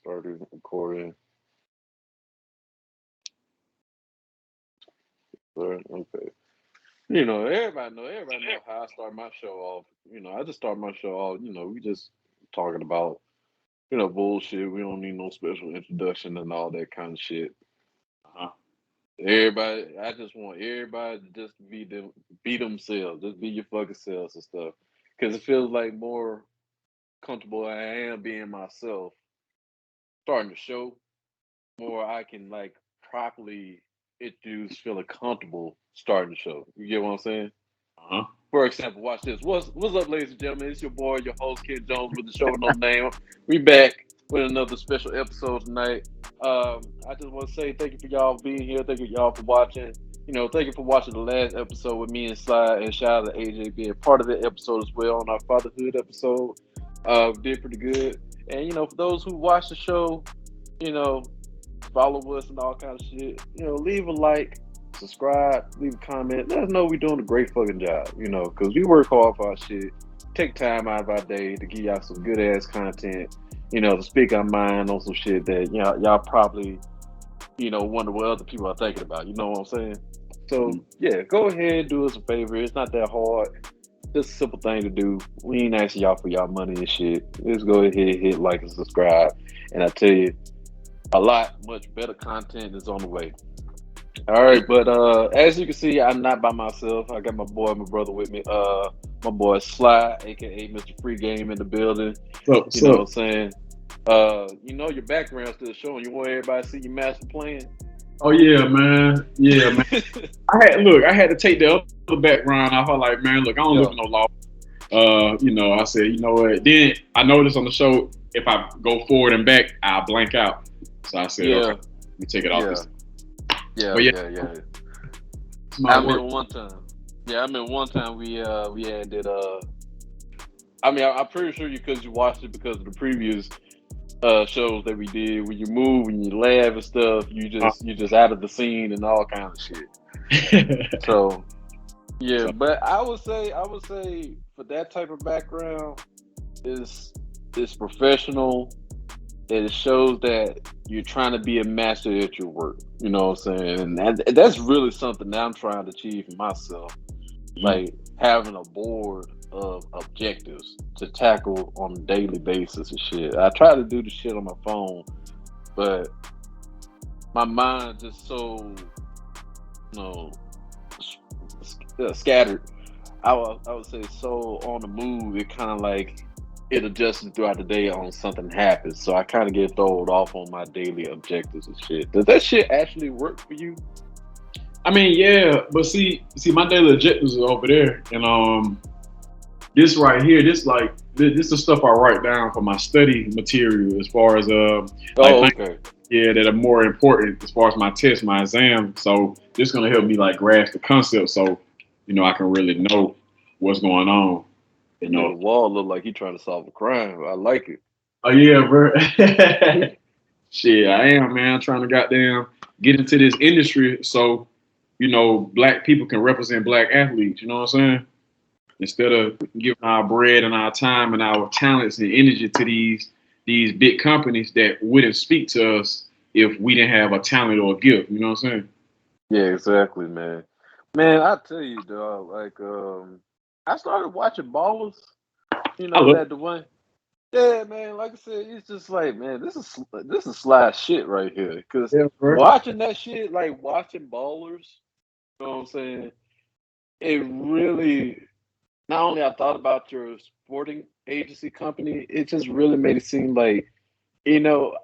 Started recording. But okay. Everybody know how I start my show off. I just start my show off, we just talking about, bullshit. We don't need no special introduction and all that kind of shit. Uh-huh. I just want everybody to just be themselves. Just be your fucking selves and stuff. Cause it feels like more comfortable I am being myself, starting the show, more I can like properly introduce, feeling comfortable starting the show. You get what I'm saying? Uh-huh. For example, watch this. What's up, ladies and gentlemen? It's your boy, your host, Ken Jones, with the show with no name. We back with another special episode tonight. I just want to say thank you for y'all being here. Thank you y'all for watching. Thank you for watching the last episode with me and Sly, and shout out to AJ being part of the episode as well on our fatherhood episode. Did pretty good. And for those who watch the show, you know, follow us and all kind of shit. Leave a like, subscribe, leave a comment. Let us know we're doing a great fucking job. Because we work hard for our shit. Take time out of our day to give y'all some good ass content. To speak our mind on some shit that y'all probably wonder what other people are thinking about. You know what I'm saying? So Mhm. yeah, go ahead and do us a favor. It's not that hard. Just a simple thing to do. We ain't asking y'all for y'all money and shit. Just go ahead, hit like and subscribe. And I tell you, a lot much better content is on the way. All right, but as you can see, I'm not by myself. I got my boy, my brother with me. My boy Sly, aka Mr. Free Game in the building. What's You know what up? I'm saying? Your background still showing. You want everybody to see your master plan? Oh yeah, man. Yeah, man. I had to take the other background off. I was like, man, look, I don't live in Yeah, no law. I said, you know what? Then I noticed on the show, if I go forward and back, I'll blank out. So I said, okay, yeah, let me take it off yeah, this. yeah, But yeah, yeah, yeah. it's my I work. remember one time. Yeah, I remember one time we had did I'm pretty sure because you watched it because of the previous shows that we did. When you move, when you laugh and stuff, you just out of the scene and all kinds of shit. So yeah, So, but I would say for that type of background is professional. It shows that you're trying to be a master at your work. You know what I'm saying? And that's really something that I'm trying to achieve for myself. mm, Like having a board of objectives to tackle on a daily basis and shit. I try to do the shit on my phone, but my mind just so you know scattered. I would say so on the move. It kind of like it adjusts throughout the day on something happens. So I kind of get thrown off on my daily objectives and shit. Does that shit actually work for you? I mean, yeah, but see, my daily objectives are over there, and this right here, this the stuff I write down for my study material as far as like Oh, things, okay. yeah, that are more important as far as my test, my exam. So this gonna help me like grasp the concept, so I can really know what's going on. You That nigga know, Wall look like he trying to solve a crime. I like it. oh yeah, bro. Shit, I am, man. Trying to goddamn get into this industry so black people can represent black athletes. You know what I'm saying? Instead of giving our bread and our time and our talents and energy to these big companies that wouldn't speak to us if we didn't have a talent or a gift. You know what I'm saying? Yeah, exactly, man. Man, I tell you, dog. Like, I started watching Ballers. I love. That the one. Yeah, man. Like I said, it's just like, man, this is slide shit right here. Cause Yeah, bro. watching that shit, like watching Ballers, you know what I'm saying? It really not only I thought about your sporting agency company, it just really made it seem like, you know,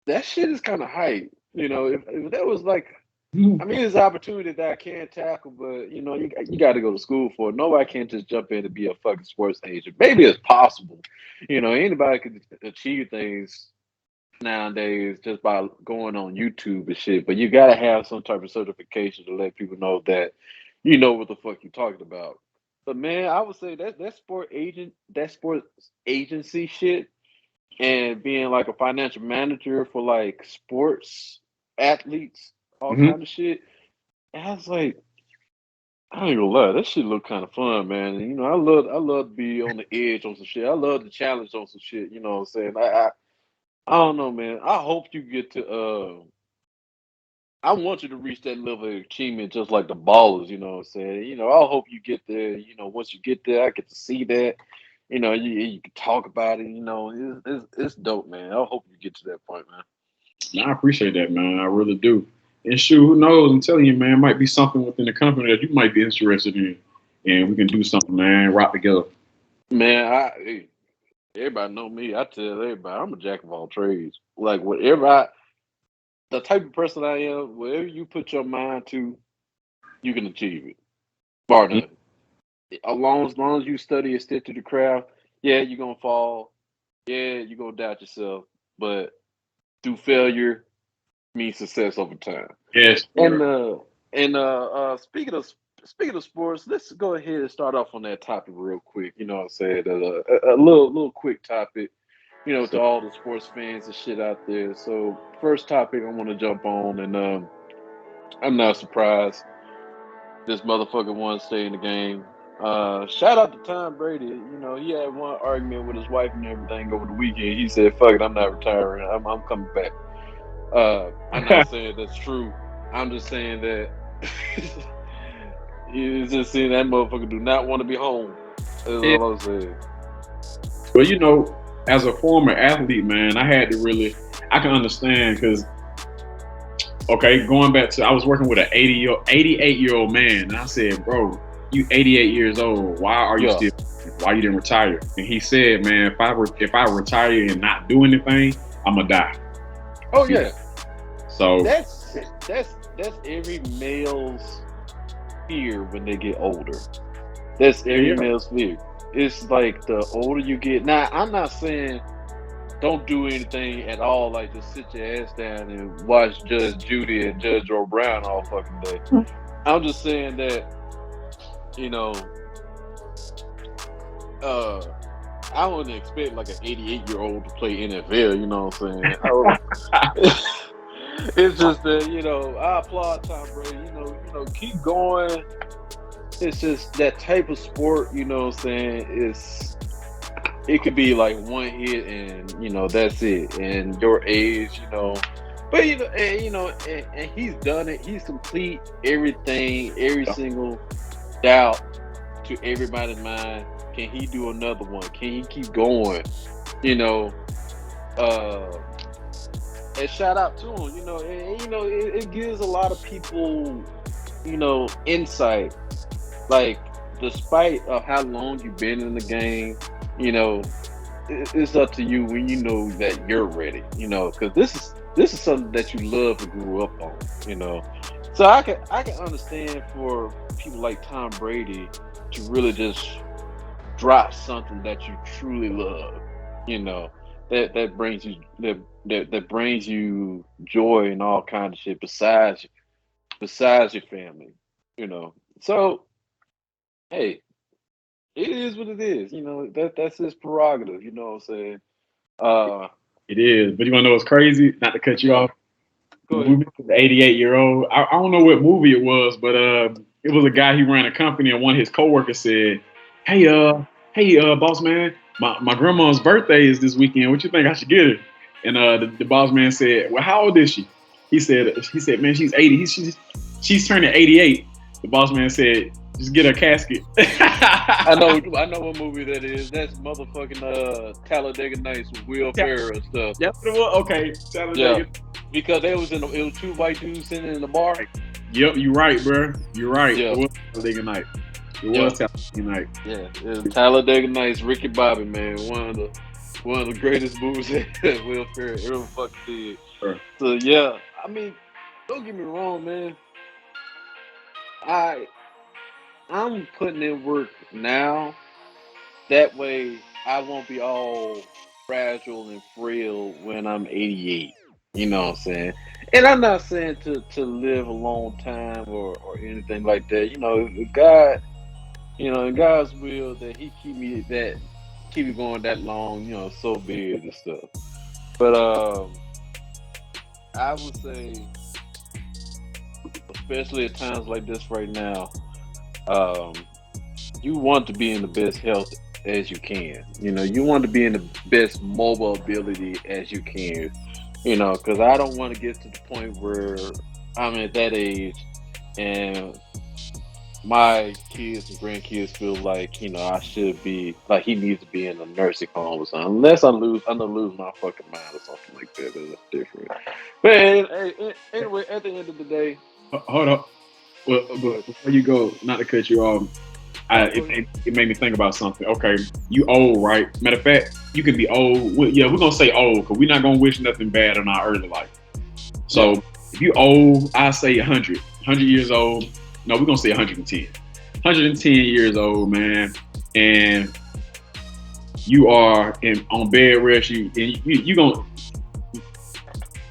that shit is kind of hype. If that was like, I mean, it's an opportunity that I can tackle, but you got to go to school for it. Nobody can just jump in and be a fucking sports agent. Maybe it's possible. Anybody could achieve things nowadays just by going on YouTube and shit. But you got to have some type of certification to let people know that you know what the fuck you're talking about. But man, I would say that sports agency shit, and being like a financial manager for like sports athletes, all Hmm. kind of shit. And I was like, I ain't gonna lie, that shit look kind of fun, man. And, I love to be on the edge on some shit. I love the challenge on some shit. You know what I'm saying? I don't know, man. I hope you get to. I want you to reach that level of achievement, just like the ballers. You know what I'm saying? I hope you get there. Once you get there, I get to see that. You can talk about it. It's dope, man. I hope you get to that point, man. I appreciate that, man. I really do. And shoot, who knows? I'm telling you, man, might be something within the company that you might be interested in, and we can do something, man. Rock together. Man, everybody know me. I tell everybody I'm a jack of all trades. Like the type of person I am, whatever you put your mind to, you can achieve it. Bar none. As long as you study and stick to the craft, yeah, you're gonna fall. Yeah, you're gonna doubt yourself. But through failure means success over time. Yes, And sir. speaking of sports, let's go ahead and start off on that topic real quick. You know what I'm saying? A little quick topic. To all the sports fans and shit out there. So first topic I want to jump on, and I'm not surprised this motherfucker wants to stay in the game. Shout out to Tom Brady. He had one argument with his wife and everything over the weekend. He said, "Fuck it, I'm not retiring. I'm coming back." I'm not saying that's true. I'm just saying that he's just saying that motherfucker do not want to be home. That's Yeah. all I'm saying. But as a former athlete, man, I can understand because, okay, going back to, I was working with an 88-year-old man, and I said, bro, you 88 years old, Yeah. why you didn't retire? And he said, man, if I retire and not do anything, I'm gonna die. Oh yeah. So That's every male's fear when they get older. That's every yeah, male's fear. It's like the older you get. Now, I'm not saying don't do anything at all, like just sit your ass down and watch Judge Judy and Judge Joe Brown all fucking day. I'm just saying that, you know, uh, I wouldn't expect like an 88-year-old to play NFL. You know what I'm saying? It's just that I applaud Tom Brady. Keep going. It's just that type of sport. You know what I'm saying? It could be like one hit and that's it. And your age, but and he's done it. He's complete everything, every single doubt to everybody's mind. Can he do another one? Can he keep going? Uh, and shout out to him. It gives a lot of people, insight. Like, despite of how long you've been in the game, it's up to you when you know that you're ready. Because this is something that you love to grow up on. So I can understand for people like Tom Brady to really just drop something that you truly love. That brings you that brings you joy and all kinds of shit besides your family. So hey, it is what it is. That's his prerogative. You know what I'm saying? Uh, it is. But you wanna know what's crazy? Not to cut you yeah. off. Go We ahead. mentioned the 88-year-old. I don't know what movie it was, but it was a guy, he ran a company, and one of his coworkers said, "Hey, boss man, my grandma's birthday is this weekend. What you think I should get her?" And the boss man said, "Well, how old is she?" He said, "Man, she's 80. She's turning 88." The boss man said, "Just get her a casket." I know what movie that is. That's motherfucking Talladega Nights with Will Ferrell and stuff. That's what it was. Okay, Yeah, Talladega. because it was two white dudes sitting in the bar. Yep, you're right, bro. You're right. Yeah, It was Talladega Night. It yeah, was Talladega Night. yeah. Talladega Nights, Ricky Bobby, man, one of the greatest movies that Will Ferrell ever fucking did. Sure. So yeah, I mean, don't get me wrong, man. I I'm putting in work now. That way, I won't be all fragile and frail when I'm 88. You know what I'm saying? And I'm not saying to live a long time or anything like that. God, in God's will that He keep me going that long. So be it and stuff. But I would say, especially at times like this right now, um, you want to be in the best health as you can. You want to be in the best mobile ability as you can. Because I don't want to get to the point where I'm at that age and my kids and grandkids feel like I should be like he needs to be in a nursing home or something. Unless I'm gonna lose my fucking mind or something like that. But that's different. But anyway, at the end of the day, Hold up. Well, good. before you go, not to cut you off, it made me think about something. Okay, you old, right? Matter of fact, you can be old. Yeah, we're gonna say old because we're not gonna wish nothing bad in our early life. So if you old, I say 100 years old. No, we're gonna say 110. 110 years old, man, and you are on bed rest.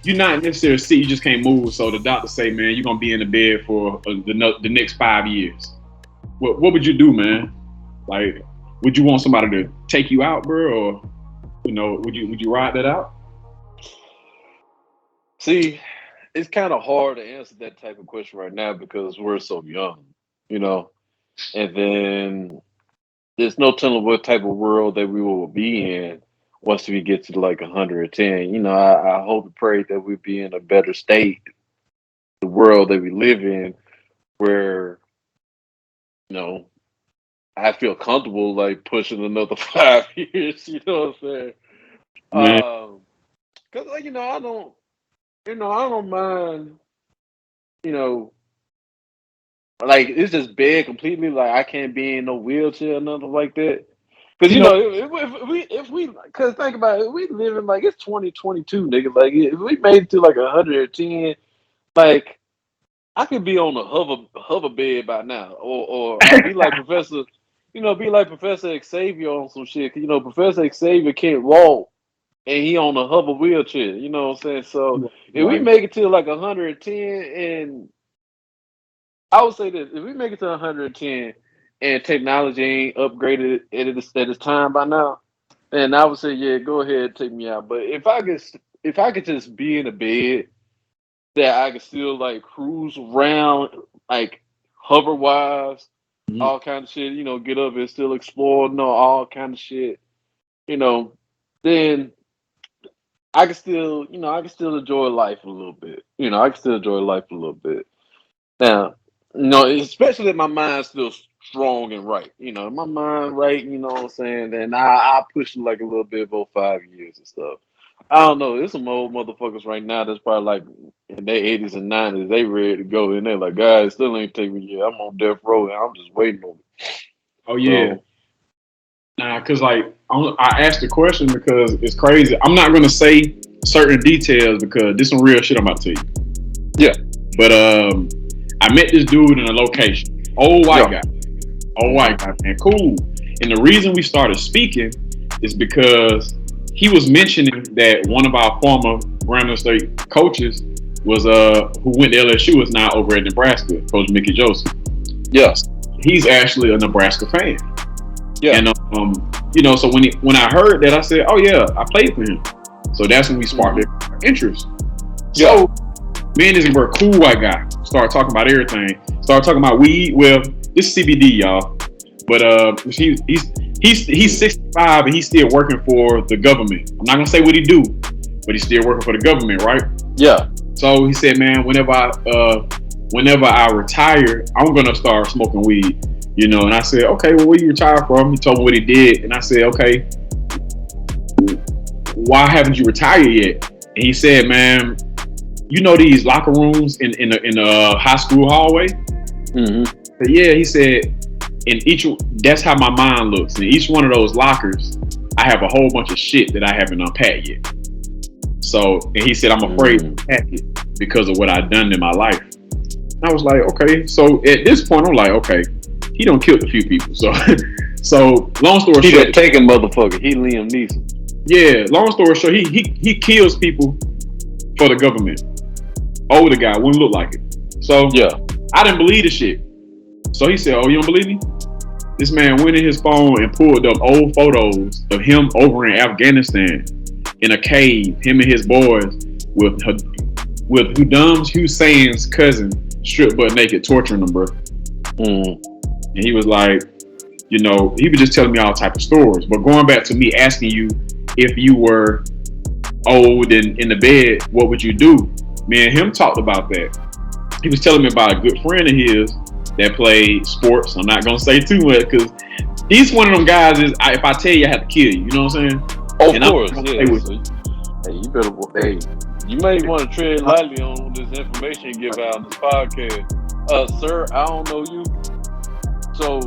You're not necessarily sick. You just can't move. So the doctor say, man, you're gonna be in the bed for the next 5 years. What would you do, man? Like, would you want somebody to take you out, bro, or would you ride that out? See, it's kind of hard to answer that type of question right now because we're so young, and then there's no telling what type of world that we will be in once we get to like 110. I hope and pray that we be in a better state, the world that we live in, where I feel comfortable like pushing another 5 years. You know what I'm saying? Man. Because I don't mind. You know, like it's just bad completely. Like I can't be in no wheelchair or nothing like that. Because because think about it, we living like it's 2022, nigga. Like if we made it to like 110, like I could be on a hover bed by now, or be like Professor, be like Professor Xavier on some shit. 'Cause, Professor Xavier can't walk and he on a hover wheelchair. You know what I'm saying? So if we make it to like 110, and I would say this: if we make it to 110 and technology ain't upgraded at its time by now, then I would say, yeah, go ahead, take me out. But if I could just be in a bed that I could still like cruise around, like hover wise, all kind of shit, get up and still explore, all kind of shit, then I can still enjoy life a little bit. I can still enjoy life a little bit. Now, especially if my mind's still strong and right. My mind right, you know what I'm saying? Then I push it like a little bit about 5 years and stuff. I don't know. There's some old motherfuckers right now that's probably like in their 80s and 90s. They ready to go, and they're like, guys, still ain't taking me yet. I'm on death row, and I'm just waiting on it. Oh yeah. So, nah, cause like I asked the question because it's crazy. I'm not gonna say certain details because this some real shit I'm about to tell you. Yeah. But I met this dude in a location. Old white guy, man, cool. And the reason we started speaking is because he was mentioning that one of our former Grambling State coaches was who went to LSU is now over at Nebraska, Coach Mickey Joseph. Yes, he's actually a Nebraska fan. Yeah, and so when I heard that, I said, oh yeah, I played for him. So that's when we sparked interest. Yeah. So me and this cool white guy started talking about everything. Started talking about weed. Well, this is CBD, y'all. But he's 65 and he's still working for the government. I'm not gonna say what he do, but he's still working for the government, right? Yeah. So he said, man, whenever I retire, I'm gonna start smoking weed. And I said, okay, well, where you retire from? He told me what he did, and I said, okay, why haven't you retired yet? And he said, man, these locker rooms in the high school hallway? Mm-hmm. But yeah, he said, that's how my mind looks. In each one of those lockers, I have a whole bunch of shit that I haven't unpacked yet. So, and he said, I'm afraid to unpack it because of what I've done in my life. And I was like, okay. So at this point, I'm like, okay, he done killed a few people. So long story short, he done taken motherfucker. He Liam Neeson. Yeah, long story short, he kills people for the government. Older guy, wouldn't look like it. So yeah, I didn't believe the shit. So he said, oh, you don't believe me? This man went in his phone and pulled up old photos of him over in Afghanistan in a cave, him and his boys with Saddam Hussein's cousin stripped butt naked torturing them, bro. And he was like, He was just telling me all type of stories. But going back to me asking you if you were old and in the bed, what would you do? Me and him talked about that. He was telling me about a good friend of his that played sports. I'm not gonna say too much because he's one of them guys. If I tell you, I have to kill you. You know what I'm saying? Of And course, I'm yeah. So, hey, you better. Hey, you may want to tread lightly on this information you give out on this podcast. Sir, I don't know you, so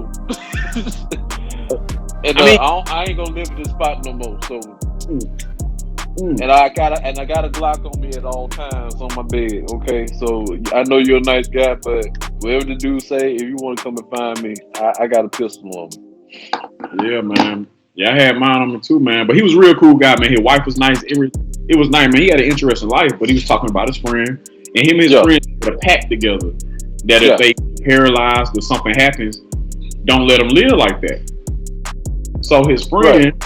and I mean, I ain't gonna live in this spot no more. So, mm, and I got a Glock on me at all times on my bed. Okay, so I know you're a nice guy, but whatever the dude say, if you want to come and find me, I got a pistol on me. yeah, man. Yeah, I had mine on me too, man. But he was a real cool guy, man. His wife was nice. It was nice, man. He had an interesting life, but he was talking about his friend, and him and his Yeah, friend had a pact together that if yeah. they paralyzed or something happens, don't let them live like that. So his Right. friend,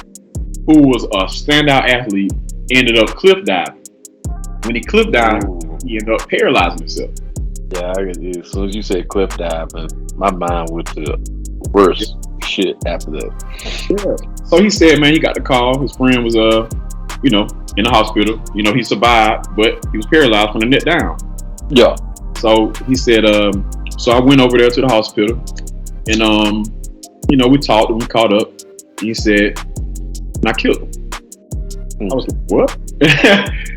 who was a standout athlete, ended up cliff diving. When he cliff dived, Ooh. he ended up paralyzing himself. Yeah, as soon as you said cliff dive, my mind went to worse shit after that. Yeah. So he said, man, he got the call. His friend was in the hospital. He survived, but he was paralyzed from the neck down. Yeah. So he said, so I went over there to the hospital, and we talked and we caught up. He said, and I killed him. I was like, what?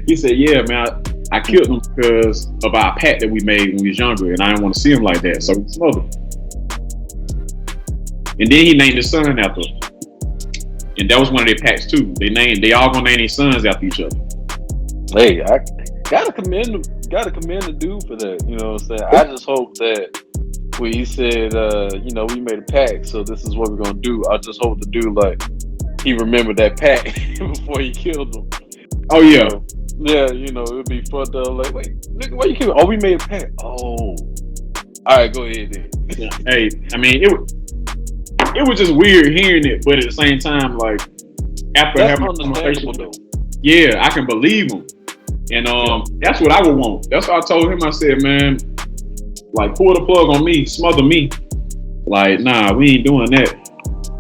He said, yeah, man, I killed him because of our pact that we made when we was younger, and I didn't want to see him like that, so he smothered him. And then he named his son after him. And that was one of their pacts too. They all gonna name their sons after each other. Hey, I gotta commend the dude for that. You know what I'm saying? I just hope that when he said, we made a pact, so this is what we're gonna do. I just hope the dude he remembered that pact before he killed him. Oh yeah. Yeah, it'd be fucked up. Like, wait, nigga, why you kill? Oh, we made a pact. Oh, all right, go ahead then. Yeah. Hey, I mean, it was just weird hearing it, but at the same time, like after That's having a conversation, understandable yeah, I can believe him, and that's what I would want. That's what I told him. I said, man, like pull the plug on me, smother me. Like, nah, we ain't doing that.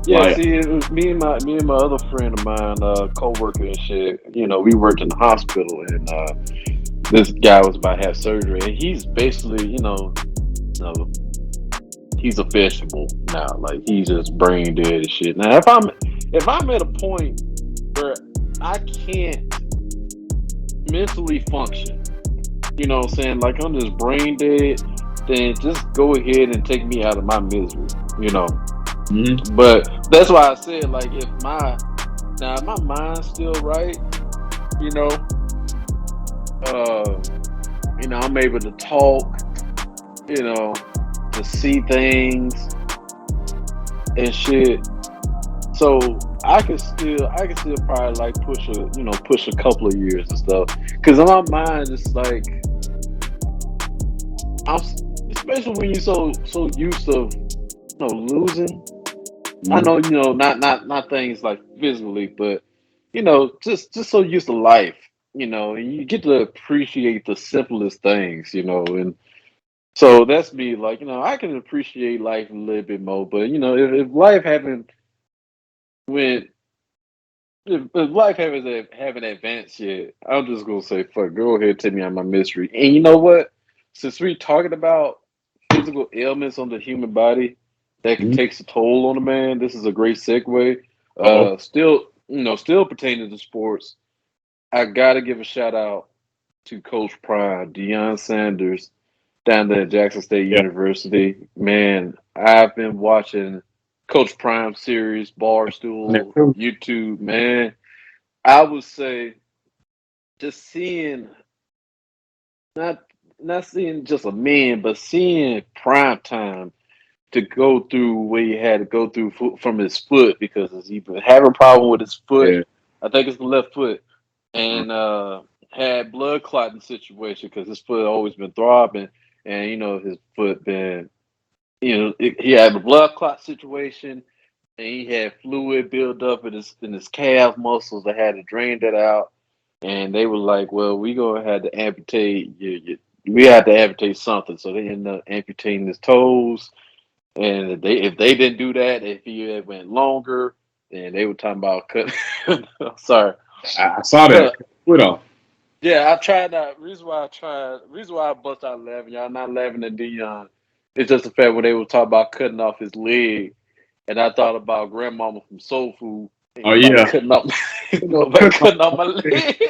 Yeah, Like, see, it was me and my other friend of mine, co-worker and shit. We worked in the hospital, and this guy was about to have surgery, and he's basically, he's a vegetable now. Like he's just brain dead and shit. Now, if I'm at a point where I can't mentally function, you know what I'm saying? Like I'm just brain dead, then just go ahead and take me out of my misery, you know. mm-hmm. But that's why I said, like, if my mind's still right, you know, I'm able to talk, to see things and shit. So I can still probably like push a couple of years and stuff. Cause in my mind, it's like especially when you're so used to losing. I know, not things like physically, but just so used to life, and you get to appreciate the simplest things, and so that's me. Like, I can appreciate life a little bit more, but if life haven't went, if life haven't advanced yet, I'm just gonna say, fuck, go ahead, take me out of my misery. And you know what? Since we're talking about physical ailments on the human body that can take a toll on a man, this is a great segue. Still pertaining to sports, I gotta give a shout out to Coach Prime, Deion Sanders, down there at Jackson State Yeah. University. Man, I've been watching Coach Prime series, Barstool, YouTube. Man, I would say just seeing not not seeing just a man, but seeing Prime Time to go through what he had to go through from his foot because he's been having a problem with his foot. Yeah. I think it's the left foot, and had blood clotting situation because his foot always been throbbing, and his foot been, he had a blood clot situation, and he had fluid build up in his calf muscles. They had to drain that out, and they were like, "Well, we gonna have to amputate we had to amputate something." So they ended up amputating his toes And if they didn't do that, if he had went longer, then they were talking about cutting. Sorry, I saw that. but What off? yeah, I tried that. Reason why I bust out laughing, y'all not laughing at Dion. It's just the fact when they were talking about cutting off his leg, and I thought about Grandmama from Soul Food. Ain't Oh nobody yeah. cutting off, ain't nobody cutting off my leg.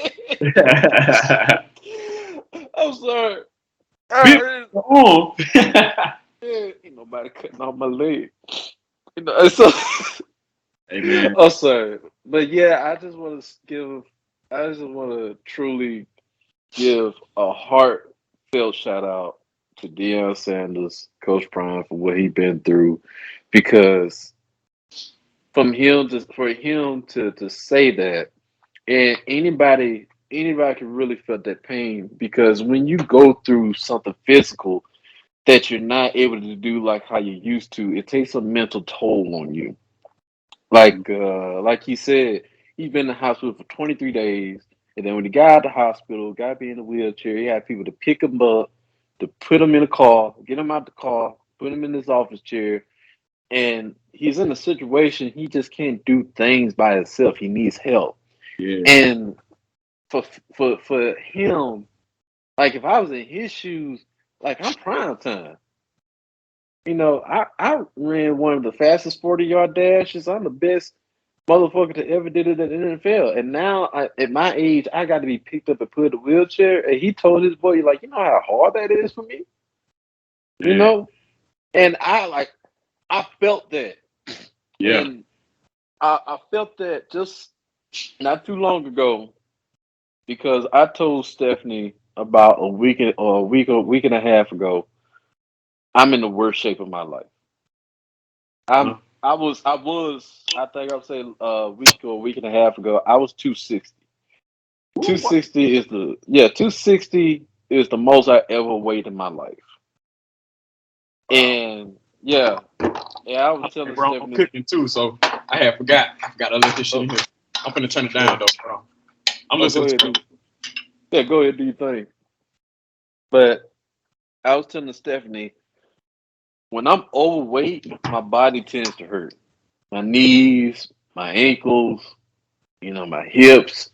I'm sorry. Bit Uh, on. ain't nobody cutting off my leg. So Hey man. I'm sorry, but yeah, I just want to truly give a heartfelt shout out to Deion Sanders, Coach Prime, for what he been through, because for him to say that, and anybody can really feel that pain, because when you go through something physical that you're not able to do like how you used to, it takes a mental toll on you. Like he said, he's been in the hospital for 23 days, and then when he got out of the hospital, got to be in a wheelchair, he had people to pick him up, to put him in a car, get him out the car, put him in his office chair, and he's in a situation he just can't do things by himself. He needs help, Yeah. and for him, like if I was in his shoes, like I'm prime time. I ran one of the fastest 40-yard dashes. I'm the best motherfucker to ever did it in the NFL. And now, at my age, I got to be picked up and put in a wheelchair. And he told his boy, like, you know how hard that is for me? You Yeah. know? And I felt that. Yeah. And I felt that just not too long ago, because I told Stephanie about a week and a half ago, I'm in the worst shape of my life. Huh? I think I would say a week or a week and a half ago, I was 260. Ooh, what? 260 is 260 is the most I ever weighed in my life. Wow. And yeah, yeah, I was Hey, telling bro, I'm Stephanie, cooking too, so I forgot. I forgot to let this shit oh, in here. I'm finna turn it yeah, down though. Hold on. I'm oh, go listening ahead, to it. go ahead, do your thing. But I was telling Stephanie, when I'm overweight, my body tends to hurt. My knees, my ankles, my hips,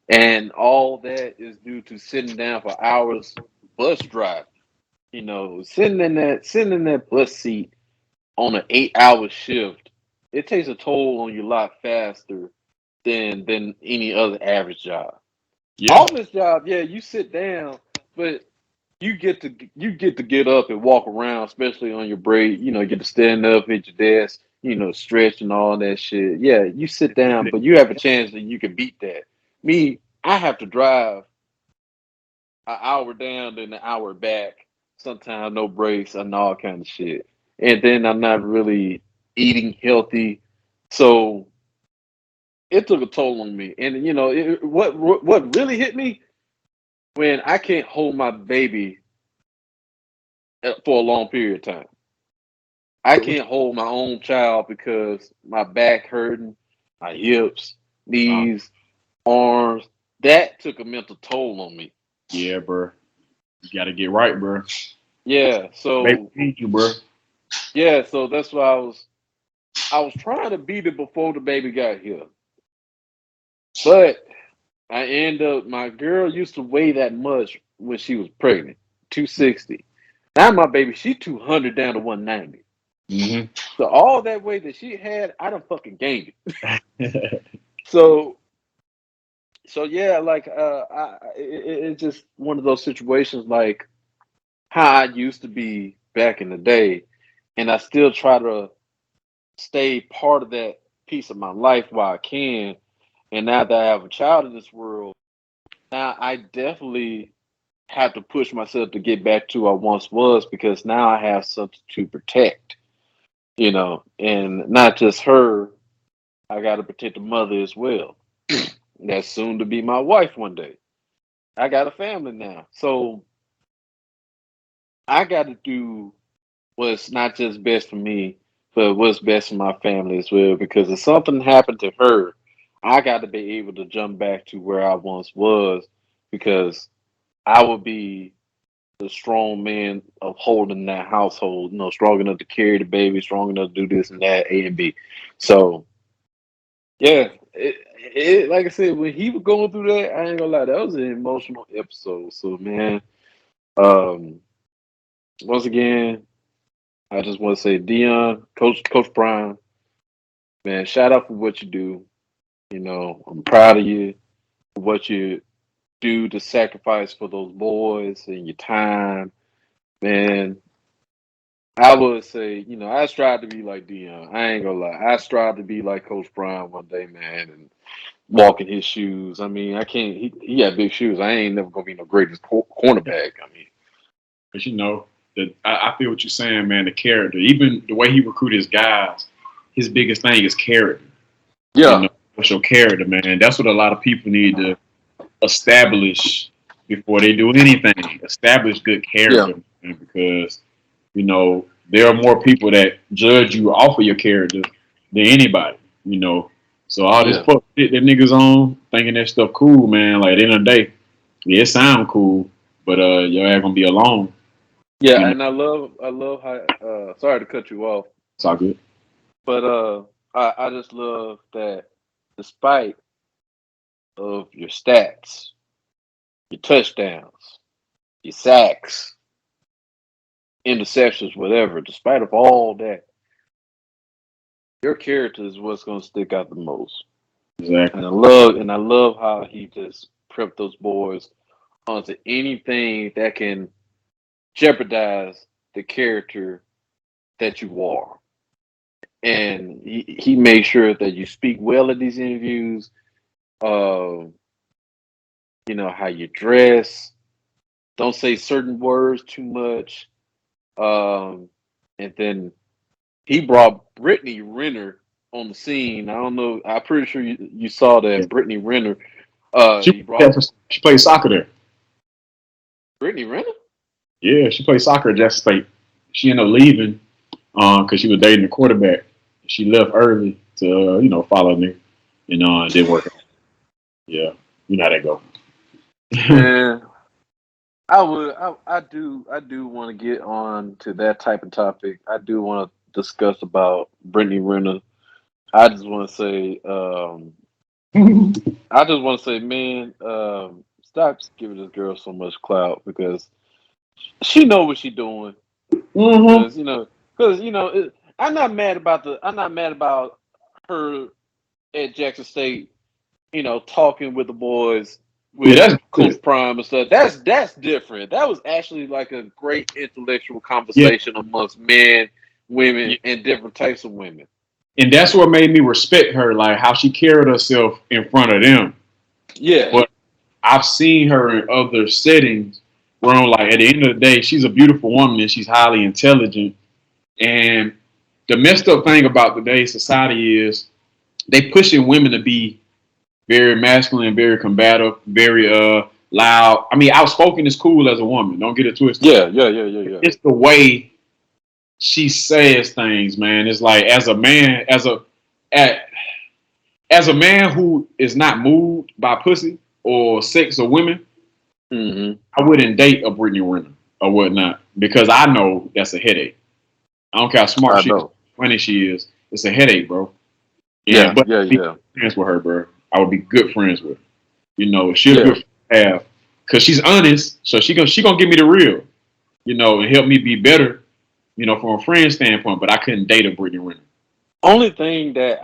and all that is due to sitting down for hours bus drive. Sitting in that bus seat on an 8 hour shift, it takes a toll on you a lot faster than any other average job. Yeah. Office job, yeah, you sit down, but you get to get up and walk around, especially on your break. You get to stand up at your desk, stretch and all that shit. Yeah, you sit down, but you have a chance that you can beat that. Me, I have to drive an hour down, then an hour back. Sometimes no breaks and all kind of shit. And then I'm not really eating healthy, so it took a toll on me. And what really hit me when I can't hold my baby for a long period of time. I What? can't hold my own child because my back hurting, my hips, Uh, knees, arms. That took a mental toll on me. yeah, bro. You gotta get right, bro. Yeah, Baby so need you, bro. that's why I was trying to beat it before the baby got here. But I end up my girl used to weigh that much when she was pregnant. 260. Now my baby, she 200 down to 190. Mm-hmm. So all that weight that she had, I done fucking gained it. So yeah, like it's just one of those situations like how I used to be back in the day, and I still try to stay part of that piece of my life while I can. And now that I have a child in this world, now I definitely have to push myself to get back to who I once was, because now I have something to protect, and not just her. I got to protect the mother as well. That's soon to be my wife one day. I got a family now, so I got to do what's not just best for me, but what's best for my family as well. Because if something happened to her, I got to be able to jump back to where I once was, because I would be the strong man of holding that household. Strong enough to carry the baby, strong enough to do this and that, A and B. So yeah, like I said, when he was going through that, I ain't gonna lie, that was an emotional episode. So man, um, once again, I just want to say, Dion, Coach Brian, man, shout out for what you do. I'm proud of you for what you do to sacrifice for those boys and your time, man. I would say, I strive to be like Dion. I ain't gonna lie. I strive to be like Coach Brown one day, man, and walk in his shoes. I mean, I can't. He got big shoes. I ain't never gonna be no greatest cornerback. I mean, But I feel what you're saying, man. The character, even the way he recruited his guys, his biggest thing is character. yeah, What's your character, man? That's what a lot of people need to establish before they do anything. Establish good yeah, character, man, because there are more people that judge you off of your character than anybody. So all this yeah, fuck shit that niggas on thinking that stuff cool, man. Like at the end of the day, yeah, it sound cool, but your ass gonna be alone. yeah. You know, And I love how. Sorry to cut you off, it's all good. but I just love that despite of your stats, your touchdowns, your sacks, interceptions, whatever, despite of all that, your character is what's going to stick out the most. Exactly. And I love how he just prepped those boys onto anything that can jeopardize the character that you are. And he made sure that you speak well at these interviews. Uh, how you dress. Don't say certain words too much. Um, and then he brought Brittany Renner on the scene. I don't know. I'm pretty sure you saw Yeah. that Brittany Renner. She, He brought she played soccer there. Brittany Renner. Yeah, she played soccer at Jackson State. She ended up leaving because she was dating the quarterback. She left early to follow me, and it didn't work out. Yeah, you know how that go. Man, I do want to get on to that type of topic. I do want to discuss about Brittany Renner. I just want to say, man, stop giving this girl so much clout because she know what she's doing. hmm Because I'm not mad about her at Jackson State. Talking with the boys Yeah, with that's Coach good. Prime and stuff. That's different. That was actually like a great intellectual Yeah, conversation amongst men, women, yeah, and different types of women. and that's what made me respect her, like how she carried herself in front of them. Yeah, But I've seen her in other settings where I'm like, at the end of the day, she's a beautiful woman and she's highly intelligent. And the messed up thing about today's society is they pushing women to be very masculine, very combative, very loud. I mean, outspoken is cool as a woman. Don't get it twisted. yeah, yeah, yeah, yeah, yeah. It's the way she says things, man. It's like as a man, a- as a man who is not moved by pussy or sex or women, Hmm. I wouldn't date a Brittany Renner or whatnot because I know that's a headache. I don't care how smart I she is, know. funny she is. It's a headache, bro. Yeah, But yeah, I'd be yeah, friends with her, bro. I would be good friends with her. She's a yeah. good friend to have because she's honest. So she gonna give me the real, and help me be better, from a friend standpoint. But I couldn't date a Brittany Renner. Only thing that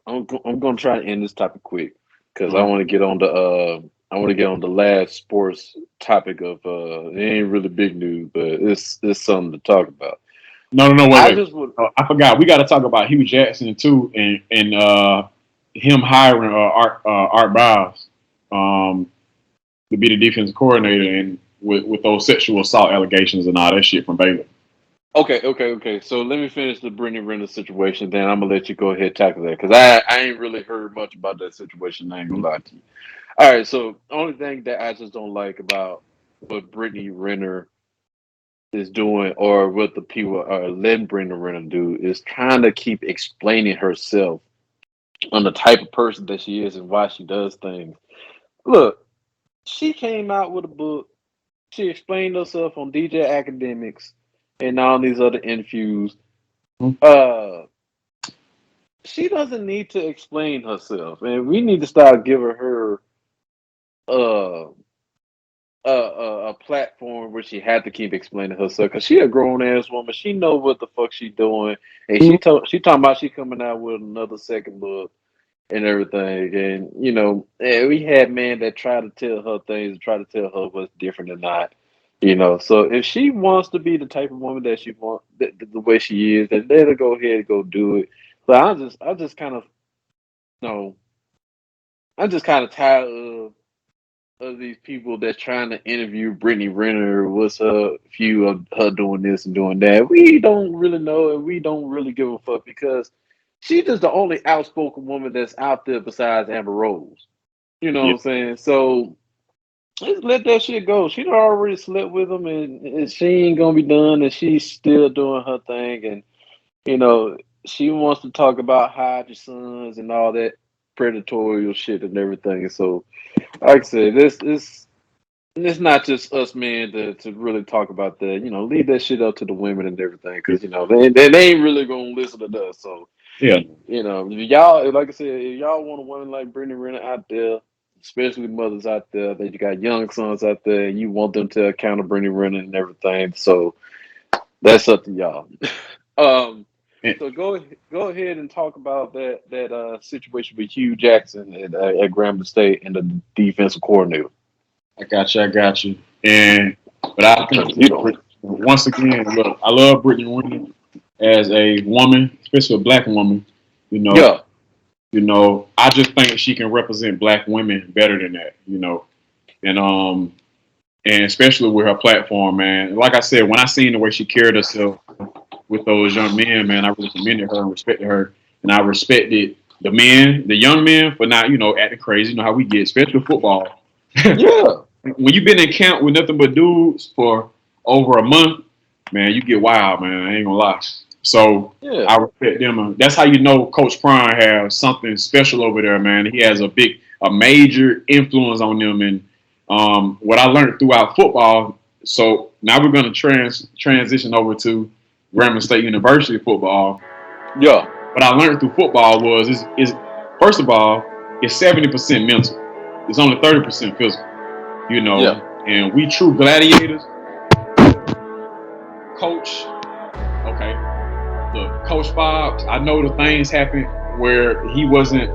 I'm gonna try to end this topic quick because I Uh-huh. want to get on the last sports topic of it ain't really big news, but it's something to talk about. No, I wait. just would. I forgot. We got to talk about Hugh Jackson too, and him hiring Art Briles to be the defensive coordinator, and with those sexual assault allegations and all that shit from Baylor. Okay. So let me finish the Brittany Renner situation, then I'm gonna let you go ahead and tackle that because I ain't really heard much about that situation. I ain't gonna lie to you. All right, so only thing that I just don't like about what Brittany Renner is doing or what the people are letting Brittany Renner do is trying to keep explaining herself on the type of person that she is and why she does things. Look, she came out with a book She explained herself on DJ Academics and all these other interviews. Mhm. Uh, she doesn't need to explain herself, and we need to start giving her uh, a platform where she had to keep explaining herself because she a grown ass woman. She know what the fuck she doing, and she talking about she coming out with another second look and everything. And and we had men that try to tell her things and try to tell her what's different or not. So if she wants to be the type of woman that she wants, the way she is, then let her go ahead and go do it. But I just kind of, you know, I'm just kind of tired of these people that's trying to interview Brittany Renner. What's her view of her doing this and doing that? We don't really know, and we don't really give a fuck because she's just the only outspoken woman that's out there besides Amber Rose. You know what Yeah. I'm saying? So let's let that shit go. She done already slept with him, and she ain't gonna be done, and she's still doing her thing, and you know she wants to talk about hide your sons and all that predatorial shit and everything. So, like I said, it's not just us men to really talk about that. Leave that shit up to the women and everything, because they ain't really gonna listen to us. So Yeah. y'all, like I said, if y'all want a woman like Brittany Renner out there, especially mothers out there, that you got young sons out there, and you want them to counter Brittany Renner and everything. So that's up to y'all. um, And so go ahead and talk about that situation with Hugh Jackson at Grambling State and the defensive coordinator. I got you. I got you. And but I think You don't. once again, look, I love Brittany Renner as a woman, especially a black woman. You know, Yeah. I just think she can represent black women better than that. And and especially with her platform, man. Like I said, when I seen the way she carried herself with those young men, man, I really commended her and respected her, and I respected the men, the young men, for not acting crazy. You know how we get, especially football. Yeah. When you've been in camp with nothing but dudes for over a month, man, you get wild, man. I ain't gonna lie. So Yeah. I respect them. That's how you know Coach Prime has something special over there, man. He has a major influence on them, and what I learned throughout football. So now we're gonna transition over to Grambling State University football. Yeah. What I learned through football was is first of all, it's 70% mental. It's only 30% physical. Yeah. And we true gladiators. Coach, okay, look, Coach Fobbs, I know the things happened where he wasn't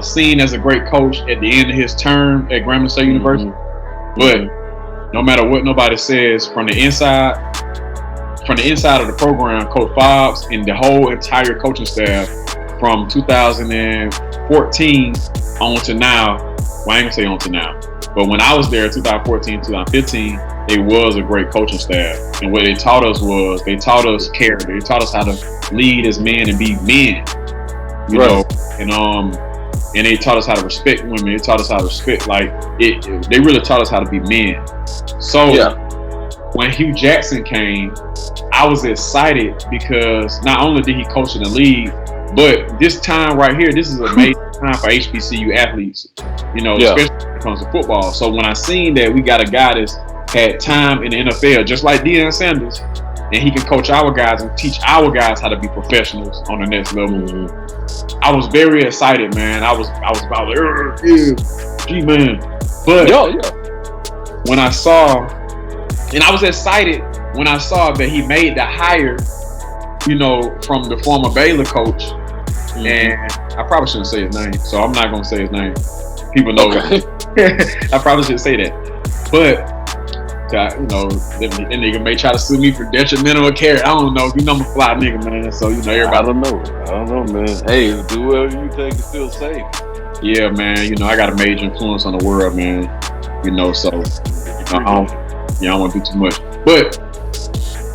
seen as a great coach at the end of his term at Grambling State University. But no matter what nobody says, from the inside of the program, Coach Fobbs and the whole entire coaching staff from 2014 on to now, well, I ain't gonna say on to now, but when I was there, 2014, 2015, it was a great coaching staff. And what they taught us was, they taught us character. They taught us how to lead as men and be men, and they taught us how to respect women. They taught us how to respect, they really taught us how to be men. So when Hugh Jackson came, I was excited because not only did he coach in the league, but this time right here, this is a major time for HBCU athletes, especially when it comes to football. So when I seen that we got a guy that's had time in the NFL, just like Deion Sanders, and he can coach our guys and teach our guys how to be professionals on the next level. I was very excited, man. I was about gee, man. But when I saw, and I was excited when I saw that he made the hire, from the former Baylor coach, and I probably shouldn't say his name, so I'm not gonna say his name. People know. Okay. I probably shouldn't say that, but that nigga may try to sue me for detrimental care. I don't know. I'm a fly nigga, man. So everybody. I don't know, man. Hey, do whatever you think is still safe. Yeah, man. I got a major influence on the world, man. So I don't want to do too much. But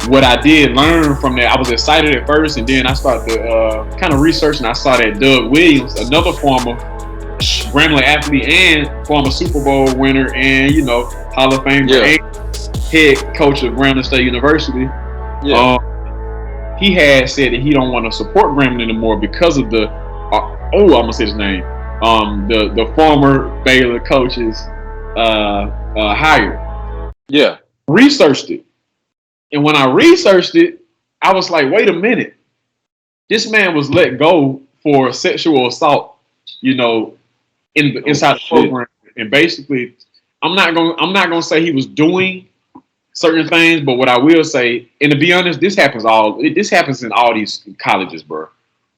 what I did learn from that, I was excited at first, and then I started to kind of research, and I saw that Doug Williams, another former Grambling athlete and former Super Bowl winner, and Hall of Fame and head coach of Grambling State University. He had said that he don't want to support Grambling anymore because of the I'm gonna say his name. The former Baylor coaches hire. Yeah. Researched it. And when I researched it, I was like, wait a minute. This man was let go for sexual assault, you know, Oh inside the shit. program. And basically, I'm not gonna say he was doing certain things, but what I will say, and to be honest, this happens in all these colleges, bro.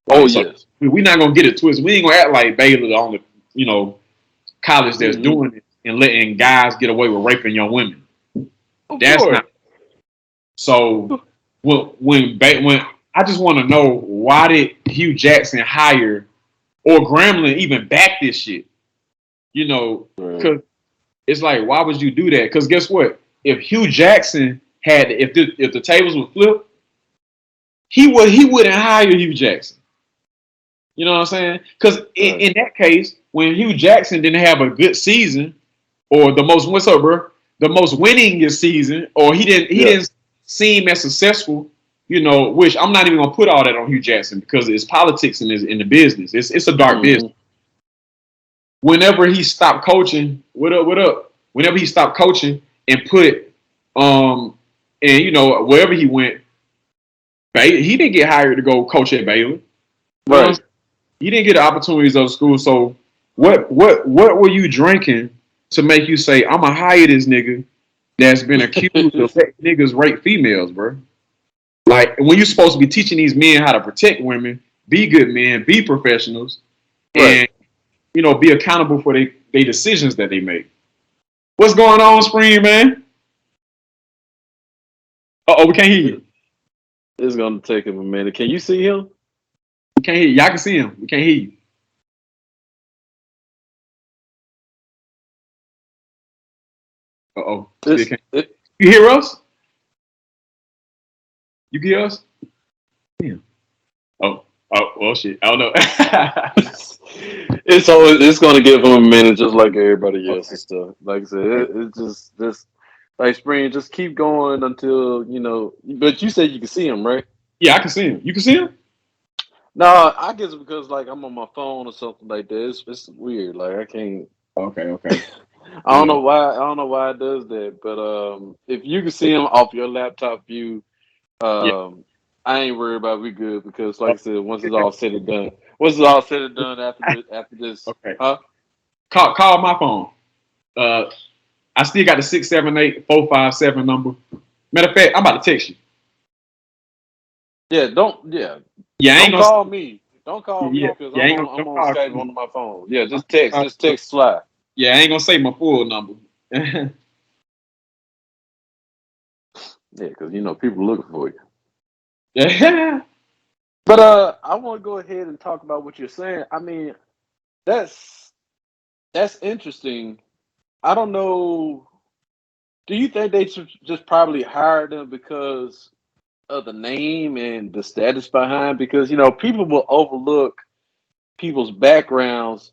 Oh Like, so yes. we're not gonna get it twisted. We ain't gonna act like Baylor the only, college that's Hmm. doing it and letting guys get away with raping young women. Of That's course. not. So when I just want to know, why did Hugh Jackson hire, or Grambling even back this shit? Right. Because it's like, why would you do that? Because guess what? If Hugh Jackson had, if the tables would flip, he wouldn't hire Hugh Jackson. You know what I'm saying? Because Right. in that case, when Hugh Jackson didn't have a good season, or what's up, bro? The most winningest season, or he Yeah. didn't seem as successful. Which I'm not even gonna put all that on Hugh Jackson, because it's politics in the business. It's a dark business. Hmm. Whenever he stopped coaching, what up, what up? Whenever he stopped coaching and put, and wherever he went, he didn't get hired to go coach at Baylor. You know what I'm Right. saying? He didn't get the opportunities of school. So what were you drinking to make you say, I'm gonna hire this nigga that's been accused of letting niggas rape females, bro? Like, when you're supposed to be teaching these men how to protect women, be good men, be professionals, Right. and be accountable for their decisions that they make. What's going on, Spring, man? We can't hear you. It's gonna take him a minute. Can you see him? We can't hear you. Y'all can see him. We can't hear you. Still It's can't. it, You hear us? You hear us? Yeah. Oh, well, shit. I don't know. it's gonna give him a minute, just like everybody else Okay. and stuff. Like I said, it's just like Spring. Just keep going until you know. But you said you can see him, right? Yeah, I can see him. You can see him? No, I guess because like I'm on my phone or something like that. It's weird. Like I can't. Okay, okay. I don't Yeah. know why. I don't know why it does that. But if you can see him off your laptop view, Yeah. I ain't worried about. We good because, like I said, once it's all said and done, after this, Okay. huh? Call my phone. I still got the 678-457 number. Matter of fact, I'm about to text you. Yeah, Yeah, I ain't don't gonna. call me. Don't call me Yeah, because yeah, I'm don't on call Skype me. on my phone. Yeah, just text Sly. Yeah, I ain't gonna say my full number. Yeah, because you know people looking for you. Yeah. But I want to go ahead and talk about what you're saying. I mean, that's that's interesting. I don't know. Do you think they should just probably hired them because of the name and the status behind? Because you know people will overlook people's backgrounds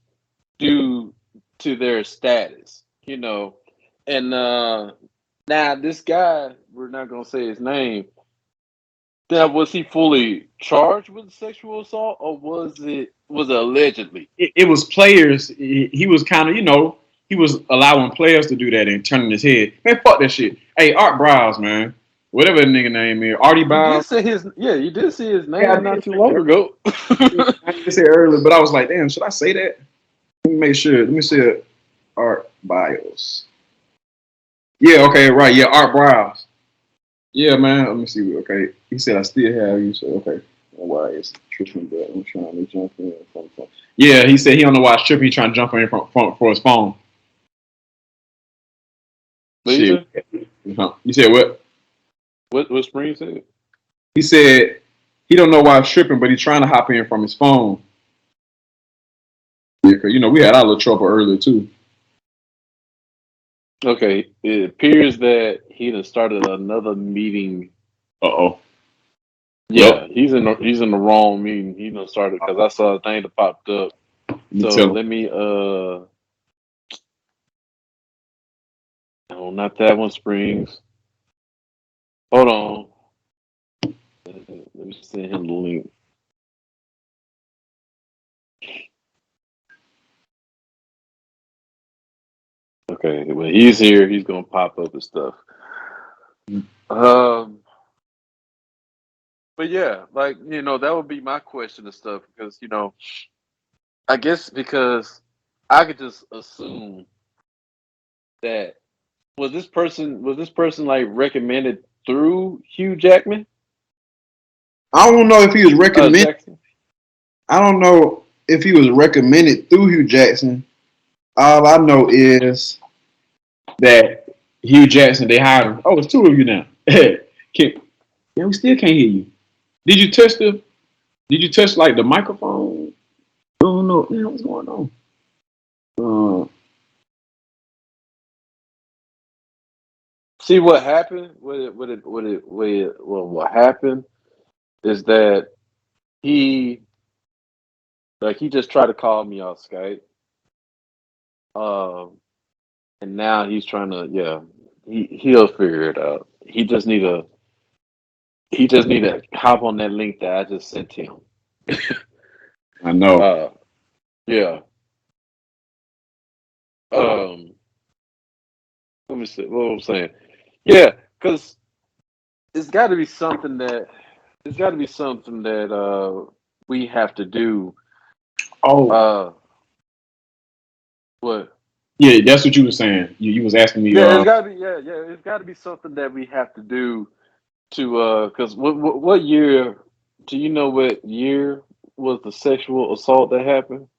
due to their status. You know, and now this guy, we're not gonna say his name. Now, was he fully charged with sexual assault, or was it allegedly? It was players. He was kind of, he was allowing players to do that and turning his head. Man, fuck that shit. Hey, Art Browse, man. Whatever the nigga name is. Artie You did Browse. say his yeah, you did see his Yeah, I name not did too say it long earlier. ago. I did say it earlier, but I was like, damn, should I say that? Let me make sure. Let me see it. Art Bios. Yeah, okay, right. Yeah, Art Browse. Yeah, man. Let me see. Okay. He said, I still have you. So, okay. Why is tripping, but I'm trying to jump in from the phone. Yeah, he said he don't know why it's tripping. He's trying to jump in from for his phone. What you Shit. say? You said what? What Spring said? He said he don't know why it's tripping, but he's trying to hop in from his phone. Yeah, because, we had our little trouble earlier, too. Okay, it appears that he done started another meeting. Uh-oh. Yep. Yeah, he's in the wrong meeting. He done started because I saw a thing that popped up. Let me So tell him. let me no, not that one, Springs. Hold on. Let me send him the link. Okay, when he's here, he's gonna pop up and stuff. Um, but yeah, like that would be my question and stuff because I guess because I could just assume that was this person like recommended through Hugh Jackman? I don't know if he was recommended. Jackson. I don't know if he was recommended through Hugh Jackson. All I know is that Hugh Jackson, they hired him. Oh, it's two of you now. Yeah, we still can't hear you. Did you touch like the microphone? I don't know. Man, what's going on? See what happened? What happened is that he he just tried to call me off Skype. And now he's trying to he'll figure it out. He just need to hop on that link that I just sent him. I know. Yeah. Let me see what I'm saying. Yeah, because it's got to be something that we have to do. Oh, What? yeah, that's what you were saying. You was asking me. Yeah, it's gotta be. Yeah, it's gotta be something that we have to do to. Because what year? Do you know what year was the sexual assault that happened?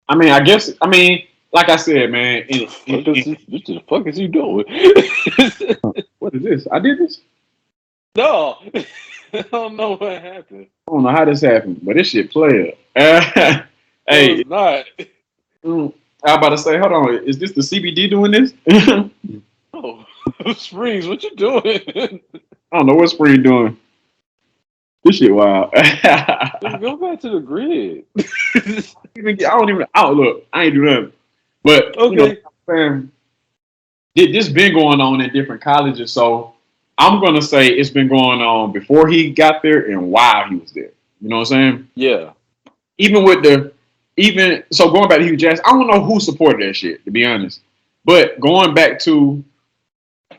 I mean, I guess. I mean, like I said, man. What the fuck is he doing? What is this? I did this. No, I don't know what happened. I don't know how this happened, but this shit player. No, Hey, it's not. I was about to say, hold on, is this the CBD doing this? Oh, Springs, what you doing? I don't know what Spring doing. This shit wild. Go back to the grid. I don't look. I ain't do nothing. But Okay. man, this been going on in different colleges, so I'm gonna say it's been going on before he got there and while he was there. You know what I'm saying? Yeah. So going back to Hugh Jackson, I don't know who supported that shit, to be honest. But going back to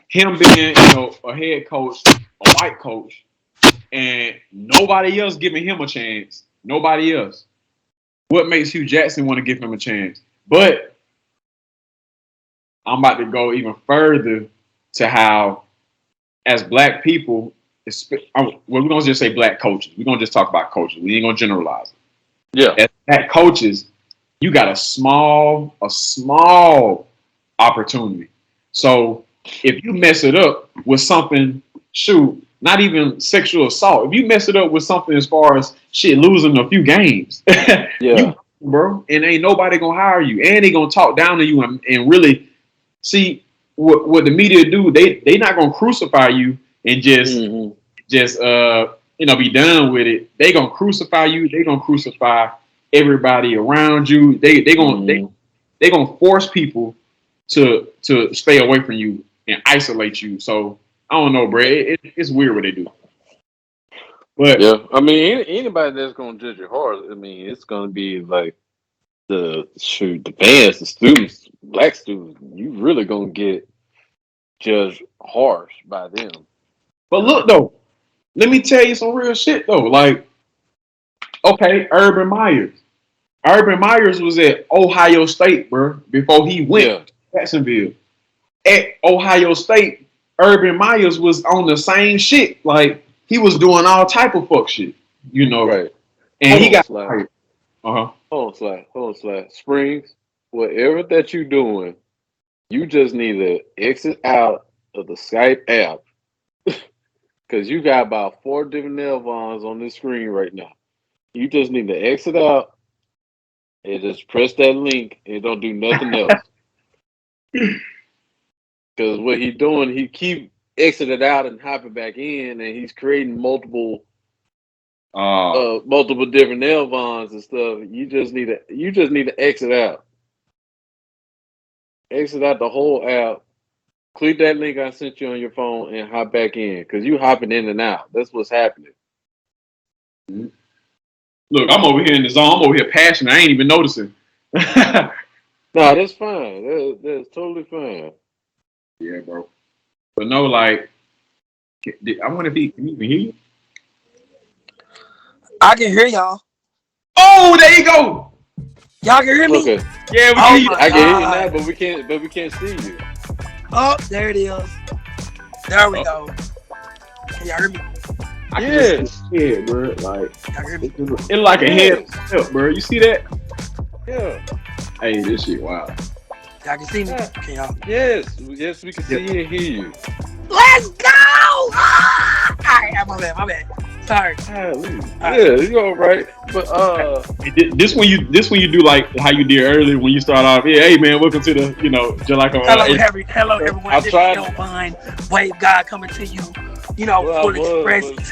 him being, a head coach, a white coach, and nobody else giving him a chance. Nobody else. What makes Hugh Jackson want to give him a chance? But I'm about to go even further to how, as black people, we're going to just say black coaches. We're going to just talk about coaches. We ain't going to generalize it. Yeah. As black coaches, you got a small opportunity. So if you mess it up with something, not even sexual assault. If you mess it up with something as far as losing a few games, Yeah. bro, and ain't nobody gonna hire you, and they gonna talk down to you and really see what the media do. They not gonna crucify you and just be done with it. They gonna crucify you. They gonna crucify everybody around you. They gonna force people to stay away from you and isolate you. So I don't know, bro. It's weird what they do. But yeah, I mean, anybody that's gonna judge your heart, I mean, it's gonna be like the fans, the students, black students. You really gonna get judged harsh by them. But look though, let me tell you some real shit though. Like, okay, Urban Myers. Urban Myers was at Ohio State, bro, before he went to Jacksonville. At Ohio State, Urban Myers was on the same shit. Like, he was doing all type of fuck shit, Right. And he got fired. Hold on, Slash. Springs, whatever that you doing, you just need to exit out of the Skype app. Because you got about 4 different nail bonds on this screen right now. You just need to exit out and just press that link and don't do nothing else. Because what he's doing, he keep exiting out and hopping back in, and he's creating multiple different nail bonds and stuff. You just need to exit out. Exit out the whole app. Click that link I sent you on your phone and hop back in. Because you hopping in and out. That's what's happening. Look, I'm over here in the zone. I'm over here passionate. I ain't even noticing. Nah, that's fine. That's totally fine. Yeah, bro. But no, like, I wonder if he can even hear you. I can hear y'all. Oh, there you go. Y'all can hear me? Okay, Yeah, we can Oh hear you. my I can hear you now, god. but we can't. But we can't see you. Oh, there it is. There we Oh, go. Can y'all hear me? I can just Yes, see his head, bro. Like, Y'all can hear me? it's like a head yes, up, bro. You see that? yeah, Hey, this shit, wow. Y'all can see me? yeah. Can y'all? Yes. We can Yep. see you and hear you. Let's go! Ah! Alright, my bad. Sorry. Alright. Yeah, you all right. But This when you do like how you did earlier when you start off. Yeah, hey man, welcome to the just like Hello everyone. I This is tried. Elvine, Wave God coming to you, Well, I full was, expressions.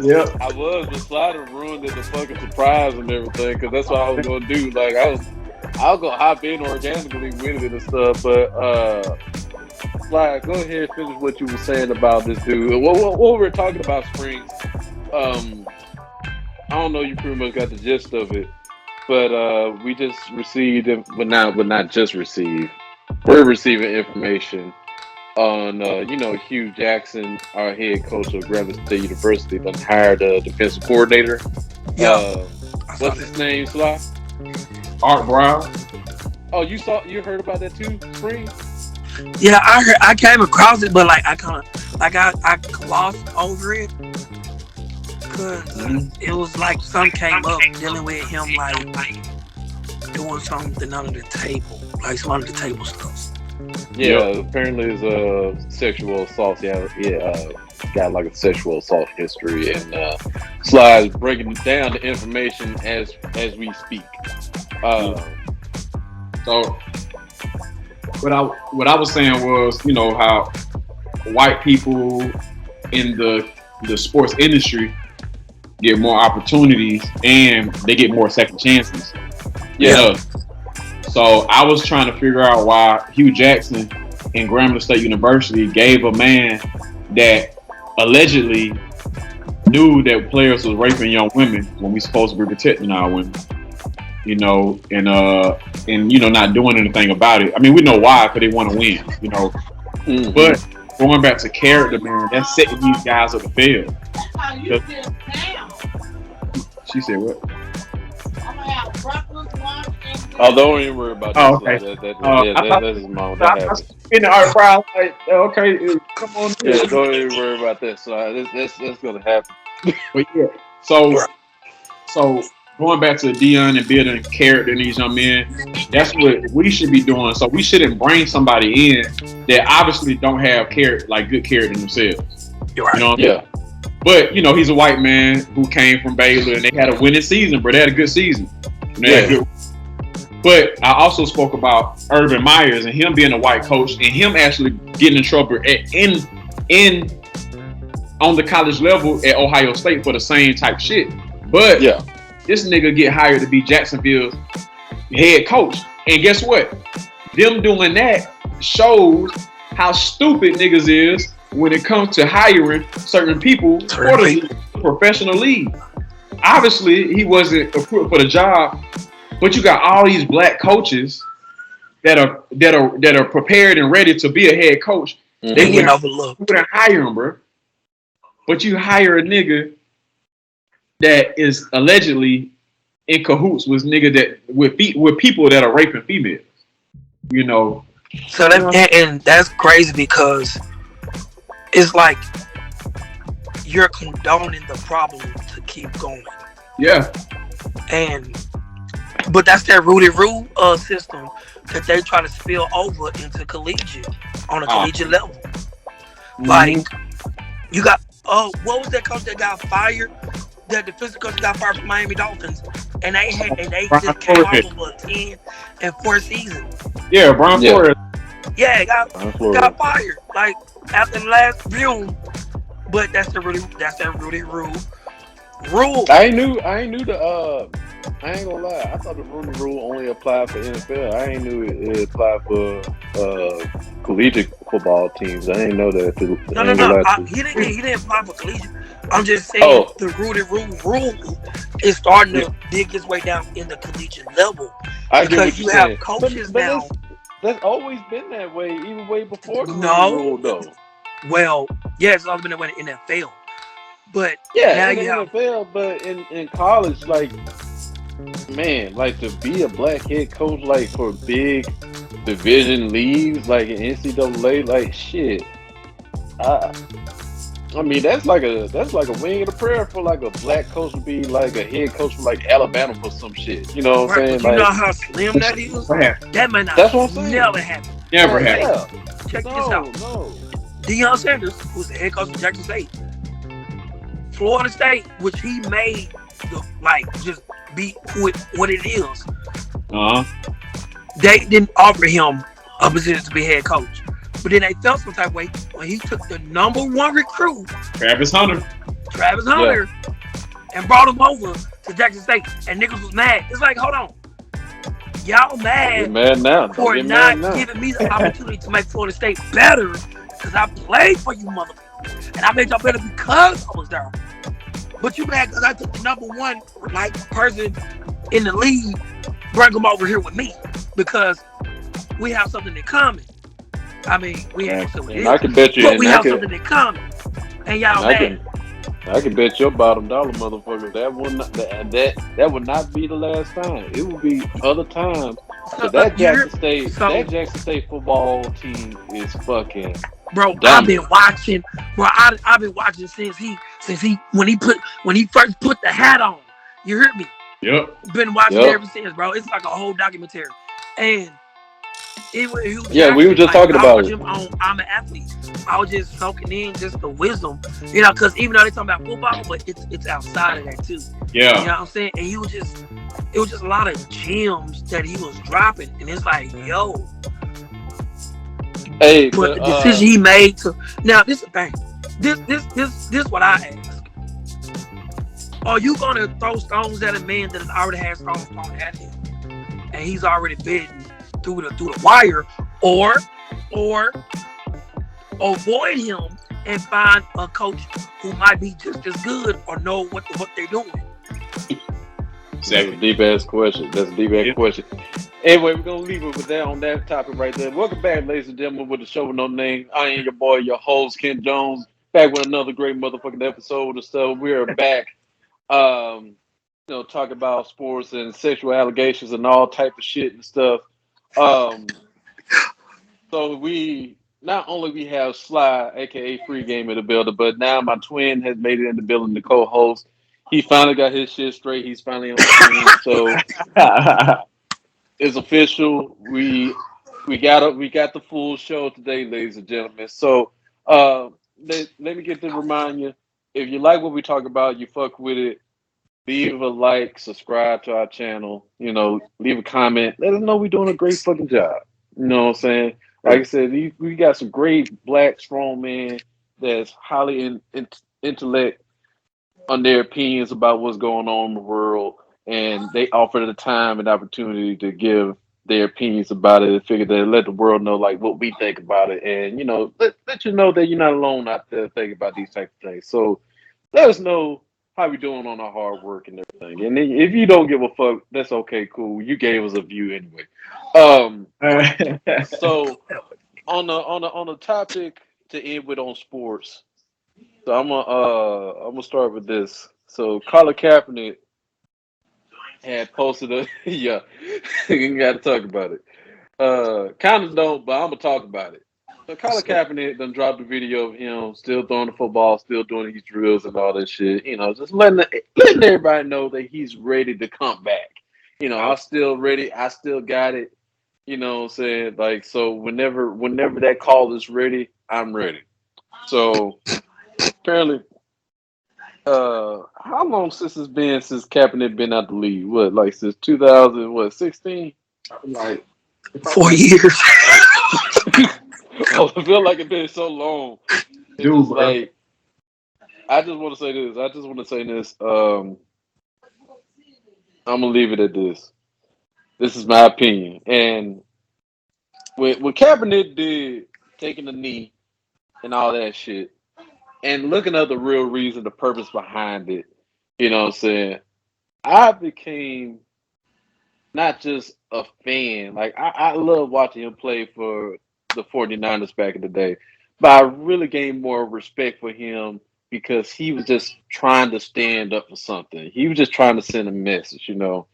yeah. but Slider ruined it, the fucking surprise and everything, because that's what I was gonna do. Like I was gonna hop in organically with it and stuff, but Slider, go ahead and finish what you were saying about this dude. What we were talking about, Springs. Um, I don't know. You pretty much got the gist of it, but we just received, but not just received. We're receiving information on Hugh Jackson, our head coach of Grambling State University, done hired a defensive coordinator. Yeah, Uh, I saw what's his that. name, Sly? Art Brown. Oh, you heard about that too, Spring? Yeah, I came across it, but like I kind of I glossed over it because Mm-hmm. it was like some came up dealing with him like doing something under the table, like some under the table stuff. Yeah, Yep. apparently it's a sexual assault. Yeah, got like a sexual assault history, and Sly's breaking down the information as we speak. Uh, So what I was saying was, how white people in the sports industry get more opportunities and they get more second chances than yeah, us. So I was trying to figure out why Hugh Jackson in Grambling State University gave a man that allegedly knew that players was raping young women when we supposed to be protecting our women, and not doing anything about it. I mean, we know why, because they want to win, mm-hmm. But going back to character, man, that's setting these guys up the field. How you feel now? She said what? I'm gonna have breakfast, lunch, and Oh, dinner. don't even worry about that, Oh, okay. Sly. I thought That's his mom. I That was happens. in the art crowd, like, okay, come on in. Yeah, don't even worry about that, Sly. That's gonna happen. But yeah, so going back to Dion and building character in these young men, that's what we should be doing. So we shouldn't bring somebody in that obviously don't have character, like good character themselves. You're right. You know what I mean? Yeah, But he's a white man who came from Baylor and they had a winning season, bro. They had a good season. They had yeah, good. But I also spoke about Urban Myers and him being a white coach and him actually getting in trouble in on the college level at Ohio State for the same type shit. But yeah. this nigga get hired to be Jacksonville's head coach. And guess what? Them doing that shows how stupid niggas is when it comes to hiring certain people for the professional league. Obviously, he wasn't equipped for the job, but you got all these black coaches that are prepared and ready to be a head coach. Mm-hmm. They getting overlooked. You wouldn't hire him, bro. But you hire a nigga that is allegedly in cahoots with with people that are raping females. So and that's crazy because it's like you're condoning the problem to keep going. Yeah. But that's that rooted rule system that they try to spill over into collegiate on a collegiate level. Mm-hmm. Like you got what was that coach that got fired? That defensive coach got fired from Miami Dolphins, and they just came off of a 10-4 season. Yeah, Brian Flores. Yeah, got fired like after the last view. But that's that rooted rule. I ain't knew the I ain't gonna lie. I thought the Rooney Rule only applied for NFL. I ain't knew it applied for collegiate football teams. I didn't know that. No. He didn't apply for collegiate. I'm just saying Oh, the rule is starting yeah, to dig its way down in the collegiate level I get what because you're you have saying, coaches but now. that's always been that way, even way before the rule No, rule though. well, yeah, it's always been that way in the NFL, but Yeah, now in the you have NFL, but in college, like man, like to be a black head coach, like for big division leagues, like in NCAA, like shit. I I mean that's like a wing and a prayer for like a black coach to be like a head coach for like Alabama for some shit. You know what I'm right, saying? but you know Like how slim that is. What happened? That might not that's what I'm saying. never happen. Never Hey, happened. Yeah. check this out. No, no. Deion Sanders, who's the head coach of Jackson State, Florida State, which he made the like just be what it is. Uh huh. They didn't offer him a position to be head coach. But then they felt some type of way when he took the number one recruit, Travis Hunter. Travis Yeah. Hunter, and brought him over to Jackson State. And niggas was mad. It's like, hold on. Y'all Don't get mad mad now. Don't for get mad not now. giving me the opportunity to make Florida State better because I played for you motherfuckers. And I made y'all better because I was there. But you mad because I took the number one like person in the league, bring them over here with me because we have something in common. I mean, we ain't gonna say what it And is, I can bet you, but we have something in common. And and y'all I mad. can, I can bet your bottom dollar, motherfucker. That would not be the last time. It will be other times. So Cause that you're Jackson State, so football team is fucking bro. I've been dominant. watching, bro. I've been watching since he when he first put the hat on. You heard me? Yep. Been watching it Yep. ever since, bro. It's like a whole documentary, and it was Hugh Yeah, we were Jackson. just Like talking I about watch it. him on I'm an Athlete. I was just soaking in just the wisdom, because even though they talking about football, but it's outside of that too. You Yeah. know what I'm saying? And he was just it was just a lot of gems that he was dropping, and it's like, yo. Hey, But but the decision he made to now this is the thing. This what I ask. Are you gonna throw stones at a man that has already had stones thrown at him, and he's already been through the wire, or avoid him and find a coach who might be just as good or know what they're doing? that's a Exactly. deep ass question. That's a deep ass Yep. question. Anyway, we're gonna leave it with that on that topic right there. Welcome back, ladies and gentlemen, with the show with no name. I am your boy, your host, Ken Jones, back with another great motherfucking episode. So we are back. Um, talk about sports and sexual allegations and all type of shit and stuff. Um, so we not only we have Sly, aka Free Game, in the building, but now my twin has made it in the building, the co-host. He finally got his shit straight. He's finally on the screen. So it's official. We got the full show today, ladies and gentlemen. So let me get to remind you, if you like what we talk about, you fuck with it, leave a like, subscribe to our channel, leave a comment. Let us know we're doing a great fucking job. You know what I'm saying? Like I said, we got some great black strong men that's highly intellect on their opinions about what's going on in the world, and they offer the time and opportunity to give their opinions about it and figure that let the world know like what we think about it, and let you know that you're not alone out there thinking about these type of things. So let us know how we doing on our hard work and everything. And if you don't give a fuck, that's okay, cool. You gave us a view anyway. Um, so on the topic to end with on sports. So I'm gonna start with this. So Colin Kaepernick had posted a yeah, you got to talk about it. Kind of don't, but I'm gonna talk about it. So Colin So, Kaepernick done dropped a video of him still throwing the football, still doing his drills and all that shit. Just letting everybody know that he's ready to come back. I'm still ready. I still got it. You know what I'm saying? Like so, whenever that call is ready, I'm ready. So apparently, how long since it's been since Kaepernick been out the league? What, like since 2016? like, 4 years. Oh, I feel like it's been so long. It's dude, just bro. like I just want to say this. I just want to say this. I'm gonna leave it at this. This is my opinion. And when Kaepernick did taking the knee and all that shit, and looking at the real reason, the purpose behind it, you know what I'm saying? I became not just a fan. Like I love watching him play for the 49ers back in the day. But I really gained more respect for him because he was just trying to stand up for something. He was just trying to send a message, you know.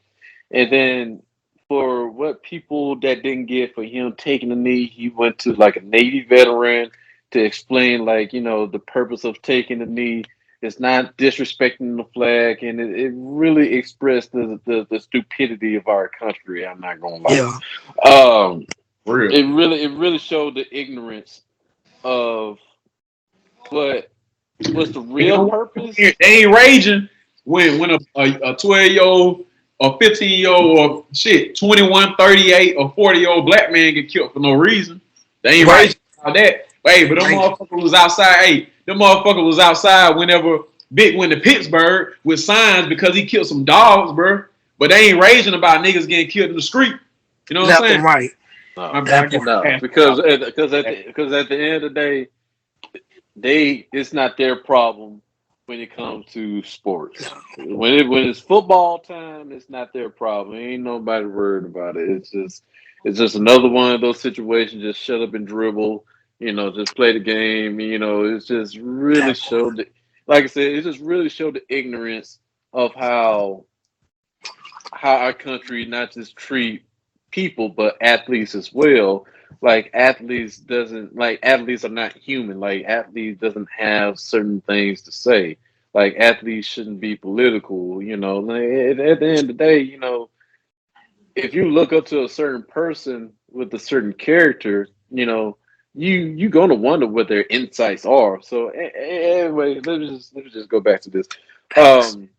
And then for what people that didn't get for him taking the knee, he went to like a Navy veteran to explain like, you know, the purpose of taking the knee. It's not disrespecting the flag, and it really expressed the stupidity of our country. I'm not gonna lie. Yeah. Um, Real. it really showed the ignorance of what was the You real know, purpose. they ain't raging when a 12-year-old or 15-year-old or shit 21, 38 or 40-year-old black man get killed for no reason. They ain't Right. raging about that. Hey, but them Right. motherfucker was outside. Hey, them motherfucker was outside whenever Big went to Pittsburgh with signs because he killed some dogs, bro. But they ain't raging about niggas getting killed in the street. You know what I'm Left saying? and right. No, My bad, I That get part. no, passed because out. at the end of the day, it's not their problem when it comes to sports. When it's football time, it's not their problem. Ain't nobody worried about it. It's just another one of those situations. Just shut up and dribble. You know, just play the game. You know, it's just really That part. showed. Like I said, it just really showed the ignorance of how our country not just treat people but athletes as well. Like athletes are not human. Like athletes doesn't have certain things to say. Like athletes shouldn't be political. You know, like, at the end of the day, you know, if you look up to a certain person with a certain character, you know, you gonna wonder what their insights are. So anyway, let me just go back to this. Thanks. Um,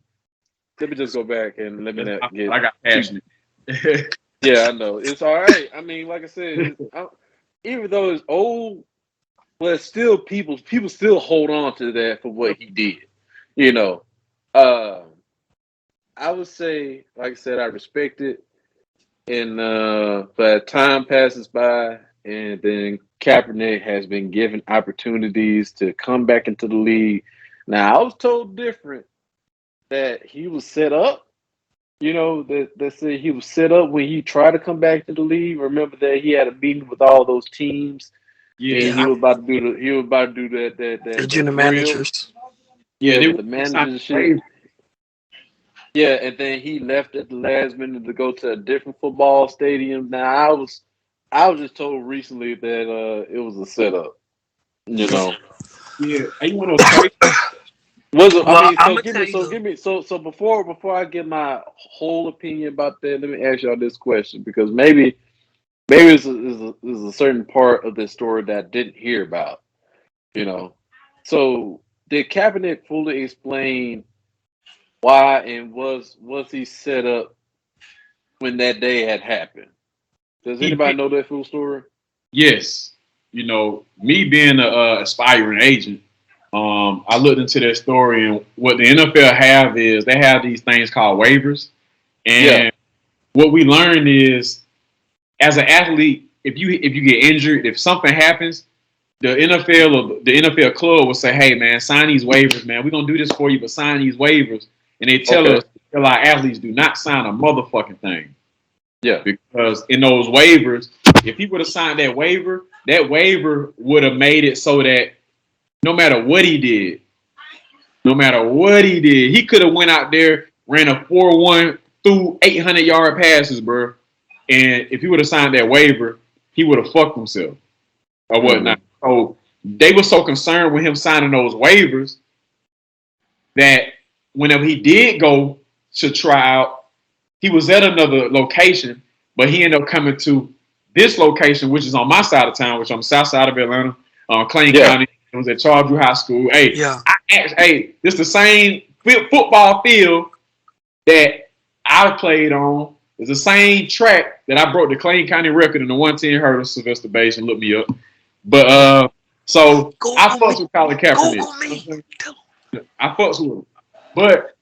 let me just go back and let me not get I got too. passionate. Yeah, I know it's all right. I mean, like I said, even though it's old, but still, people still hold on to that for what he did. You know, uh, I would say, like I said, I respect it, and but time passes by, and then Kaepernick has been given opportunities to come back into the league. Now, I was told different that he was set up. You know, that said he was set up when he tried to come back to the league. Remember that he had a meeting with all those teams, Yeah, and he Yeah. was about to do The that general drill. managers. yeah. Yeah, They with were the signing managers and shit. waivers. Yeah, and then he left at the last minute to go to a different football stadium. Now I was just told recently that it was a setup. You know, Yeah, you want to know crazy? was it? I Well, mean, I'm gonna tell you the give me so before I get my whole opinion about that, let me ask y'all this question because maybe it's a certain part of this story that I didn't hear about. You know, so did Kaepernick fully explain why and was he set up when that day had happened? Does He anybody did. know that full story? Yes, you know, me being a aspiring agent, I looked into their story, and what the NFL have is they have these things called waivers, Yeah. and what we learned is as an athlete, if you get injured, if something happens, the NFL or the NFL club will say, "Hey, man, sign these waivers, man. We're gonna do this for you, but sign these waivers." And they Okay. tell our athletes, do not sign a motherfucking thing. Yeah. Because in those waivers, if he would have signed that waiver would have made it so that no matter what he did, he could have went out there, ran a 4-1 through 800-yard passes, bro. And if he would have signed that waiver, he would have fucked himself or Hmm. whatnot. So they were so concerned with him signing those waivers that whenever he did go to try out, he was at another location, but he ended up coming to this location, which is on my side of town, which I'm south side of Atlanta, Clayton Yeah. County. It was at Charlesville High School. Hey, yeah. this the same football field that I played on. It's the same track that I broke the Clayton County record in the 110 hurdle. Sylvester Basin, look me up. But so I Google me. fucks with Colin Kaepernick. Google me. Tell 'em. I fucks with him, but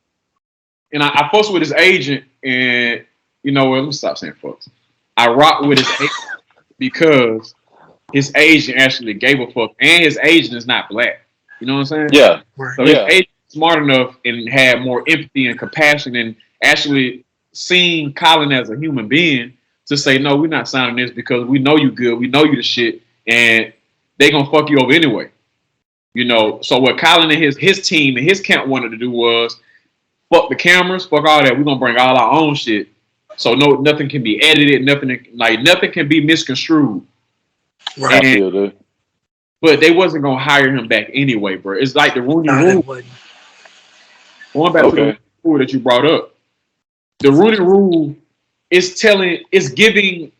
I fucks with his agent, and you know what? Let me stop saying fucks. I rock with his agent because his agent actually gave a fuck, and his agent is not black. You know what I'm saying? Yeah. So his Yeah. agent was smart enough and had more empathy and compassion and actually seeing Colin as a human being to say, no, we're not signing this because we know you good, we know you the shit, and they gonna fuck you over anyway. You know, so what Colin and his team and his camp wanted to do was fuck the cameras, fuck all that. We're gonna bring all our own shit. So nothing can be edited, nothing can be misconstrued. Right. I And feel that. but they wasn't gonna hire him back anyway, bro. It's like the Rooney Nah, they Rule. wouldn't. Going back to the Okay. rule that you brought up, the Rooney Rule is giving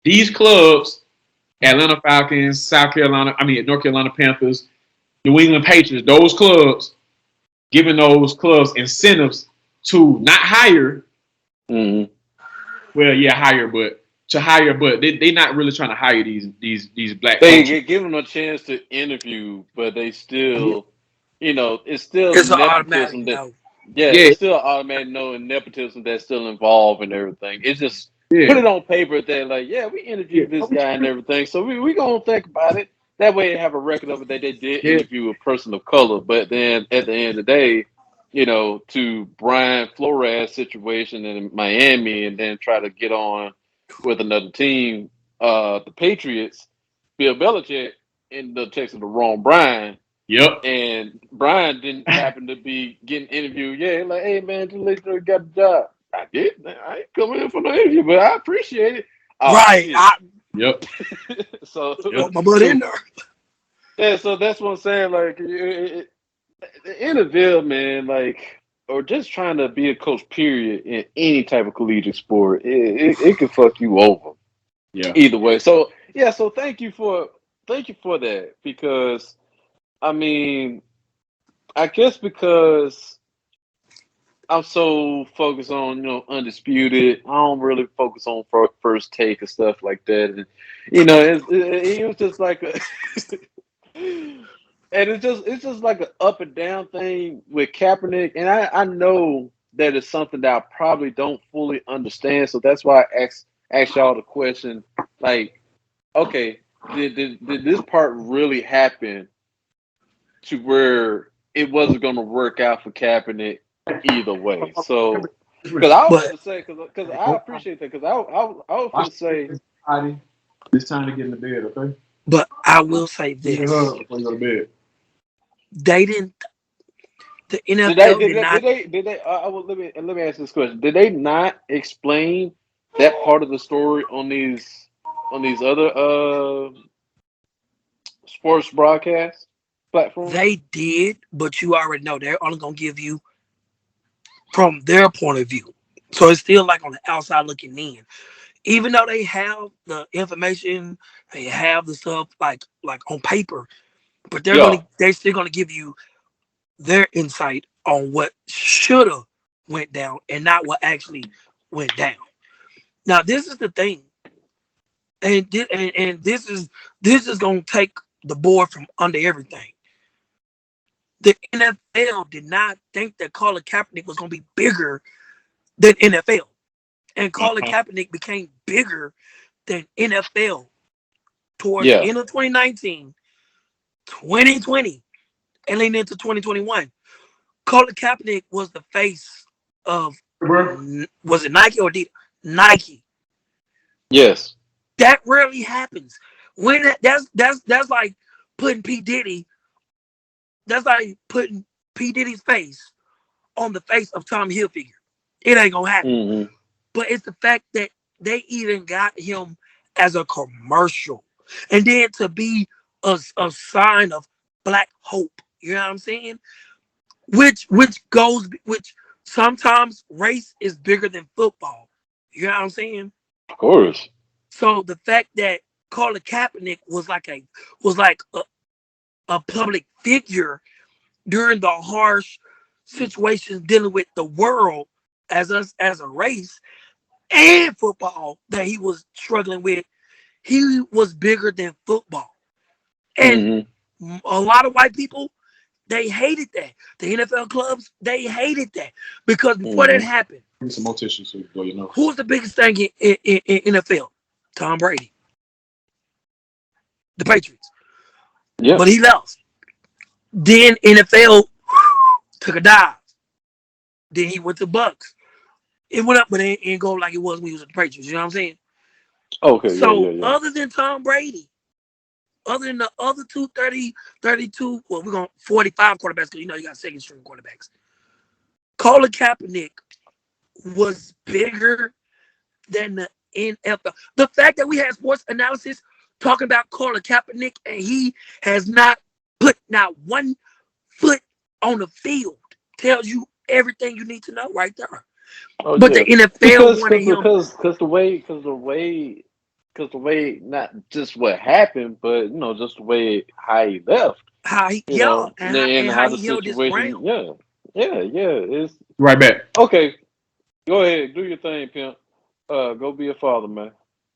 these clubs, Atlanta Falcons, North Carolina Panthers, New England Patriots, those clubs, giving those clubs incentives to not hire. Mm-hmm. Well, yeah, hire, but they not really trying to hire these black They coaches. give them a chance to interview, but they still, it's still It's an automatic nepotism that, no. yeah, Yeah, it's still automatic no and nepotism that's still involved and everything. It's just put yeah, it on paper that like, yeah, we yeah, interviewed this guy and everything, so we gonna think about it. That way, they have a record of it that they did yeah. interview a person of color. But then at the end of the day, to Brian Flores' situation in Miami, and then try to get on with another team, the Patriots. Bill Belichick ended up texting the wrong Brian, Yep. and Brian didn't happen to be getting interviewed. Yeah, like, hey man, just let you know you got the job. I did. I ain't coming in for no interview, but I appreciate it. Oh Right. shit. I Yep. So Yep. want my butt in there. yeah, so that's what I'm saying. Like the NFL, man, like, or just trying to be a coach, period, in any type of collegiate sport, it can fuck you over Yeah. either way. So yeah, so thank you for that, because I mean, I guess because I'm so focused on undisputed, I don't really focus on first take and stuff like that, and it was just like a. And it's just like an up and down thing with Kaepernick, and I know that it's something that I probably don't fully understand, so that's why I asked y'all the question, like, okay, did this part really happen to where it wasn't going to work out for Kaepernick either way? So, because I was But going to say, because I appreciate that, because I was going Watch to say, Heidi. It's time to get in the bed, okay? I will say Give me a this. hug before you go to bed. They didn't the did they NFL did did they did not they, did they let me ask this question: did they not explain that part of the story on these other sports broadcast platforms? they did, but you already know they're only gonna give you from their point of view. So it's still like on the outside looking in. Even though they have the information, they have the stuff like on paper, but Yeah, they're still gonna give you their insight on what shoulda went down and not what actually went down. Now this is the thing, and this is gonna take the board from under everything. The NFL did not think that Colin Kaepernick was gonna be bigger than NFL, and Colin Uh-huh. Kaepernick became bigger than NFL towards the yeah, end of 2019, 2020, and leading into 2021. Colin Kaepernick was the face of, Bro. was it Nike or Adidas? Nike. yes, That rarely happens. When that's like putting P Diddy. That's like putting P Diddy's face on the face of Tom Hilfiger. It ain't gonna happen. hmm, But it's the fact that they even got him as a commercial, and then to be a sign of black hope. You know what I'm saying? Which sometimes race is bigger than football. You know what I'm saying? of course, So the fact that Colin Kaepernick was like a public figure during the harsh situations dealing with the world as us as a race and football that he was struggling with, he was bigger than football. And hmm, a lot of white people, they hated that. The NFL clubs, they hated that because before that hmm, happened, Give me some more tissue so you blow your nose. who was the biggest thing in NFL? Tom Brady, the Patriots. yep, But he lost. Then NFL took a dive. Then he went to Bucks. It went up, but it ain't go like it was when he was at the Patriots. You know what I'm saying? Okay, yeah, So yeah, yeah. other than Tom Brady, other than the other 32, well, we're going 45 quarterbacks because you know you got second string quarterbacks. Colin Kaepernick was bigger than the NFL. The fact that we had sports analysis talking about Colin Kaepernick and he has not put not one foot on the field tells you everything you need to know right there. Oh But the yeah, NFL because wanted because him. because because the way not just what happened, but just the way how he left, How he, yeah, and and how how the he held his situation, ground. yeah, it's Right back. okay. Go ahead, do your thing, pimp. Go be a father, man.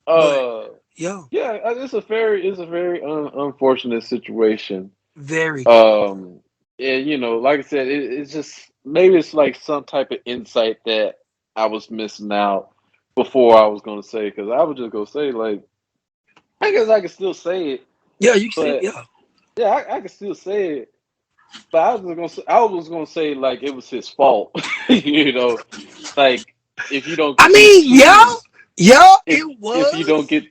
But Uh, yeah, yeah, it's a very unfortunate situation. very. Um, and like I said, it's just maybe it's like some type of insight that I was missing out before I was gonna say because I was just gonna say like I guess I can still say it, Yeah, you can see. but Yeah, yeah, I can still say it. But I was gonna say like it was his fault, you know, like if you don't I get these mean, yeah, kids, yeah, if it if you don't was. get,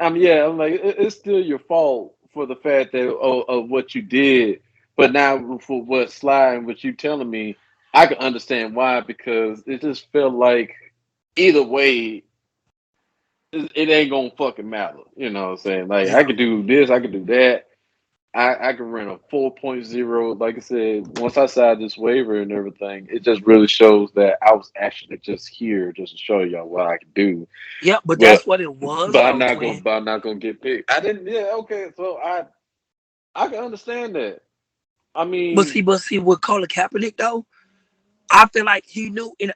yeah, I'm like it's still your fault for the fact that of what you did. But now for what Sly and what you telling me, I can understand why because it just felt like either way, it ain't gonna fucking matter. You know what I'm saying? Like I Yeah, could do this, I could do that. I can run a 4.0. Like I said, once I signed this waiver and everything, it just really shows that I was actually just here just to show y'all what I can do. yeah, but But that's what it was, but though, twin. I'm not gonna get picked. I didn't. Yeah, okay. So I can understand that. I mean, But see, with Colin Kaepernick though, I feel like he knew. And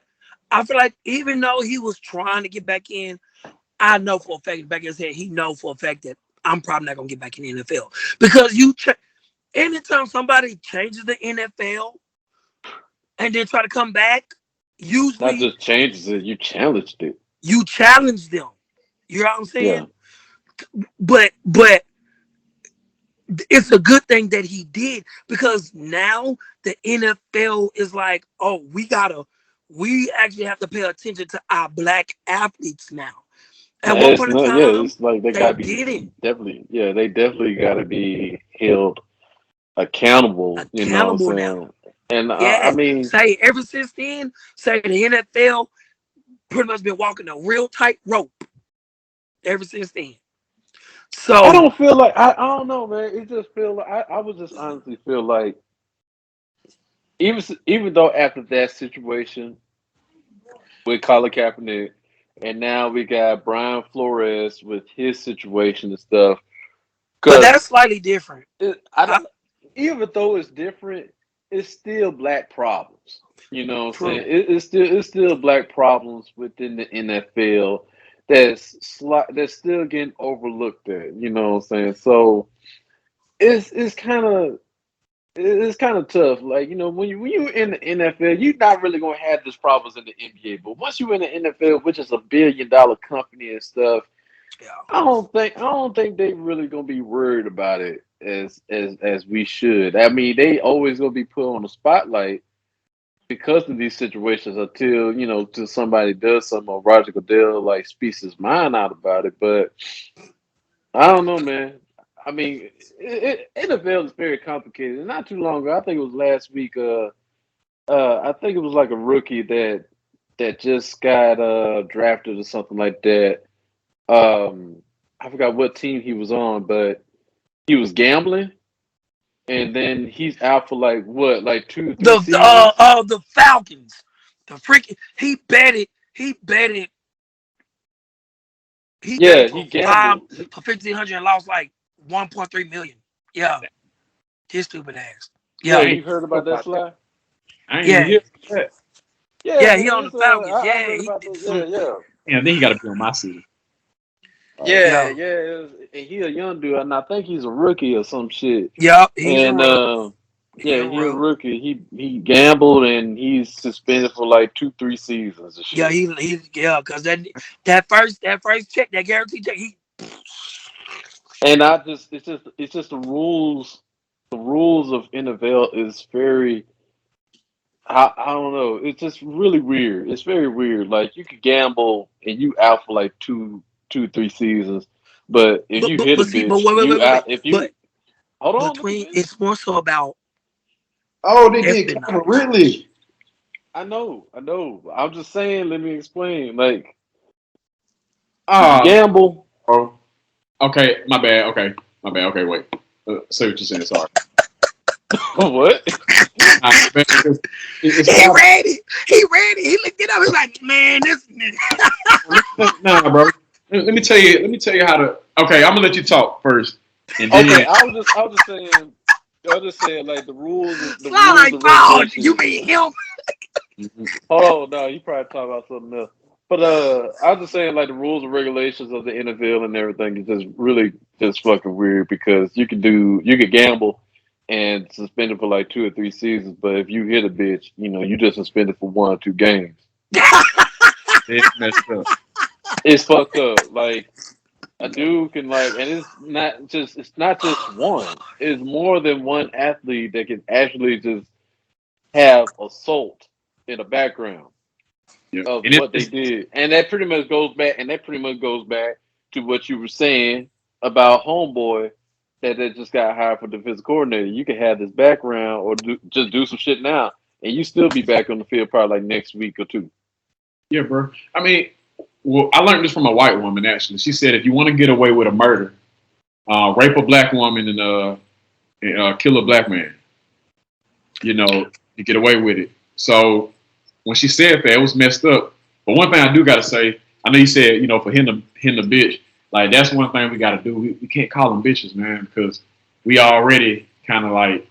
I feel like even though he was trying to get back in, I know for a fact, back in his head, he know for a fact that I'm probably not gonna get back in the NFL because anytime somebody changes the NFL and then try to come back, not usually just changes it. You challenged it. you challenge them. You know what I'm Yeah. saying? But it's a good thing that he did because now the NFL is like, oh, we actually have to pay attention to our black athletes now. At one It's point in not. Yeah, time, it's like they they gotta be didn't definitely. Yeah, they definitely gotta be held accountable. You know what I'm accountable now. saying? And I Yeah, mean, say ever since then, say the NFL pretty much been walking a real tight rope ever since then. I So, don't feel like I don't know, man. It just feel like I would just honestly feel like even though after that situation with Colin Kaepernick, and now we got Brian Flores with his situation and stuff. but Because that's slightly different. I don't, I, even though it's different, it's still black problems. You know what I'm saying? true. It's still black problems within the NFL that's still getting overlooked there. You know what I'm saying? So it's kind of it's kind of tough. Like when you in the NFL, you're not really gonna have these problems in the NBA. But once you in the NFL, which is $1 billion company and stuff, Yeah. I don't think they really gonna be worried about it as we should. I mean, they always gonna be put on the spotlight because of these situations until till somebody does something or Roger Goodell like speaks his mind out about it. But I don't know, man. I mean, NFL is very complicated. And not too long ago, I think it was last week. I think it was like a rookie that just got drafted or something like that. I forgot what team he was on, but he was gambling, and then he's out for like what, like 2 or 3 seasons. The Falcons, the freaking he Yeah, betted he for five gambled. for 1,500 and lost like 1.3 million. Yeah, his stupid ass. Yeah, Yeah, I ain't you heard know about that, about that. Sly? I ain't even yeah, hear that. Yeah, yeah. He man. on the It's Falcons. I Yeah, heard he about did this. Yeah, some. yeah. Yeah, then he got to be on my city. Yeah, Yeah, yeah, and he a young dude, and I think he's a rookie or some shit. yeah. He's a And rookie. He yeah, a he a rookie. rookie. He gambled and he's suspended for like 2 3 seasons and Yeah, shit. he yeah. Cause that first check, that guarantee check, he And I just it's just the rules. the rules of NFL is very. I don't know. It's just really weird. It's very weird. Like you could gamble and you out for like 3 seasons, but if you hit a But see, but bitch, wait, wait, wait, you wait, wait. out. If you But hold on, let me between finish. it's more so about Oh, they did Calvin espionage. Ridley. I know. I'm just saying. Let me explain. Like you can Ah, gamble. bro. Okay, my bad. Okay, my bad. Okay, wait. Say what you're saying. Sorry. What? Man, it's He probably ready. He ready. He looked it up. He's like, man, this nigga. nah, bro. Let me tell you. Let me tell you how to. Okay, I'm gonna let you talk first, and Okay, then I was just saying. I was just saying like the Sound rules like, and oh, you regulations. mean him? Hold on, no, you probably talking about something else. But I was just saying like the rules and regulations of the NFL and everything is just really just fucking weird because you could gamble and suspend it for like 2 or 3 seasons, but if you hit a bitch, you just suspended for 1 or 2 games. it's messed up. It's fucked up. Like a dude can like, and it's not just one. It's more than one athlete that can actually just have assault in the background Yeah, of and what they did, and that pretty much goes back. And that pretty much goes back to what you were saying about homeboy that just got hired for defensive coordinator. You can have this background or just do some shit now, and you still be back on the field probably like next week or two. yeah, bro. I mean, well, I learned this from a white woman actually. She said if you want to get away with a murder, rape a black woman and kill a black man. You get away with it. So when she said that, it was messed up. But one thing I do gotta say, I know you said, for him the bitch, like that's one thing we gotta do. We can't call them bitches, man, because we already kind of like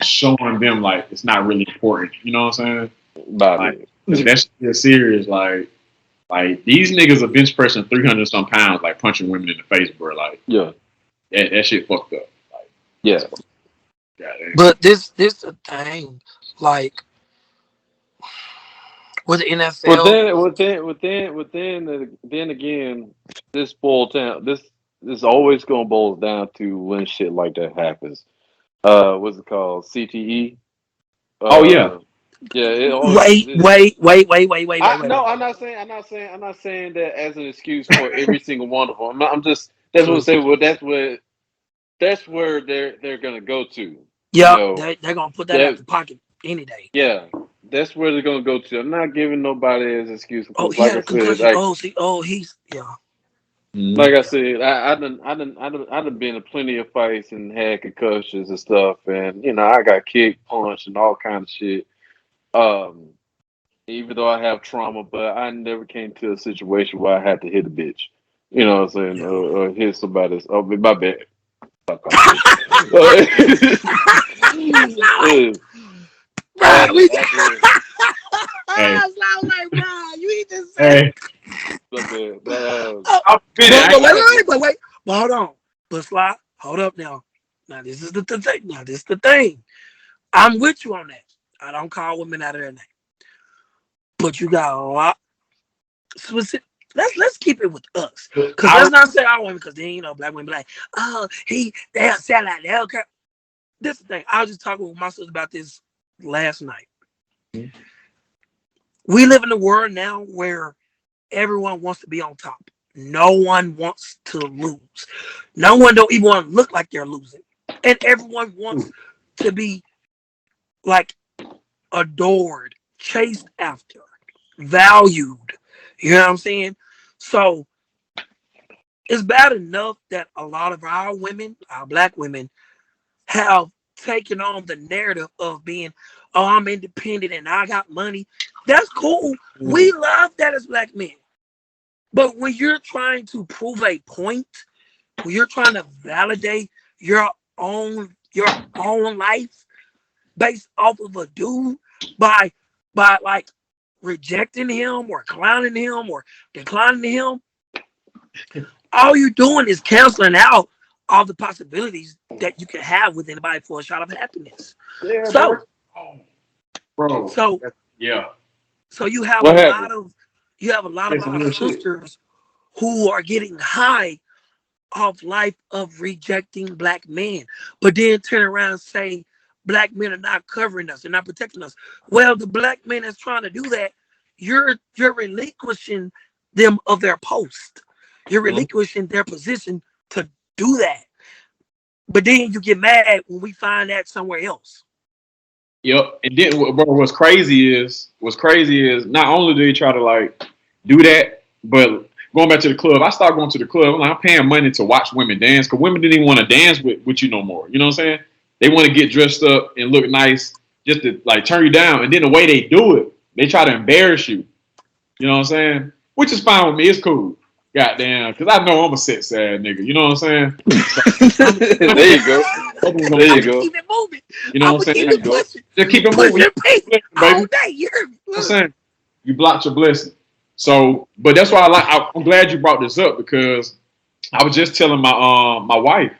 showing them like it's not really important. You know what I'm saying? Like Bobby. that shit is serious. Like these niggas are bench pressing 300 some pounds, like punching women in the face, bro. Like Yeah, that shit fucked up. Like, yeah. goddamn. But this a thing, like with the Well, NFL. then again, this boils down. This always gonna boil down to when shit like that happens. What's it called? CTE. Oh yeah, Uh, yeah. It always. Wait, wait, wait, wait, wait, wait, wait, wait, wait, No, wait. I'm not saying. I'm not saying that as an excuse for every single one of them. I'm just. That's what I say. Well, that's where they're gonna go to. You Yep, know they're gonna put that out that. the pocket any day. Yeah, that's where they're gonna go to. I'm not giving nobody as excuse Oh, because, he like had I a said, concussion. Oh, see, oh, he's yeah, mm-hmm. like I yeah. said, I done been in plenty of fights and had concussions and stuff, and I got kicked, punched, and all kind of shit. Um, Even though I have trauma, but I never came to a situation where I had to hit a bitch. You know what I'm saying? Yeah. Or hit somebody's. Oh, my bad. Stop calling Like, me. I bro, had to. we I had to. Hey, I was like, bro, you need to say. hey, My bad. But Oh, I'm finished. but I wait, had to. wait, wait, but wait, but hold on, but Sly, hold up now. Now this is the thing. Now this is the thing. I'm with you on that. I don't call women out of their name, but you got a lot specific. Let's keep it with us, cause I let's not say our women, cause then black women be like, oh, they'll sell out, they'll care. This is the thing. I was just talking with my sister about this last night. We live in a world now where everyone wants to be on top. No one wants to lose. No one don't even want to look like they're losing. And everyone wants to be like adored, chased after, valued. You know what I'm saying? So it's bad enough that a lot of our women, our black women, have taken on the narrative of being, oh, I'm independent and I got money. That's cool. We love that as black men. But when you're trying to prove a point, when you're trying to validate your your own life based off of a dude by like rejecting him or clowning him or declining him, all you're doing is canceling out all the possibilities that you can have with anybody for a shot of happiness. yeah, bro. So Oh, bro. so Yeah, so you have a What lot happened? of it's some our real shit. sisters who are getting high off life of rejecting black men, but then turn around and say black men are not covering us, they're not protecting us. Well, the black man that's trying to do that, you're relinquishing them of their post. You're Mhm. relinquishing their position to do that. But then you get mad when we find that somewhere else. Yep. And then, bro, what's crazy is not only do they try to like do that, but going back to the club, I started going to the club. I'm paying money to watch women dance because women didn't even want to dance with you no more. You know what I'm saying? They want to get dressed up and look nice just to like turn you down. And then the way they do it, they try to embarrass you. You know what I'm saying? Which is fine with me. It's cool. Goddamn, because I know I'm a sex sad nigga. You know what I'm saying? So, There you go. There I'm you gonna go. keep it moving. you know I'm what gonna I'm keep There you saying? it go. pushing, Just keep it pushing moving. the pace all Baby. day. You hear me? I'm saying you blocked your blessing. So, but that's why I'm glad you brought this up because I was just telling my wife.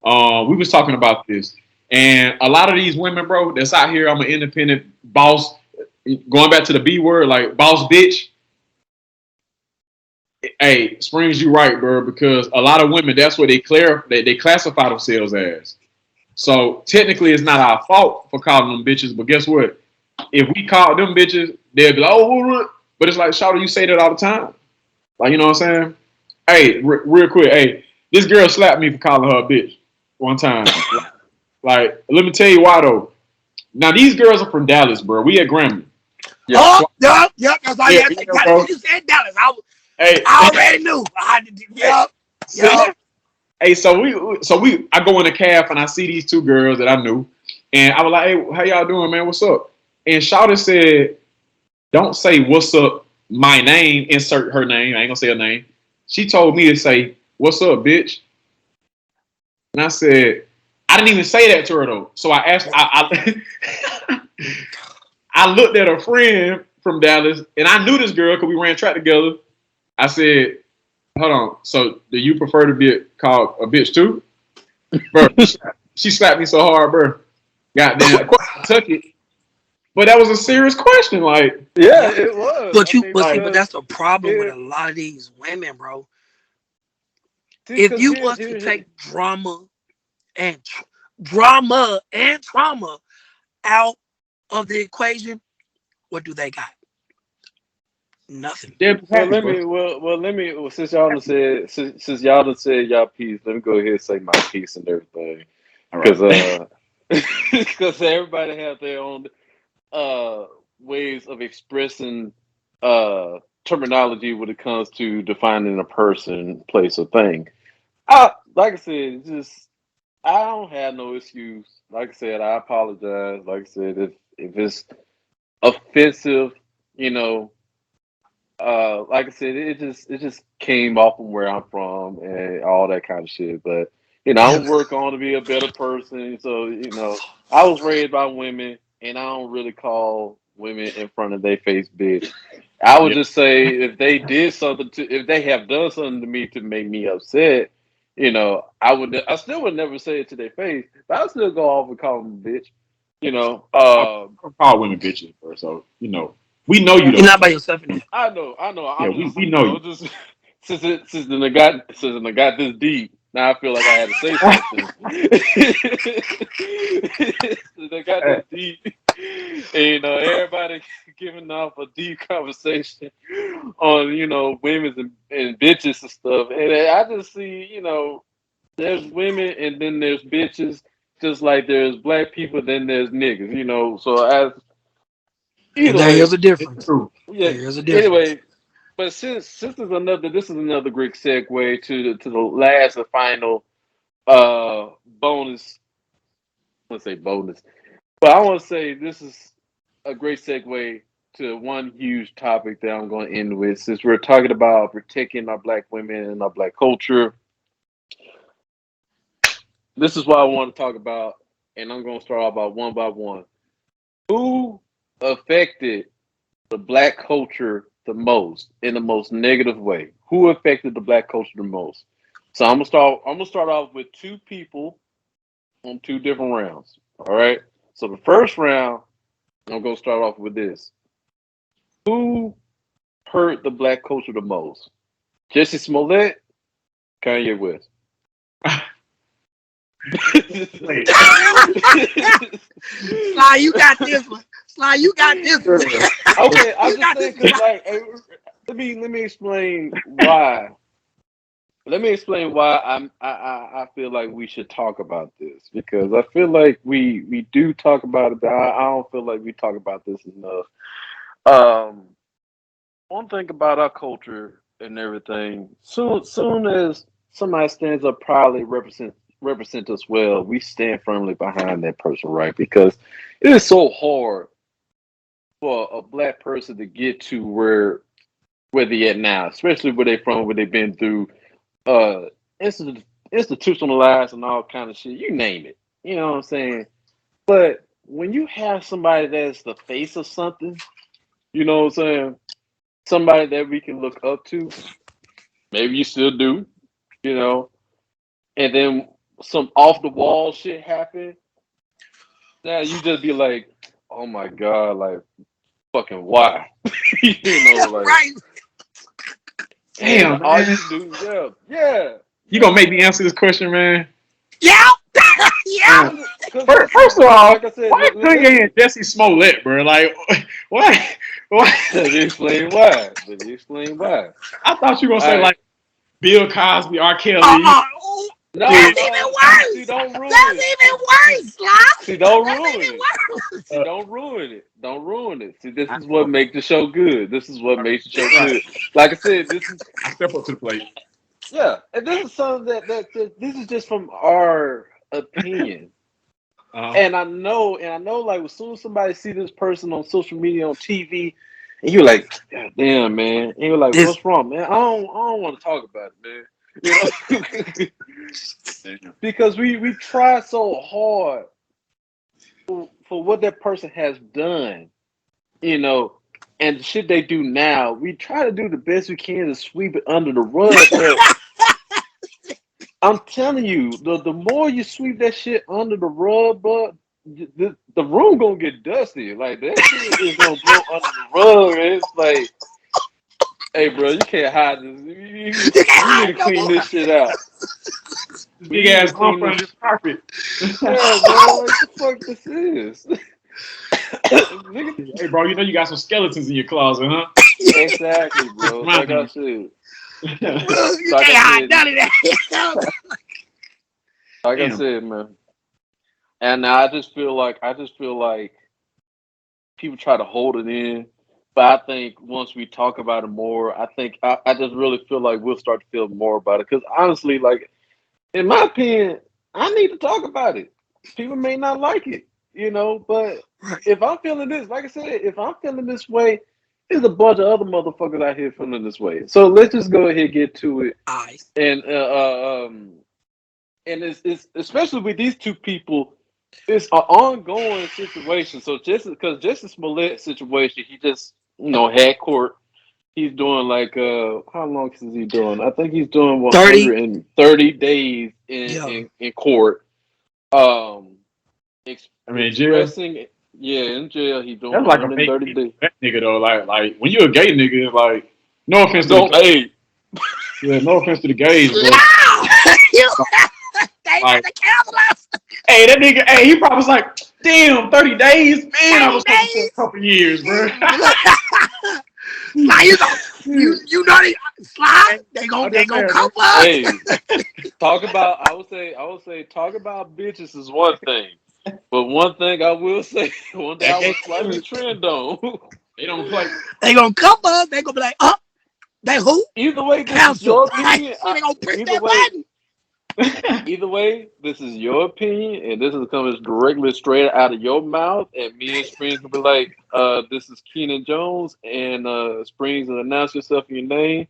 We was talking about this, and a lot of these women, bro, that's out here. I'm an independent boss. Going back to the B word, like boss bitch. Hey, Springs, you right, bro, because a lot of women, that's what they classify themselves as. So technically, it's not our fault for calling them bitches, but guess what? If we call them bitches, they'll be like, oh, but it's like, Shawty, you say that all the time. Like, you know what I'm saying? Hey, real quick, hey, this girl slapped me for calling her a bitch one time. Like, let me tell you why though. Now these girls are from Dallas, bro. We at Grammy. Yeah. Oh, So, yep. That's all you yeah, had to yeah, say. Got it. bro. When you said Dallas, Hey, I already knew. hey, Yep, see? yep. Hey, I go in the cab and I see these two girls that I knew, and I was like, hey, how y'all doing, man? What's up? And Shawty said, don't say what's up, my name, insert her name. I ain't gonna say her name. She told me to say, what's up, bitch? And I said, I didn't even say that to her though. So I asked, I I looked at her friend from Dallas, and I knew this girl because we ran track together. I said, hold on. So do you prefer to be called a bitch too? Bro, she slapped me so hard, bro. Goddamn. Of course I took it. But that was a serious question. Like, Yeah, Yeah. it was. But I mean, but because that's the problem with here, a lot of these women, bro. If because you was to take and tr- drama and trauma out of the equation, what do they got? Nothing. they'll be well, happy, let bro. me, let me, since y'all done said, since y'all done said y'all piece, let me go ahead and say my piece and everything, All because right. because everybody have their own uh ways of expressing uh terminology when it comes to defining a person, place, or thing. Like I said, it's just I don't have no excuse. Like I said, I apologize. Like I said, if it's offensive, you know, like I said, it just came off from where I'm from and all that kind of shit. But I'm work on to be a better person. So I was raised by women, and I don't really call women in front of their face bitch. I would Yeah. just say if they did something if they have done something to me to make me upset, I still would never say it to their face, but I'd still go off and call them a bitch. You know, I don't call women bitches, bro. So, we know you You're don't. not by yourself in that. I know. Yeah, I'm just, we know you. just since I got this deep. Now I feel like I had to say something. Since I got this deep, and everybody giving off a deep conversation on women's and bitches and stuff, and I just see there's women and then there's bitches, just like there's black people, then there's niggas. So as And either there is way, a It's difference. true. yeah. There is a difference. Anyway, but since this is another great segue to the last and final bonus. I want to say bonus, but I want to say this is a great segue to one huge topic that I'm going to end with. Since we're talking about protecting our black women and our black culture, this is what I want to talk about, and I'm going to start off by one by one. Who affected the black culture the most in the most negative way? Who affected the black culture the most? So I'm gonna start off with two people on two different rounds. All right. So the first round, I'm gonna start off with this. Who hurt the black culture the most? Jesse Smollett, Kanye West. Wait. Sly, you got this one. Sly, you got this one. Okay, I'm You just got saying this because one. like, let me explain why. Let me explain why I feel like we should talk about this because I feel like we do talk about it, but I don't feel like we talk about this enough. Um, One thing about our culture and everything, soon as somebody stands up proudly represent us well, we stand firmly behind that person, right? Because it is so hard for a black person to get to where they at now, especially where they from, where they've been through uh institutionalized and all kind of shit. You name it. You know what I'm saying? But when you have somebody that's the face of something, you know what I'm saying? Somebody that we can look up to, maybe you still do, you know, and then some off the wall shit happen. Now you just be like, oh my god, like fucking why? You know, like Right. and Damn, all you man. can do, yeah, You gonna make me answer this question, man? Yeah. Yeah. Man. because First of all, like I said, why Kanye and Jesse Smollett, bro? Like, why? Why? let me explain why. Let me explain why. I thought you were gonna All say right, like Bill Cosby, R. Kelly. Uh-uh. no, That's even no, see, worse. don't ruin That's it. even worse, Sly. See, don't That's ruin even it. worse. See, Uh, don't ruin it. Don't ruin it. See, this I is what know. makes the show good. This is what All makes the show right. good. Like I said, this is I step up to the plate. yeah, and this is something that this is just from our opinion. Uh, And I know, like as soon as somebody see this person on social media, on TV, and you're like, God damn, man. And you're like, This what's wrong, man? I don't want to talk about it, man. You know, damn. because we try so hard for what that person has done, you know, and the shit they do now. We try to do the best we can to sweep it under the rug, but I'm telling you, the more you sweep that shit under the rug, bro, the room gonna get dusty. Like that shit is gonna go under the rug. And it's like, hey, bro, you can't hide this. you can't We need to hide no clean more. this shit out. This We big need to ass clean hump under this. this carpet. Yeah, bro. Like the fuck this is. Nigga, Hey, bro, you know you got some skeletons in your closet, huh? exactly, bro. Like I Remind said, me. You like I can't hide said, none of that. like I Damn. said, man. And I just feel like people try to hold it in. But I think once we talk about it more, I just really feel like we'll start to feel more about it. Because honestly, like in my opinion, I need to talk about it. People may not like it, you know, but if I'm feeling this, like I said, if I'm feeling this way, there's a bunch of other motherfuckers out here feeling this way. So let's just go ahead and get to it. All right. And it's especially with these two people, it's an ongoing situation. So just because Justice Smollett situation, he just had court. He's doing like how long is he doing? I think he's doing 30. 130 days Yeah. in court. Um, I mean, jail. expressing yeah in jail. He's doing That's like a 130 vacation days. for that nigga though. Like when you a gay nigga, it's like no offense to Don't the hey yeah, no offense to the gays, No! but You, they got like, the cameras. hey, that nigga, hey, he probably was like, damn, 30 days, man, I 30 was hoping for a days. couple years, bro. Sly, you know they Sly, they I'm they just gonna saying, come bro. for us. hey talk about. I would say talk about bitches is one thing. But one thing I will say, one thing That I gay will slightly trend on. they don't play. They gonna come for us. They gonna be like, they who? Either way, this is Council. your Right? opinion. See, they gonna push Either that way, button. either way, this is your opinion, and this is coming directly straight out of your mouth. And me and Springs will be like, "This is Keenan Jones," and Springs will announce yourself and your name.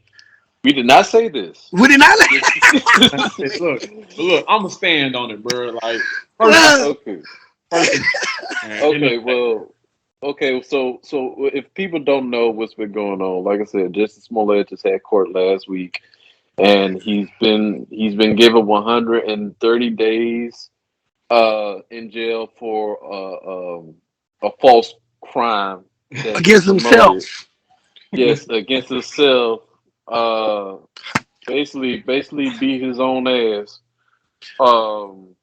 We did not say this. We did not. Hey, look, I'm gonna stand on it, bro. Like Look, Okay. first, man, Okay. Well. Okay. So if people don't know what's been going on, like I said, Justice Smollett just had court last week, and he's been given 130 days in jail for a false crime that he against promoted. himself. Yes, against himself. Uh, basically beat his own ass. Um,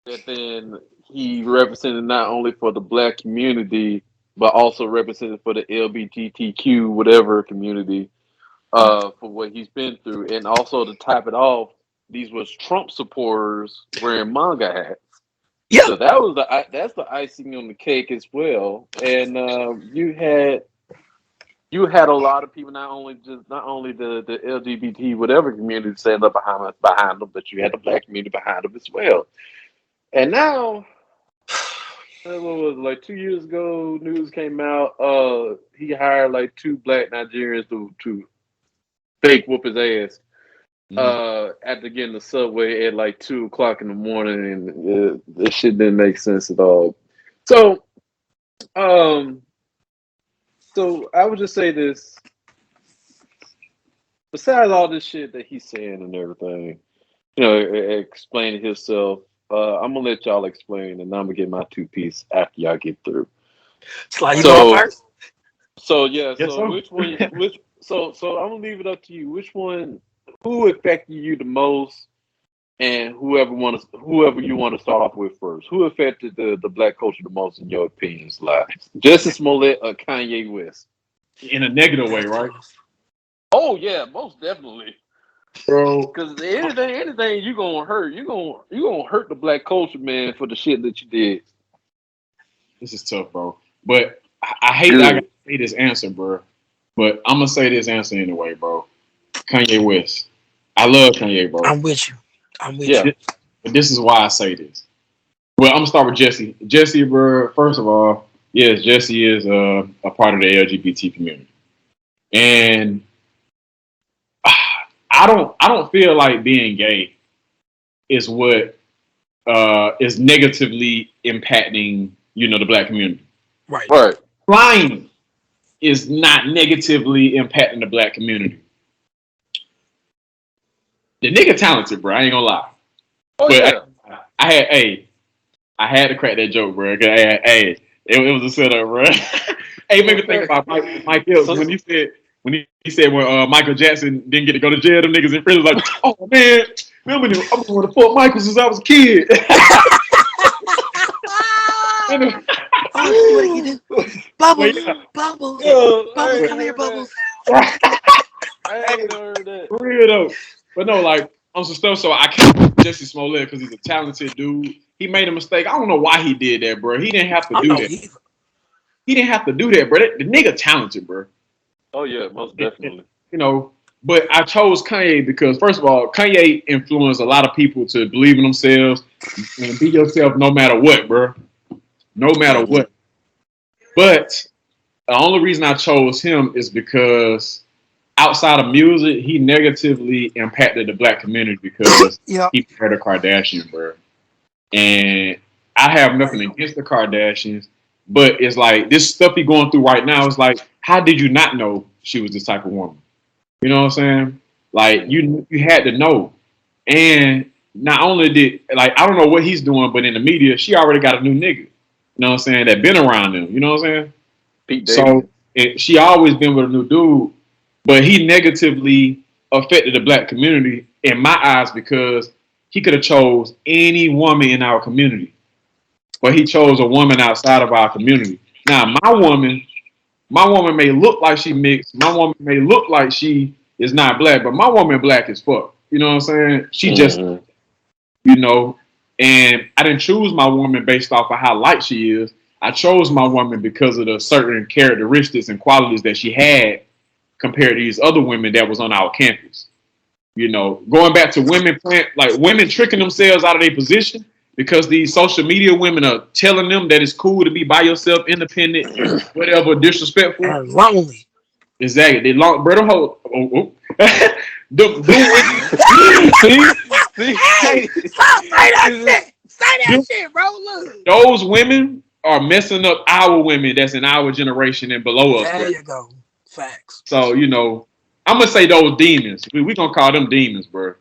that then he represented not only for the black community, but also represented for the LGBTQ whatever community for what he's been through, and also to top it off, these was Trump supporters wearing manga hats. Yeah. So that's the icing on the cake as well. And you had a lot of people, not only the LGBT whatever community stand up behind them, but you had the black community behind them as well. And now, what was it, like 2 years ago, news came out. He hired like two black Nigerians to fake whoop his ass. After getting the subway at like 2 o'clock in the morning, and this shit didn't make sense at all. So, so I would just say this: besides all this shit that he's saying and everything, explaining himself, I'm gonna let y'all explain, and I'm gonna get my 2 piece after y'all get through. Sly, you So- go first? So yeah, Yes, so sir. which one? So I'm gonna leave it up to you. Which one? Who affected you the most? And whoever you want to start off with first. Who affected the black culture the most in your opinions, lives? Justice Smollett or Kanye West? In a negative way, right? Oh yeah, most definitely. Bro, Because anything you gonna hurt, you gonna hurt the black culture, man, for the shit that you did. this is tough, bro. But I hate that I gotta say this answer, bro. But I'm gonna say this answer anyway, bro. Kanye West. I love Kanye, bro. I'm with you. Yeah. But this is why I say this. Well, I'm gonna start with Jesse. Jesse, bro. First of all, yes, Jesse is a part of the LGBT community, and I don't feel like being gay is what is negatively impacting the black community. Right. Right. Lying is not negatively impacting the black community. The nigga talented, bro. I ain't gonna lie. Oh But yeah. I had to crack that joke, bro. It was a setup, bro. Hey, make me think about Mike Hills when he said when Michael Jackson didn't get to go to jail, them niggas in prison was like, oh man, I've been going to Fort Michael since I was a kid. Oh, what do you do? Bubbles, bubbles, bubbles, come here, bubbles. I ain't heard that. For real though. But no, like on some stuff. So I can't Jesse Smollett because he's a talented dude. He made a mistake. I don't know why he did that, bro. He didn't have to do that. Either. He didn't have to do that, bro. The nigga talented, bro. Oh yeah, most definitely. But I chose Kanye because first of all, Kanye influenced a lot of people to believe in themselves and be yourself no matter what, bro. No matter what. But the only reason I chose him is because outside of music, he negatively impacted the black community because he married a Kardashian, bro. And I have nothing against the Kardashians, but it's like this stuff he going through right now is like, how did you not know she was this type of woman? You know what I'm saying? Like you had to know. And not only did I don't know what he's doing, but in the media, she already got a new nigga. You know what I'm saying? That been around him. You know what I'm saying? Pete Davidson. So she always been with a new dude, but he negatively affected the black community in my eyes because he could have chose any woman in our community, but he chose a woman outside of our community. Now, my woman may look like she mixed. My woman may look like she is not black, but my woman black as fuck. You know what I'm saying? She just, and I didn't choose my woman based off of how light she is. I chose my woman because of the certain characteristics and qualities that she had compared to these other women that was on our campus. Going back to women tricking themselves out of their position because these social media women are telling them that it's cool to be by yourself, independent, whatever, disrespectful. And lonely. Exactly. They long, bro. See? Hey, stop! Say that shit! Say that shit, bro. Look. Those women are messing up our women that's in our generation and below us. There bro. you go. Facts. So, I'm going to say those demons. We going to call them demons, bro.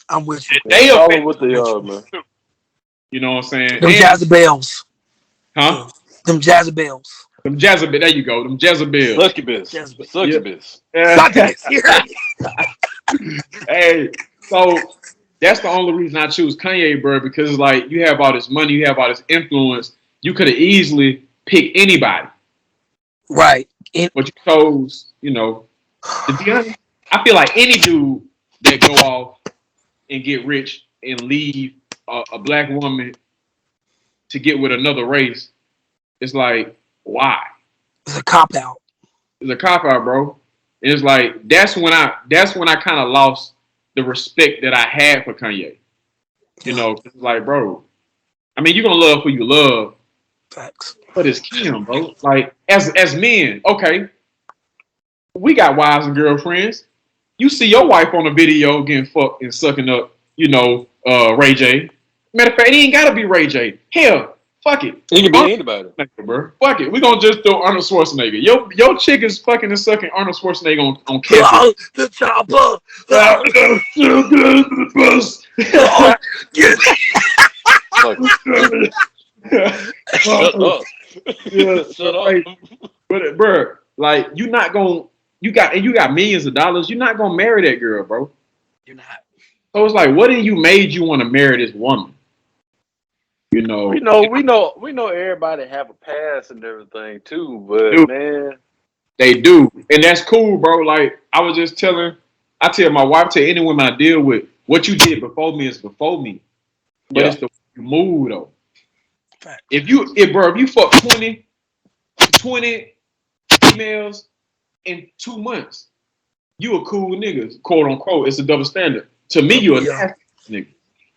I'm with you. They affect what they are, man. You know what I'm saying? Them Jezebels. Huh? Them Jezebels. Them Jezebel. There you go. Them Jezebels. Succubus. Hey, so That's the only reason I choose Kanye, bro, because it's like you have all this money, you have all this influence. You could have easily picked anybody. Right. And But you chose, to be honest, I feel like any dude that go off and get rich and leave a black woman to get with another race, it's like, why? it's a cop out. It's a cop out, bro. And it's like that's when I kind of lost the respect that I had for Kanye. It's like, bro, I mean, you're gonna love who you love, Facts. but it's Kim, bro. Like, as men, okay, we got wives and girlfriends. You see your wife on a video getting fucked and sucking up, Ray J. Matter of fact, it ain't gotta be Ray J. Hell, fuck it. It can be anybody. Bro. Fuck it. We gonna just throw Arnold Schwarzenegger. Your chick is fucking and sucking Arnold Schwarzenegger on camera. Oh, the chopper. Shut up. Yeah, Shut like, up. but bro, like you got millions of dollars. You're not gonna marry that girl, bro. You're not. So it's like, what in you made you want to marry this woman? We know everybody have a past and everything too, but Dude. man, They do, and that's cool, bro. Like I was just I tell my wife, tell any woman I deal with, what you did before me is before me, but it's the move though. Fact. If you fuck 20 females in 2 months, you a cool nigga, quote unquote. It's a double standard. To me, you a nasty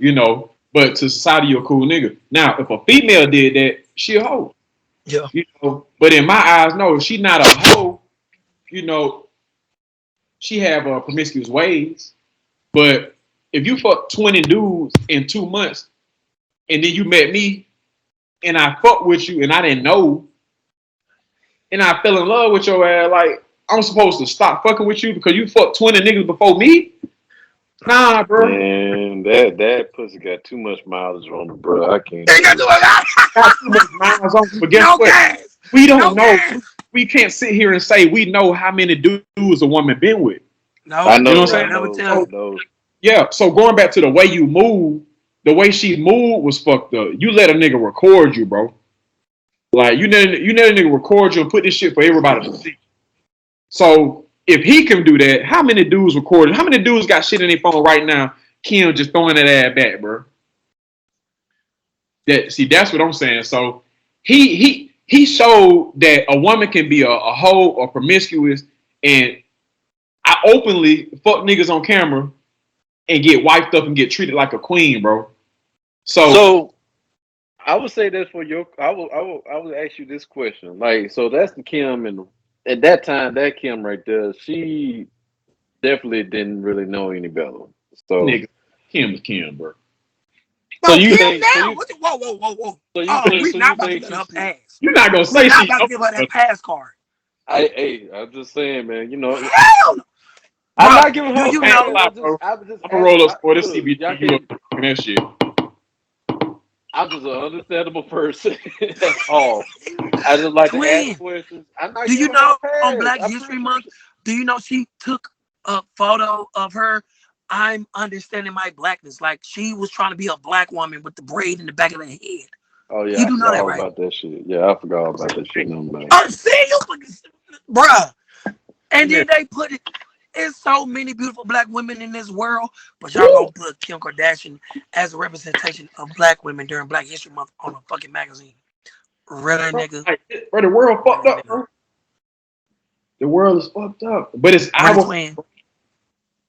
nigga, but to society, you're a cool nigga. Now, if a female did that, she a hoe. Yeah. But in my eyes, no, she not a hoe. She have promiscuous ways. But if you fuck 20 dudes in 2 months, and then you met me, and I fucked with you, and I didn't know, and I fell in love with your ass, like, I'm supposed to stop fucking with you because you fucked 20 niggas before me? Nah, bro. man, that pussy got too much mileage on it, bro. I can't. They got Too much miles on it, but guess no what? gas. We don't No know. gas. We can't sit here and say we know how many dudes a woman been with. No, I know. You know what I'm saying? I never tell you. No. Yeah. So going back to the way you move, the way she moved was fucked up. You let a nigga record you, bro. Like you let a nigga record you and put this shit for everybody to see. So if he can do that, how many dudes recorded? How many dudes got shit in their phone right now? Kim just throwing that ass back, bro. That's what I'm saying. So he showed that a woman can be a hoe or promiscuous, and I openly fuck niggas on camera and get wiped up and get treated like a queen, bro. So I would say this for your. I will ask you this question. Like, so that's the Kim, and at that time, that Kim right there, she definitely didn't really know any better. So nigga, Kim is Kim, bro. So Bro, you Kim think- now? so you- Whoa. So you Oh, think- we so not you about to think get her she- pass. You're not gonna We say not she. about to give her that pass card. I'm just saying, man. Hell no. I'm Bro, not giving her. do you a know- pass. bro. I was just I'm gonna roll up for this look, CBT. y'all You can't- up talking that shit. I'm just an understandable person. That's all. I just like to Twin, ask questions. I'm not do you giving her know a pass. on Black I History appreciate Month, it. do you know she took a photo of her? I'm understanding my blackness. Like she was trying to be a black woman with the braid in the back of her head. Oh yeah, You do I know forgot that, all right? about that shit. Yeah, I forgot all about that shit. No, man. See you, bruh. And then they put it. It's so many beautiful black women in this world, but y'all gonna put Kim Kardashian as a representation of black women during Black History Month on a fucking magazine. Really, nigga? Like, bro, the world fucked up, bro. The world is fucked up, but it's our. Twin.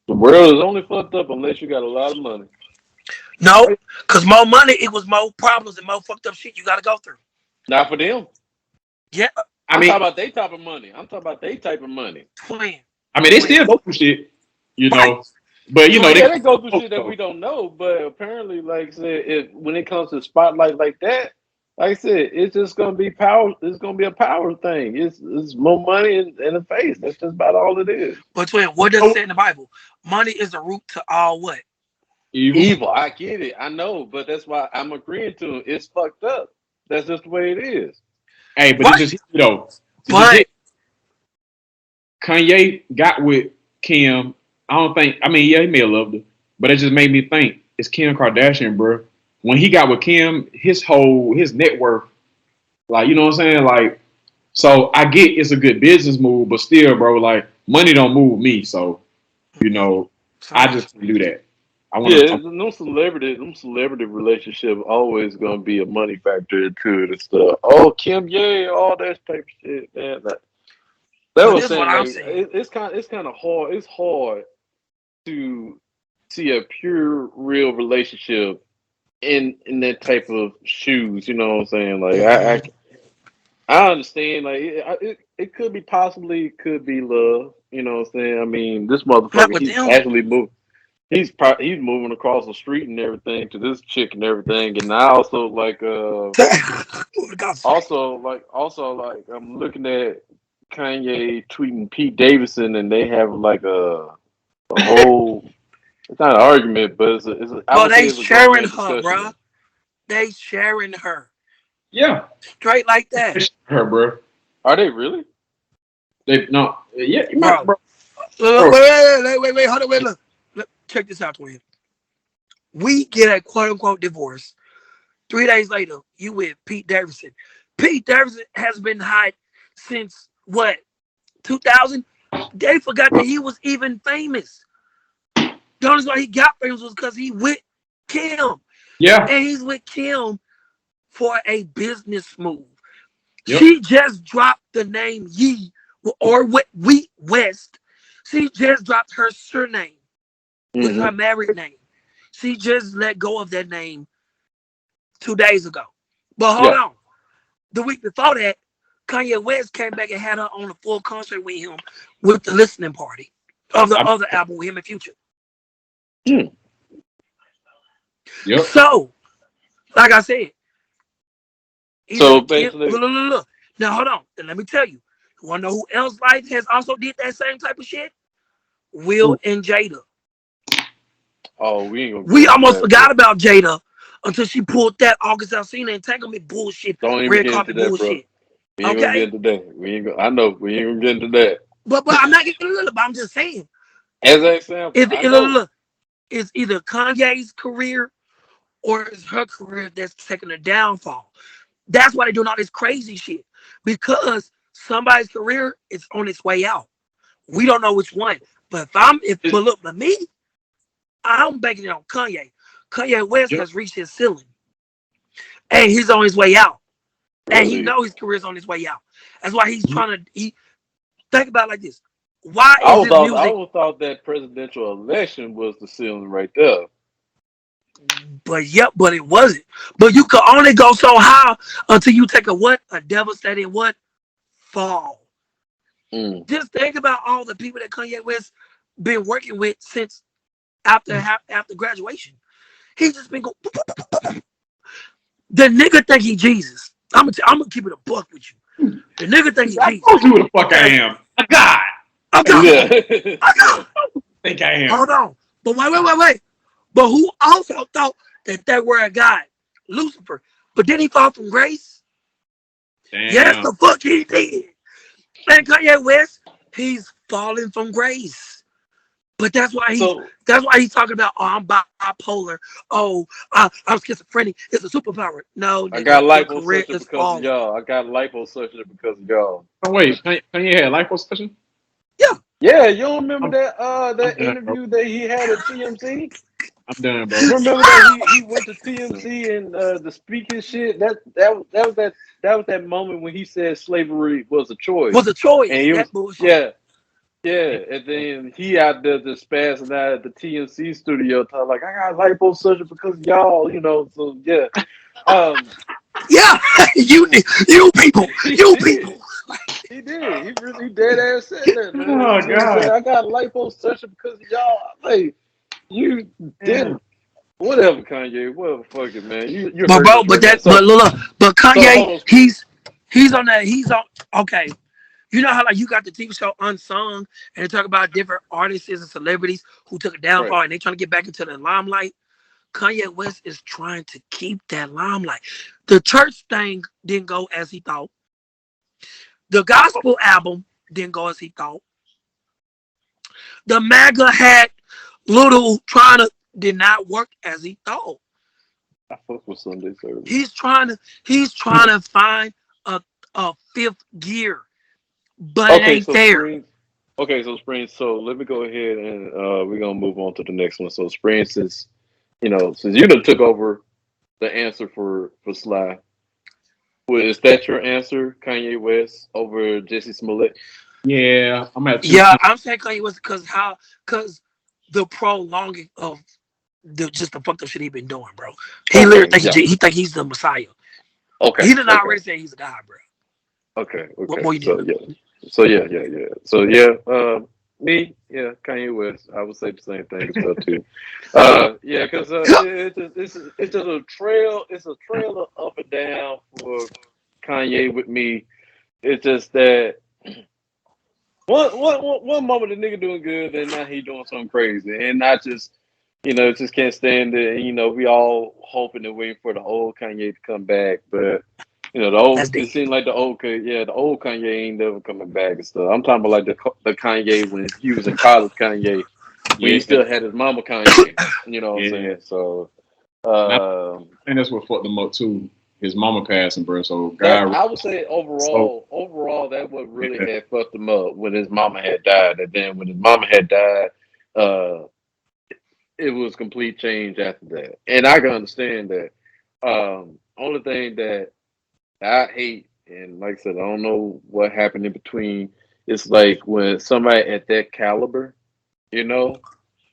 The world is only fucked up unless you got a lot of money. No, because more money equals more problems and more fucked up shit you gotta go through. Not for them. Yeah, I'm talking about they type of money. I'm talking about they type of money. twin. I mean, they still go through shit, you know. Right. But you know, They go through shit that we don't know. But apparently, like I said, when it comes to spotlight like that, like I said, it's just gonna be power. It's gonna be a power thing. It's more money in the face. That's just about all it is. But twin, what does it say in the Bible? Money is the root to all what? Evil. I get it. I know, but that's why I'm agreeing to it. It's fucked up. That's just the way it is. Hey, but it's just though. But Kanye got with Kim. I don't think. I mean, yeah, he may have loved her, but it just made me think. is Kim Kardashian, bro. When he got with Kim, his net worth, like, you know what I'm saying? Like, so I get it's a good business move, but still, bro, like, money don't move me. So, you know, I just can't do that. I want Yeah, to. no celebrity relationship always gonna be a money factor to it and stuff. Oh, Kim, yeah, all that type of shit, man. That But was this is what saying I'm like saying. it's kind of hard. It's hard to see a pure, real relationship in that type of shoes. You know what I'm saying? Like I understand. Like it could be possibly could be love. You know what I'm saying? I mean, this Not motherfucker, with he's them. actually moved. He's moving across the street and everything to this chick and everything. And I also like also like I'm looking at Kanye tweeting Pete Davidson and they have like a whole it's not an argument, but I But would say they it's a grown sharing man her, discussion. bruh. They sharing her. Yeah, Straight like that. her, bro. Are they really? They no, yeah, Bro. bro. Look, Bro. wait, hold on, wait, look. Check this out, twin. We get a quote unquote divorce. 3 days later, you with Pete Davidson. Pete Davidson has been hot since what? 2000? They forgot that he was even famous. The only reason why he got famous was because he with Kim. Yeah, And he's with Kim for a business move. yep. She just dropped the name Yee or Wheat West. She just dropped her surname with Mm-hmm. her married name. She just let go of that name 2 days ago. But hold Yeah. on. The week before that, Kanye West came back and had her on a full concert with him with the listening party of the I, other album with him and Future. Mm. yep. So, like I said, either So Kim, basically, look. Now hold on. And let me tell you. You wanna know who else life has also did that same type of shit? Will Ooh, and Jada. oh, we ain't gonna get We into almost that, bro. forgot about Jada until she pulled that August Alsina entanglement bullshit, Don't even red get into carpet that, bro. bullshit. We ain't gonna Okay? get into that. We ain't gonna. I know we ain't gonna get into that. But I'm not getting little, but I'm just saying. As an example, If I it, look, know. look, it's either Kanye's career or it's her career that's taking a downfall. That's why they're doing all this crazy shit. Because somebody's career is on its way out. We don't know which one. But it's, but look, but me, I'm banking it on Kanye. Kanye West yep. has reached his ceiling. And he's on his way out. And he Really, knows his career's on his way out. That's why he's trying to think about it like this. Why is his I music? would thought that presidential election was the ceiling right there. But it wasn't. But you could only go so high until you take a what? A devastating what? Fall. Mm. Just think about all the people that Kanye West been working with since after graduation. He's just been going. The nigga think he Jesus. I'm gonna keep it a buck with you. The nigga think he I Jesus. told you who the fuck I Okay. am. A God. I got. Yeah, I yeah. got. Think I am. Hold on. But wait. But who also thought that they were a God? Lucifer. But did he fall from grace? Yes, Damn. the fuck he did. And Kanye West, he's falling from grace. But So that's why he's talking about, oh, I'm bipolar. Oh, I'm schizophrenic. It's a superpower. No, I got nigga, your career liposuction is because of falling. y'all. I got liposuction because of y'all. Oh wait, Kanye had liposuction? Yeah. Yeah, you don't remember I'm, I'm that done, bro. interview that he had at TMC? I'm done, bro. You remember that he went to TMC and the speaking shit? That was that moment when he said slavery was a choice. Was a And choice. he was That bullshit. yeah, yeah. And then he out there just spazzing out at the TMC studio talking like I got liposuction because of y'all, you know. So yeah. Um Yeah. you people. he You did. people. He did. He really dead ass said that, man. Oh This nigga said, God. I got liposuction because of y'all. Like, you Damn. didn't. Whatever, Kanye. Whatever, fuck it, man. You But hurting bro, us right now. but look, but So Kanye, hold on. he's on okay. You know how like you got the TV show Unsung and they talk about different artists and celebrities who took a Right. downfall and they trying to get back into the limelight. Kanye West is trying to keep that limelight. The church thing didn't go as he thought. The gospel album didn't go as he thought. The MAGA hat little trying to did not work as he thought. I fuck with Sunday service. He's trying to find a fifth gear, but it Okay, ain't so there. Springs. Okay, so Springs. So let me go ahead and we're gonna move on to the next one. So Springs is, since you done took over the answer for Sly, well, is that your answer, Kanye West over Jesse Smollett? Yeah, I'm at two. Yeah, I'm saying Kanye West because the prolonging of just the fucked up shit he been doing, bro. He literally Okay, yeah. he think he's the Messiah. Okay, He done okay, already say he's a god, bro. okay, What okay. more you need to So know? yeah, so yeah. So yeah, me, yeah, Kanye West. I would say the same thing as well too. Yeah, because it's just a trail. It's a trail of up and down for Kanye with me. It's just that one moment the nigga doing good, then now he doing something crazy, and not just just can't stand it. We all hoping and waiting for the old Kanye to come back, but That's it dead. seemed like the old Kanye ain't never coming back and stuff. I'm talking about like the Kanye when he was in college, Kanye when he Yeah, still had his mama Kanye. You know what I'm yeah. saying? So, And I think that's what fucked him up too. His mama passing, bro. So that God, I would say so overall, that what really yeah, had fucked him up when his mama had died, and then when his mama had died, uh, it was complete change after that. And I can understand that. Only thing that I hate, and like I said, I don't know what happened in between. It's like when somebody at that caliber, you know,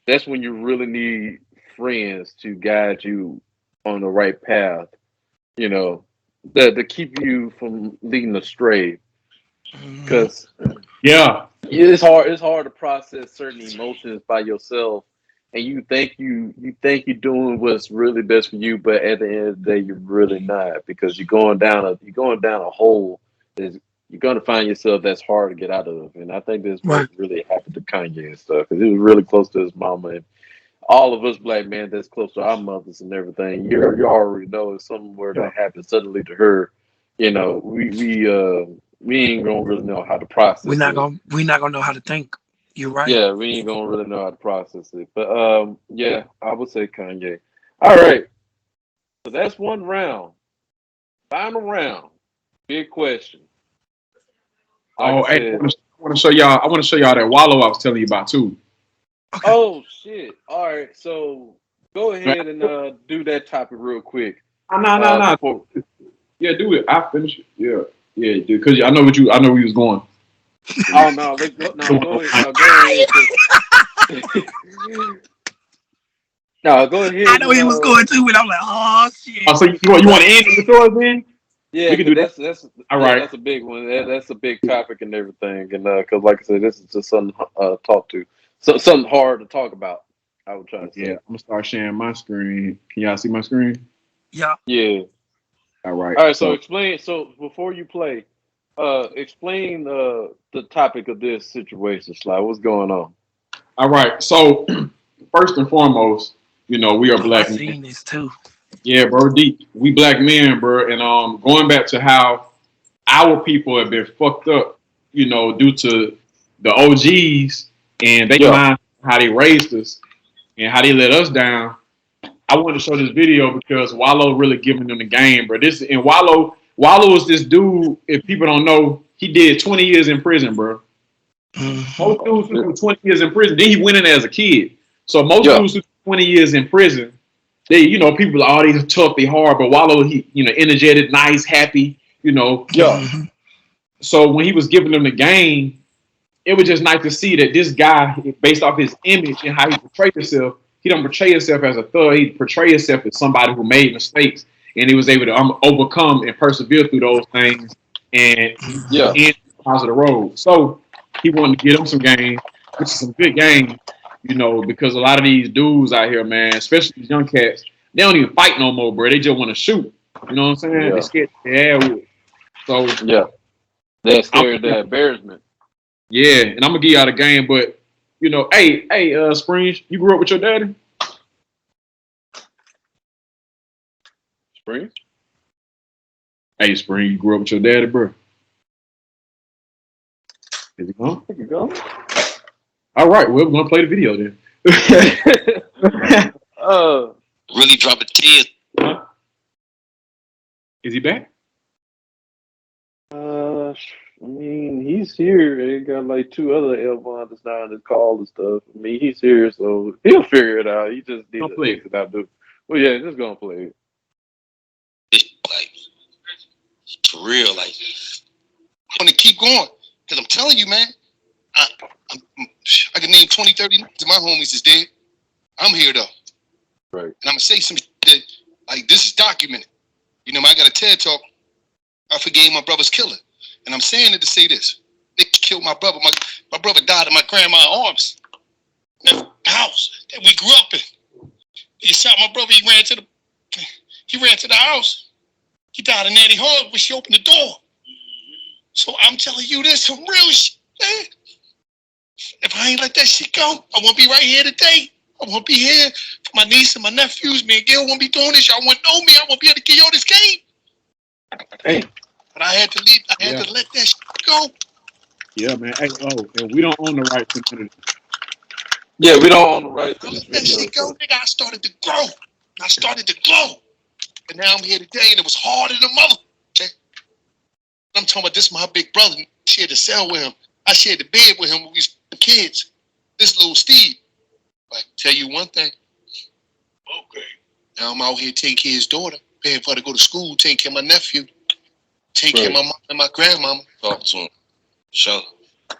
that's when you really need friends to guide you on the right path, you know, that to keep you from leading astray. Mhm. Because yeah, it's hard to process certain emotions by yourself, and you think you're doing what's really best for you, but at the end of the day you're really not, because you're going down a hole is you're going to find yourself that's hard to get out of. And I think that's what Right. really happened to Kanye and stuff, because he was really close to his mama, and all of us black men that's close to our mothers and everything, you already know if something were to yeah. happen suddenly to her, we ain't gonna really know how to process it. We're not gonna know how to think. You're right. Yeah, we ain't gonna really know how to process it. But yeah, I would say Kanye. All right, so that's one round. Final round. Big question. Like I Oh, hey, I said. want to show y'all. I want to show y'all that Wallow I was telling you about too. Okay. Oh shit! All right, so go ahead and do that topic real quick. No. Before. Yeah, do it. I finish it. Yeah, yeah, dude. Because I know where you was going. Oh no, let's go. No, go ahead. No, go ahead. No, go I ahead know and he was going to, and I'm like, oh shit. Oh, so you want to end it with yours then? yeah, We can because do that. All right. that's a big one. That's a big topic and everything. And because like I said, this is just something talk to, so something hard to talk about. I would try to Yeah, say. I'm gonna start sharing my screen. Can y'all see my screen? Yeah. Yeah. All right. All right. So So, explain. So before you play, explain the topic of this situation, Sly. What's going on? all right. So, first and foremost, we are Oh, I black men. seen this too. Yeah, bro. Deep. We black men, bro. And going back to how our people have been fucked up, due to the OGs and they Yeah. mind how they raised us and how they let us down. I wanted to show this video because Wallow really giving them the game, bro. Wallow is this dude. If people don't know, he did 20 years in prison, bro. Hmm. Most Oh dudes who shit. do 20 years in prison, then he went in as a kid. So most Yeah. dudes who do 20 years in prison, they, people are all these tough, they hard, but Wallow, he, energetic, nice, happy, Yeah. Hmm. So when he was giving them the game, it was just nice to see that this guy, based off his image and how he portrayed himself, he don't portray himself as a thug. He portray himself as somebody who made mistakes, and he was able to overcome and persevere through those things and Yeah. end the positive road. So he wanted to get him some game, which is some good game, because a lot of these dudes out here, man, especially these young cats, they don't even fight no more, bro. They just want to shoot. You know what I'm saying? They Yeah. scared to air with. So Yeah. That's I'm scared the embarrassment. yeah, and I'm gonna give y'all the game, but hey, Springs, you grew up with your daddy? Spring. Hey, Spring, you grew up with your daddy, bro. Is he gone? There you go. All right, well, we're gonna play the video then. Really dropping tears. Huh? Is he back? I mean, he's here. He got like two other L1s now in his call and stuff. I mean, he's here, so he'll figure it out. He just needs Don't to play fix it out, dude. Well, yeah, just gonna play it. It's like, for real, like, I'm gonna keep going because I'm telling you, man. I can name 20, 30 of my homies is dead. I'm here though, Right. and I'm gonna say some shit that, like, this is documented. You know, I got a TED talk. I forgave my brother's killer, and I'm saying it to say this: they killed my brother. My brother died in my grandma's arms. That house that we grew up in. He shot my brother. He ran to the house. He died in Nanny Hug when she opened the door. So I'm telling you this some real shit, man. If I ain't let that shit go, I won't be right here today. I won't be here for my niece and my nephews. Me and Gil won't be doing this. Y'all won't know me. I won't be able to give y'all this game. Hey. But I had to leave. I had to let that shit go. Yeah, man. Hey, and we don't own the right to none of this. Yeah, we don't own the right to I this let that video. shit go, nigga. I started to grow. I started to glow. And now I'm here today, and it was harder than mother. Okay? I'm talking about this my big brother. I shared the cell with him. I shared the bed with him when we was kids. This little Steve. Like, tell you one thing. Okay. Now I'm out here taking care of his daughter, paying for her to go to school, taking care of my nephew, taking care of my mom and my grandmama. Talk to him. Sure.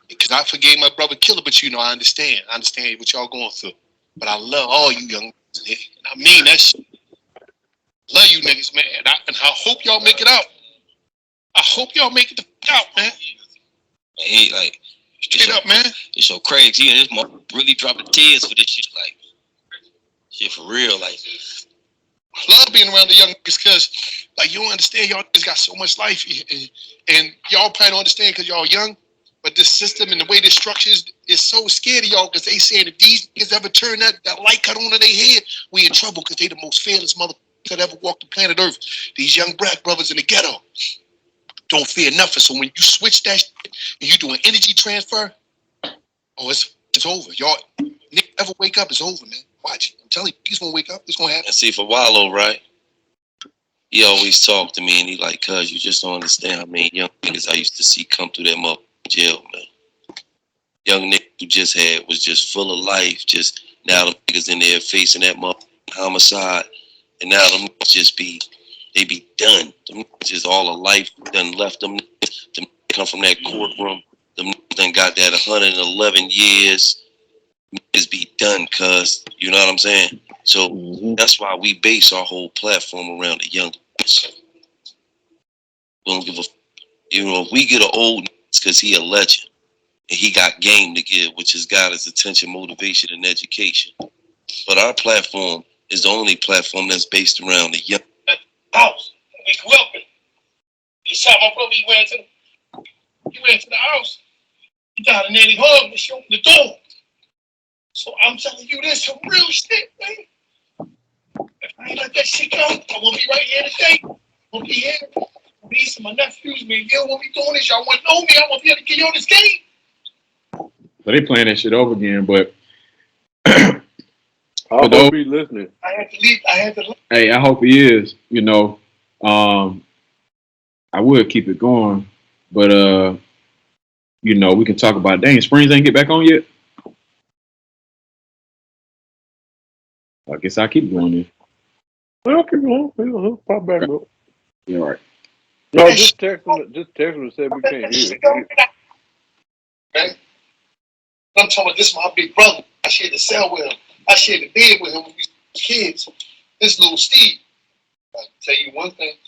Because I forgave my brother killer, but you know, I understand. I understand what y'all going through. But I love all you young niggas. And I mean that shit. Love you niggas, man. And I hope y'all make it out. I hope y'all make it the fuck out, man. He like, straight up, man. It's so crazy. And this mother really dropping tears for this shit. Like, shit for real. Like, I love being around the young niggas because, like, you don't understand. Y'all niggas got so much life. And y'all probably don't understand because y'all young. But this system and the way this structure is so scared of y'all because they saying if these niggas ever turn that light cut on to their head, we in trouble because they the most fearless mother that ever walked the planet Earth. These young black brothers in the ghetto don't fear nothing. So when you switch that shit and you do an energy transfer, oh, it's over. Y'all niggas ever wake up, it's over, man. Watch it. I'm telling you, he's gonna wake up. It's gonna happen. And see, for Wallow, right? He always talk to me and he like, cuz you just don't understand how many young niggas I used to see come through that mother jail, man. Young nigga who just was just full of life. Just now the niggas in there facing that mother homicide. And now them just they be done. Them just all of life done left them. Them come from that courtroom. Them done got that 111 years. Niggas be done, cuz. You know what I'm saying? So that's why we base our whole platform around the young niggas. We don't give a, you know, if we get an old niggas because he a legend and he got game to give, which has got his attention, motivation, and education. But our platform is the only platform that's based around the young house. We grew up in. He shot my brother. He ran to the house. He got a nanny hug and she opened the door. So I'm telling you this some real shit, man. If I ain't let that shit go, I won't be right here today. I won't be here. My niece and my nephews, me and Gil won't be doing this. Y'all won't know me. I won't be able to get you on this game. So they playing that shit over again, but I hope he's listening. I had to leave. Hey, I hope he is. You know, I would keep it going, but you know, we can talk about. Dang, Springs ain't get back on yet. I guess I'll keep going then. Well, keep going. We'll pop back up. Yeah, all right. No, just text him and say we can't hear it. Man, I'm talking about this my big brother. I shared the cell with him. I shared the bed with him when we was kids. This little Steve. I can tell you one thing.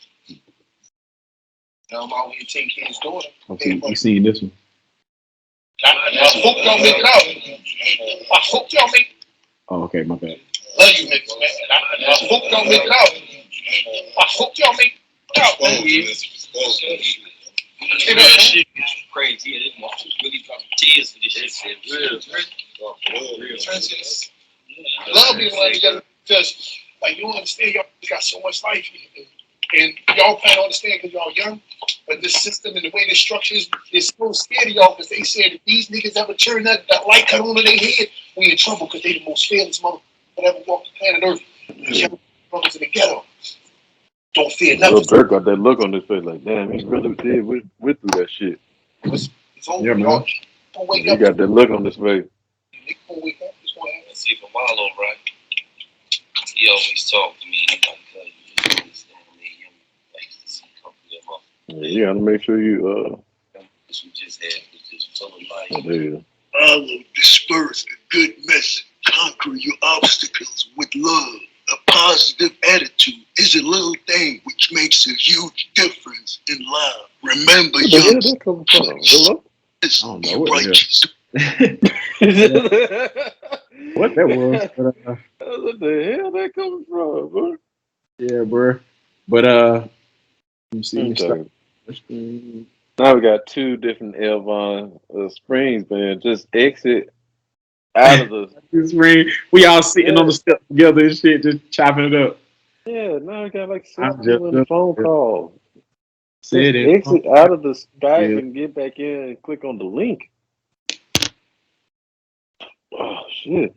Now I'm out here taking care of his daughter. Okay, you seen this one? I hope y'all make it out. I hope y'all make it. Oh, okay, my bad. Love you niggas, man. I hope y'all make it out. I hope y'all make it out, man. That shit is crazy. Yeah, this motherfucker really dropping tears for this shit. I love being around together because, like, you don't understand, y'all got so much life. And y'all can't understand because y'all young. But this system and the way this structure is so scared of y'all because they said if these niggas ever turn that light cut on to their head, we in trouble because they the most fearless motherfuckers that ever walked the planet. planet Earth. Young brothers in the ghetto. Don't fear Lil nothing. Durk got that look on his face like, damn, he really did went through that shit. It's over, Yeah, man. y'all. Don't wake He up. got that look on his face. Nigga, don't wake up. It's gonna happen. See, for Marlo, right? He always talk to me. He like, you just understand me. I used to see company of Yeah, you gotta make sure you This we just had was just full of life. oh, there you Follow, disperse a good message. Conquer your obstacles with love. A positive attitude is a little thing which makes a huge difference in life. Remember, Where the hell young that come from? Hello? is I don't know what the hell. righteous. What that was? What the hell that coming from, bro? Yeah, bro. But let me see. Let me start. Okay. Now we got two different Elvon Springs, man. Just exit out of the This ring, we all sitting on the steps together and shit, just chopping it up. yeah. Now we got like I'm 7 just people in the phone call. Just sitting. exit out of the Skype Yeah. and get back in and click on the link. Oh shit!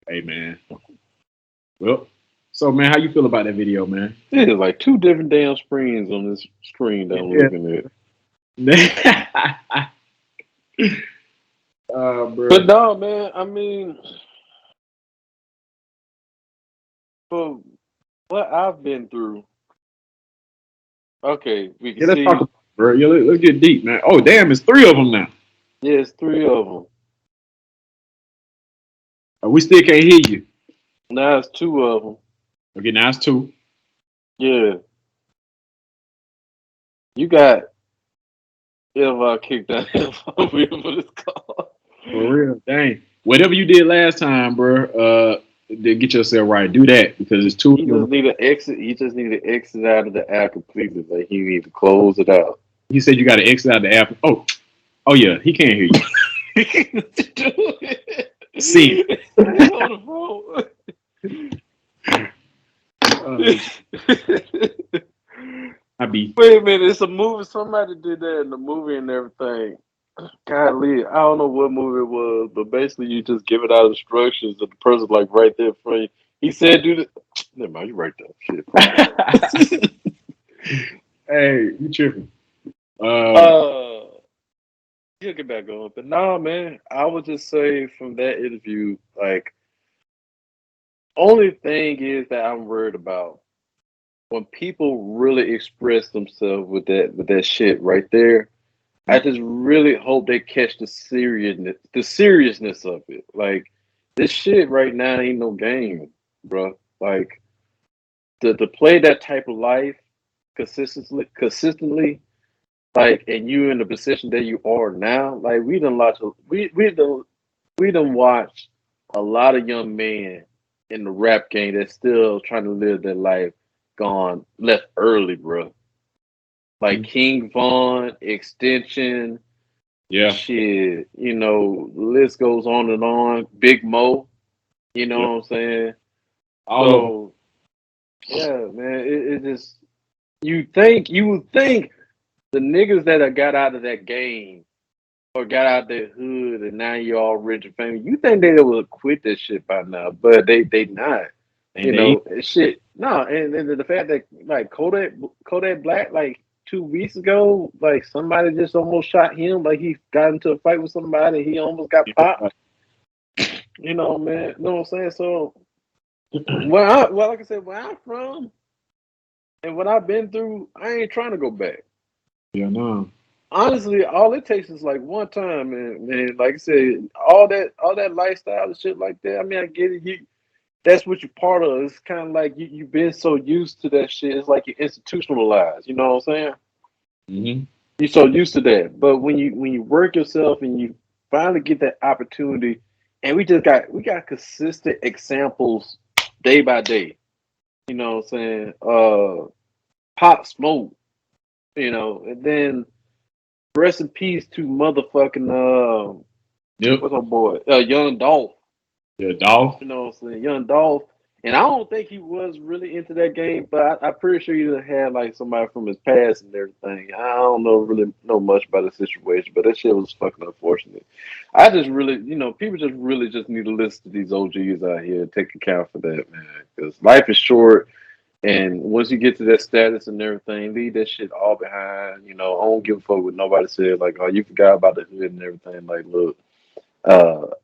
Hey, man. Well, so man, how you feel about that video, man? There's like two different damn screens on this screen that I'm looking at. Bro. But no, man. I mean, for what I've been through, okay, we can Yeah, let's see. talk about it, bro. Yeah, let's get deep, man. Oh, damn, it's 3 of them now. Yeah, it's 3 of them. We still can't hear you. Now it's 2 of them. Okay, now it's 2. Yeah. You got Elva kicked out for this call. For real, dang. Whatever you did last time, bro, get yourself right. Do that because it's 2 of He them. just need to exit. He just need to exit out of the app completely. Like he need to close it out. He said you got to exit out the app. Oh yeah, he can't hear you. See. On the phone. I be. Wait a minute, it's a movie. Somebody did that in the movie and everything. Golly, I don't know what movie it was, but basically you just give it out instructions and the person like right there in front of you. He said, "Do this." Never mind, you right there. Shit. Hey, you tripping? He'll get back on. But nah, man, I would just say from that interview, like, only thing is that I'm worried about when people really express themselves with that shit right there. I just really hope they catch the seriousness of it. Like this shit right now ain't no game, bro. Like to play that type of life consistently, like, and you in the position that you are now, like we done watch a lot of young men in the rap game that's still trying to live their life gone left early, bro. Like King Von, Extension, Yeah. shit, you know, the list goes on and on. Big Mo, you know what I'm saying? All of them. Yeah, man, it just you would think the niggas that have got out of that game or got out their hood and now you're all rich and famous, you think they would quit this shit by now, but they not. And you know, shit. No, and the fact that like Kodak Black, like 2 weeks ago, like somebody just almost shot him. Like he got into a fight with somebody, he almost got popped. You know, man. You know what I'm saying? So, like I said, where I'm from and what I've been through, I ain't trying to go back. Yeah, no. Honestly, all it takes is like one time, man. Like I said, all that lifestyle and shit like that. I mean, I get it. That's what you're part of. It's kind of like you've been so used to that shit. It's like you're institutionalized. You know what I'm saying? Mm-hmm. You're so used to that. But when you work yourself and you finally get that opportunity, and we got consistent examples day by day. You know what I'm saying? Pop Smoke. You know, and then rest in peace to motherfucking Yep. what's my boy? Young Dolph. Yeah, Dolph. You know what I'm saying? Young Dolph. And I don't think he was really into that game, but I'm pretty sure he had like somebody from his past and everything. I don't know really know much about the situation, but that shit was fucking unfortunate. I just really, people just really just need to listen to these OGs out here and take account for that, man. Because life is short, and once you get to that status and everything, leave that shit all behind. I don't give a fuck what nobody said. Like, oh, you forgot about the hood and everything. Like, look,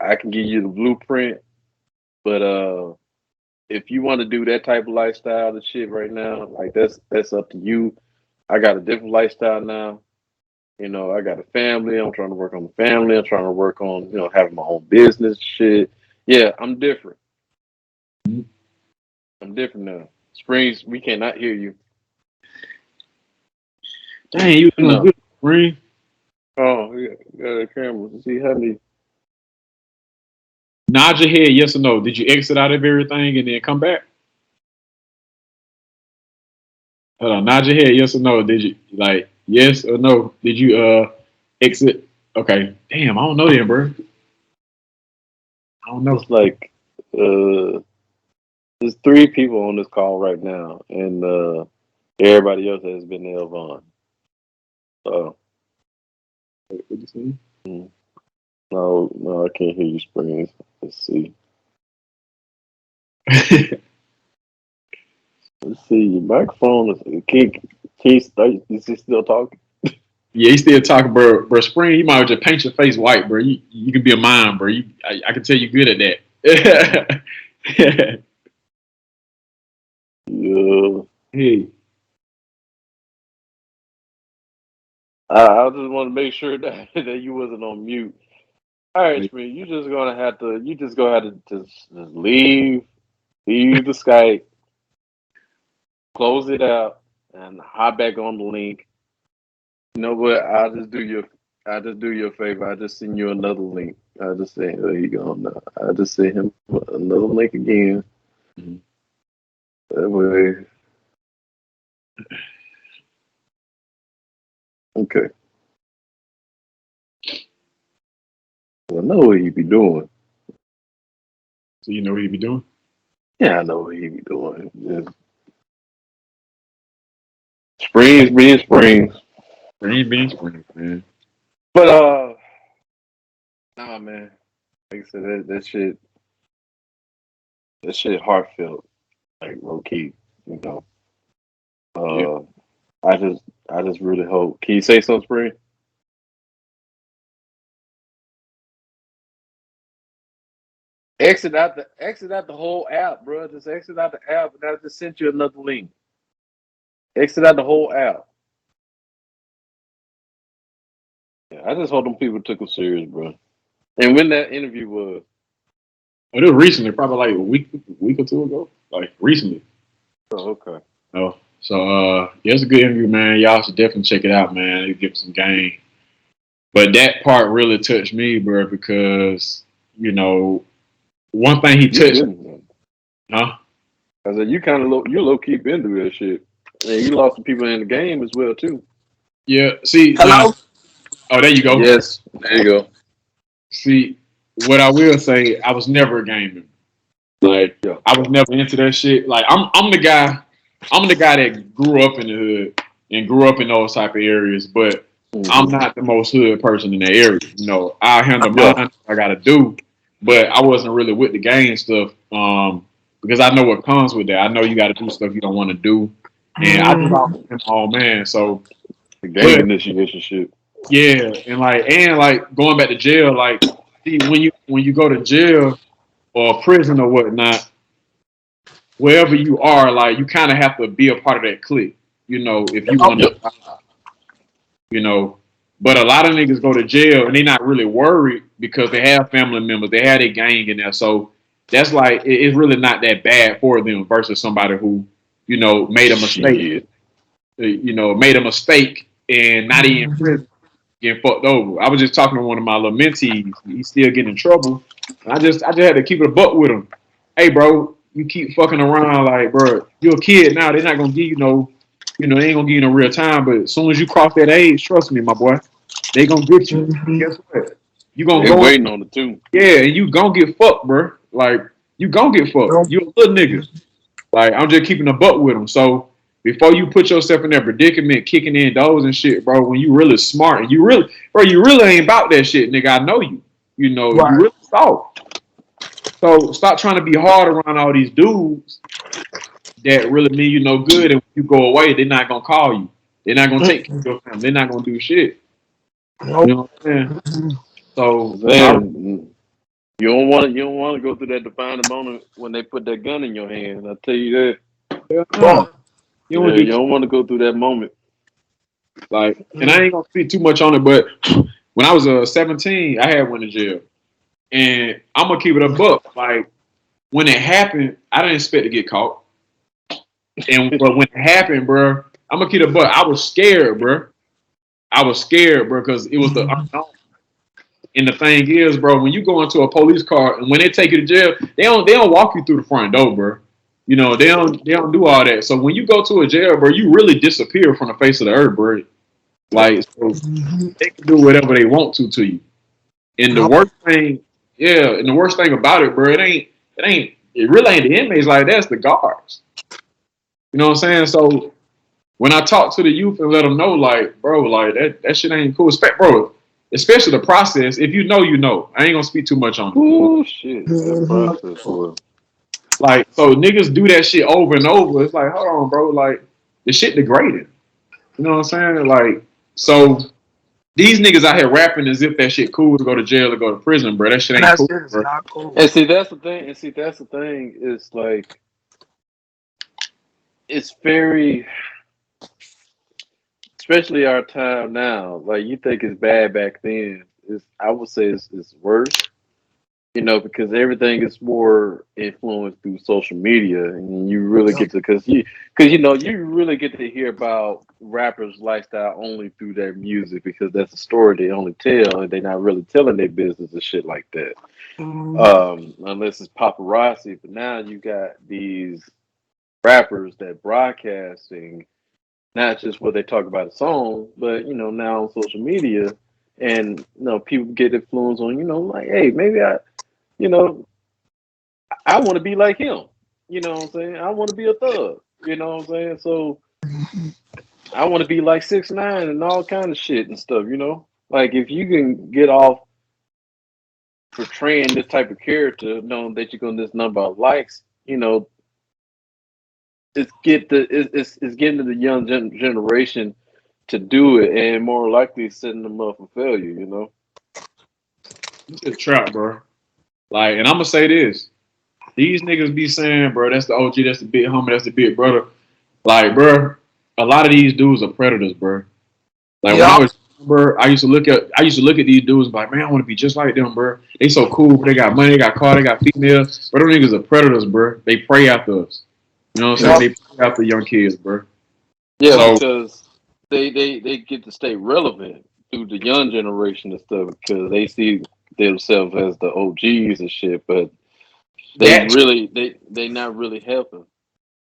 I can give you the blueprint, but if you want to do that type of lifestyle and shit right now, like that's up to you. I got a different lifestyle now. I got a family. I'm trying to work on the family. I'm trying to work on, having my own business shit. Yeah, I'm different. I'm different now. Springs, we cannot hear you. Dang, you doing No. good, Spring. Oh, we got a camera. See how many. Nod your head, yes or no. Did you exit out of everything and then come back? Hold on, nod your head, yes or no. Did you yes or no? Did you exit? Okay. Damn, I don't know then, bro. I don't know. It's like there's 3 people on this call right now, and everybody else has been nailed on. So. What you saying? No, I can't hear you, Springs. Let's see. Let's see. Your microphone is. Is he still talking? Yeah, he still talking, bro. Bro, Spring, you might as well just paint your face white, bro. You can be a mime, bro. I can tell you good at that. Yeah. Hey, I just want to make sure that you wasn't on mute. All right, Springs. You just gonna have to. You just gonna have to just leave the Skype, close it out, and hop back on the link. You know what? I'll just do you a favor. I just send you another link. I just say, there you go. No, I just send him another link again. Mhm. That way. Okay. Well, I know what he be doing. so you know what he be doing? Yeah, I know what he be doing. Just Springs being Springs. Spring being Spring, man. But nah, man. Like I said, that shit heartfelt, like low key. You know. Yeah. I just really hope. Can you say something, Spring? Exit out the whole app, bro. Just exit out the app, and I just sent you another link. Exit out the whole app. Yeah, I just hope them people took him serious, bro. And when that interview was, Oh, it was recently, probably like a week or 2 ago. Like recently. oh, okay. Oh, so yeah, it's a good interview, man. Y'all should definitely check it out, man. It gives some game. But that part really touched me, bro, because one thing he You touched, been, huh? I said you kind of you low key been through that shit, and you lost some people in the game as well too. Yeah. See now. Hello? Oh, there you go. Yes, there you go. See, what I will say, I was never a gamer. Like Yeah. I was never into that shit. Like I'm the guy that grew up in the hood and grew up in those type of areas, but I'm not the most hood person in the area. I handle mine I gotta do, but I wasn't really with the gang stuff, because I know what comes with that. I know you gotta do stuff you don't want to do. And I just always been my old man. So The gang but initiation shit. yeah, and like going back to jail, like see when you go to jail or prison or whatnot, wherever you are, like you kind of have to be a part of that clique. If you want to, But a lot of niggas go to jail and they're not really worried because they have family members, they have their gang in there, so that's like it's really not that bad for them versus somebody who, made a mistake, Shit. made a mistake and not even in prison getting fucked over. I was just talking to one of my little mentees. He's still getting in trouble. And I just had to keep it a buck with him. Hey, bro, you keep fucking around like, bro, you're a kid now. They're not gonna give you no, they ain't gonna give you no real time. But as soon as you cross that age, trust me, my boy, they gonna get you. Guess what? You gonna They're go in, waiting on the two. yeah, and you gonna get fucked, bro. Like you gonna get fucked. Nope. You a little nigga. Like, I'm just keeping a buck with them. So before you put yourself in that predicament, kicking in doors and shit, bro, when you really smart and you really ain't about that shit, nigga. I know you. You know, you Right. really soft. So stop trying to be hard around all these dudes that really mean you no good. And when you go away, they're not gonna call you. They're not gonna take care of your family. They're not gonna do shit. Nope. You know what I'm saying? So Damn, you don't want to go through that defining moment when they put that gun in your hand. I tell you that. Fuck. you Yeah, don't you do don't want to go through that moment. like, and I ain't gonna speak too much on it, but when I was 17, I had went to jail, and I'm gonna keep it a buck. Like, when it happened, I didn't expect to get caught, but when it happened, bro, I'm gonna keep it a buck. I was scared, bro. I was scared, bro, because it was the unknown. And the thing is, bro, when you go into a police car and when they take you to jail, they don't walk you through the front door, bro. You know, they don't do all that. So when you go to a jail, bro, you really disappear from the face of the earth, bro. Like, so they can do whatever they want to you. And the Nope. worst thing, yeah, and the worst thing about it, bro, it really ain't the inmates like that, it's the guards. You know what I'm saying? So when I talk to the youth and let them know, like, bro, like that shit ain't cool. Bro, especially the process. If you know, you know. I ain't gonna speak too much on it. Oh shit, that process was. Like, so niggas do that shit over and over. It's like, hold on, bro. Like, the shit degraded. You know what I'm saying? Like, so these niggas out here rapping as if that shit cool to go to jail or go to prison, bro. That shit ain't That cool, shit is bro. not cool. And see, that's the thing. It's like it's very, especially our time now. Like you think it's bad back then. I would say it's worse. You know, because everything is more influenced through social media, and you really Yep. get to because you know you really get to hear about rappers' lifestyle only through their music because that's a story they only tell, and they're not really telling their business and shit like that. Unless it's paparazzi. But now you got these rappers that broadcasting not just what they talk about a song, but you know now on social media, and you know people get influence on like hey maybe you know I want to be like him. You know what I'm saying? I want to be a thug. You know what I'm saying? So I want to be like 6ix9ine and all kind of shit and stuff. You know, like if you can get off portraying this type of character, knowing that you're gonna this number of likes, you know, it's getting to the young generation to do it, and more likely setting them up for failure. You know. It's a trap, bro. Like, and I'm gonna say this. These niggas be saying, bro, that's the OG, that's the big homie, that's the big brother. Like, bro, a lot of these dudes are predators, bro. Like when I Yep. was, bro, I used to look at these dudes and be like, man, I want to be just like them, bro. They so cool, they got money, they got car, they got females. But them niggas are predators, bro. They prey after us. You know what I'm saying? Yep. They prey after young kids, bro. Yeah, So because they get to stay relevant through the young generation and stuff because they see themselves as the OGs and shit, but that they not really helping.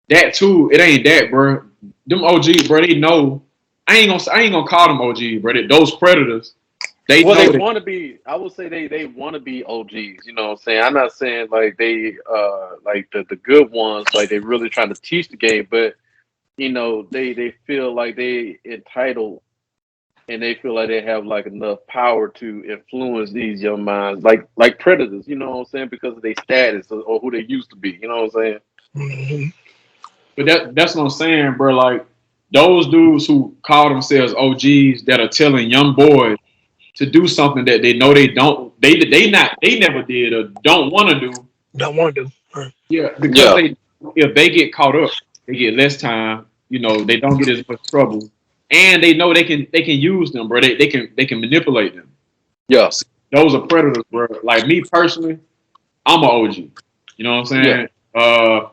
that too, it ain't that, bro. Them OGs, bro, they know. I ain't gonna call them OGs, bro. Those predators, they Well, know they that. want to be. I would say they want to be OGs. You know what I'm saying? I'm not saying like they like the good ones, like they really trying to teach the game, but you know they feel like they entitled and they feel like they have like enough power to influence these young minds, like predators. You know what I'm saying? Because of their status or who they used to be. You know what I'm saying? Mhm. But that's what I'm saying, bro. Like those dudes who call themselves OGs that are telling young boys to do something that they know they never did or don't want to do. Don't want to do. Right. Yeah, because Yeah, if they get caught up, they get less time. You know, they don't get as much trouble, and they know they can use them, bro. They can manipulate them. yeah, So those are predators, bro. Like me personally, I'm an OG. You know what I'm yeah, saying?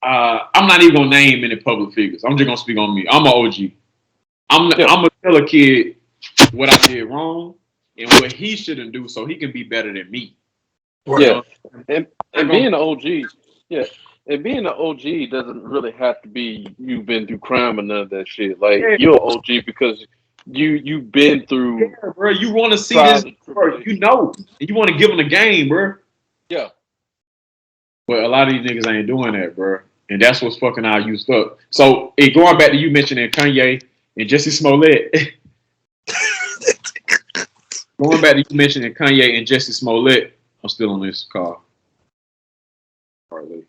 I'm not even gonna name any public figures. I'm just gonna speak on me. I'm an OG. yeah. I'm gonna tell a kid what I did wrong and what he shouldn't do, so he can be better than me. You Right. Yeah, know, and I'm and not being an OG, yeah, and being an OG doesn't really have to be you've been through crime or none of that shit. Like gonna. you're an OG because you've been Yeah, through bro. You want to see trials this, and bro? You tribulations. know, and you want to give him the game, bro. Yeah, But a lot of these niggas ain't doing that, bro. And that's what's fucking our youth up. So, going back to you mentioning Kanye and Jesse Smollett. Going back to you mentioning Kanye and Jesse Smollett. I'm still on this car. Partly.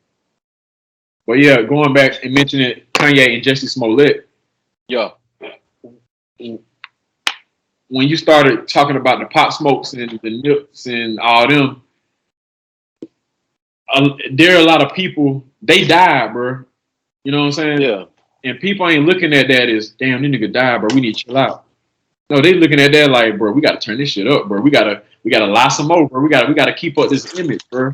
But yeah, going back and mentioning Kanye and Jesse Smollett. Yeah. When you started talking about the Pop Smokes and the Nips and all them, there are a lot of people, they died, bro. You know what I'm saying? Yeah. And people ain't looking at that as, damn, this nigga died, bro. We need to chill out. No, they looking at that like, bro, we gotta turn this shit up, bro. We gotta lie some more, bro. We gotta keep up this image, bro.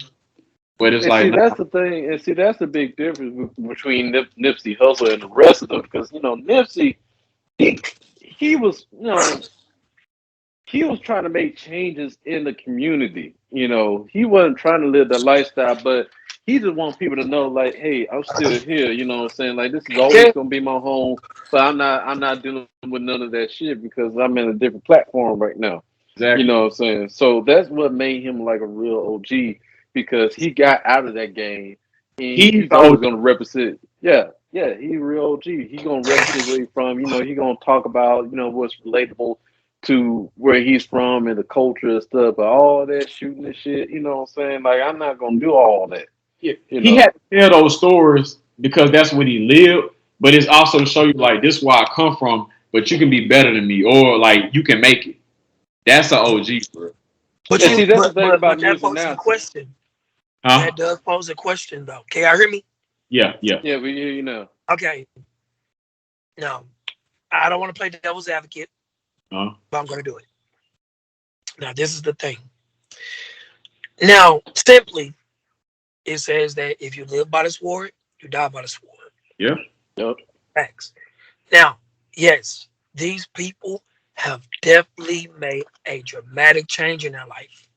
But it's And like, see, that's the thing. And see, that's the big difference between Nipsey Hussle and the rest of them. Because Nipsey, he was, he was trying to make changes in the community. He wasn't trying to live that lifestyle, but he just wants people to know, like, hey, I'm still here. You know what I'm saying? Like, this is always gonna be my home, but I'm not dealing with none of that shit because I'm in a different platform right now. exactly. You know what I'm saying? So that's what made him like a real OG because he got out of that game and He's he's always gonna represent. Yeah, he's real OG. He gonna represent where he's from. He gonna talk about what's relatable to where he's from and the culture and stuff. But all that shooting and shit, you know what I'm saying? Like I'm not gonna do all that. Yeah. He had to tell those stories because that's what he lived. But it's also to show you like this is where I come from, but you can be better than me, or like you can make it. That's an OG, bro. But Yeah, see, that's the thing about that music poses now. a question. Huh? That does pose a question, though. Can y'all hear me? Yeah. Yeah, we hear you now. Okay. No, I don't want to play devil's advocate, Uh-huh. but I'm going to do it. Now, this is the thing. Now, simply, it says that if you live by the sword, you die by the sword. Yeah. Yep. Facts. Now, yes, these people have definitely made a dramatic change in their life,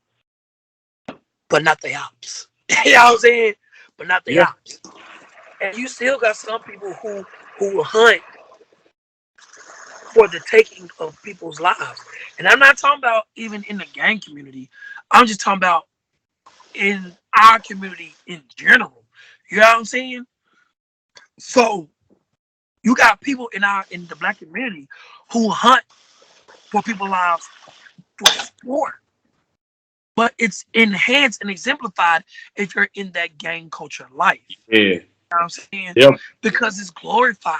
but not the ops. You know what I'm saying? But not the Yeah. ops. And you still got some people who hunt for the taking of people's lives. And I'm not talking about even in the gang community. I'm just talking about in our community in general. You know what I'm saying? So you got people in the black community who hunt for people's lives for sport. But it's enhanced and exemplified if you're in that gang culture life. Yeah. You know what I'm saying? Yep. Because it's glorified,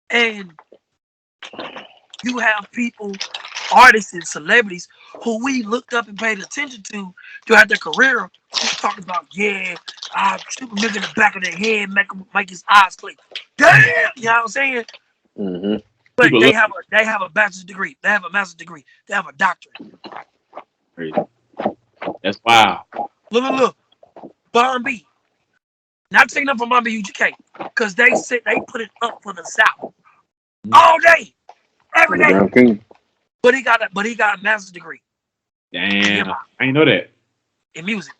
and you have people, artists and celebrities who we looked up and paid attention to throughout their career who talk about, I shoot a nigga in the back of the head, make his eyes click. Damn, you know what I'm saying? Mm-hmm. But People they look have a bachelor's degree, they have a master's degree, they have a doctorate. crazy. That's wild. Look, Bon B. Not taking up from Bon B UGK, because they put it up for the South all day, every day. Okay. But he got a master's degree Damn. I ain't know that. in music.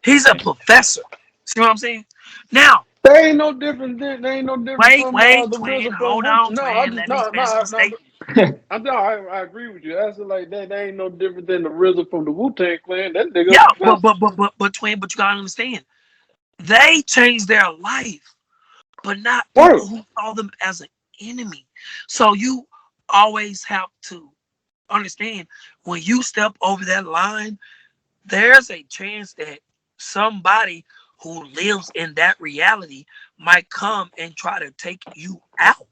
He's a professor. See what I'm saying? Now, They ain't no different. They ain't no different from the twin, RZA hold from on, No, twin. Let me finish my statement. I agree with you. That's like that. They ain't no different than the RZA from the Wu-Tang Clan. That nigga. Yeah, but twin, but you gotta understand, they changed their life, but not Right. people who saw them as an enemy. So you always have to understand when you step over that line, there's a chance that somebody who lives in that reality might come and try to take you out.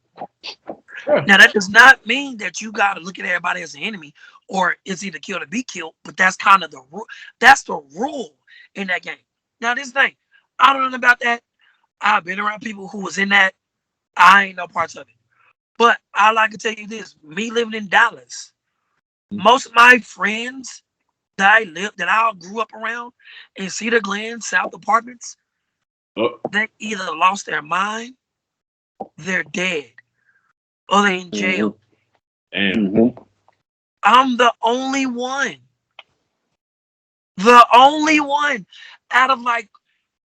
Yeah. Now, that does not mean that you got to look at everybody as an enemy or it's either kill or be killed, but that's kind of the rule. That's the rule in that game. Now, this thing, I don't know about that. I've been around people who was in that. I ain't no parts of it. But I like to tell you this, me living in Dallas, most of my friends that I grew up around in Cedar Glen, South Apartments, they either lost their mind, they're dead, or they're in jail. Damn. Mm-hmm. I'm the only one. The only one out of like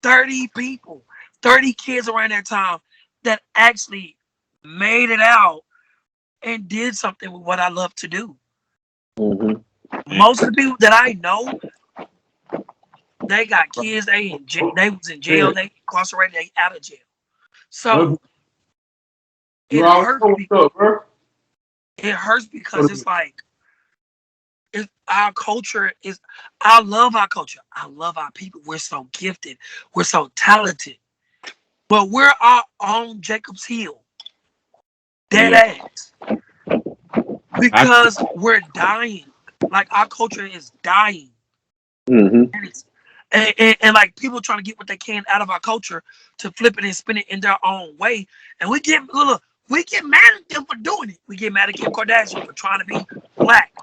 30 people, 30 kids around that time that actually made it out and did something with what I love to do. Mm-hmm. Most of the people that I know They got kids. They was in jail. They incarcerated. They out of jail. So it hurts. It hurts because it's like our culture is. I love our culture. I love our people. We're so gifted. We're so talented. But we're our own Jacob's heel. Dead ass. Because we're dying. Like our culture is dying. Mm-hmm. And like people trying to get what they can out of our culture to flip it and spin it in their own way. And we get mad at them for doing it. We get mad at Kim Kardashian for trying to be black.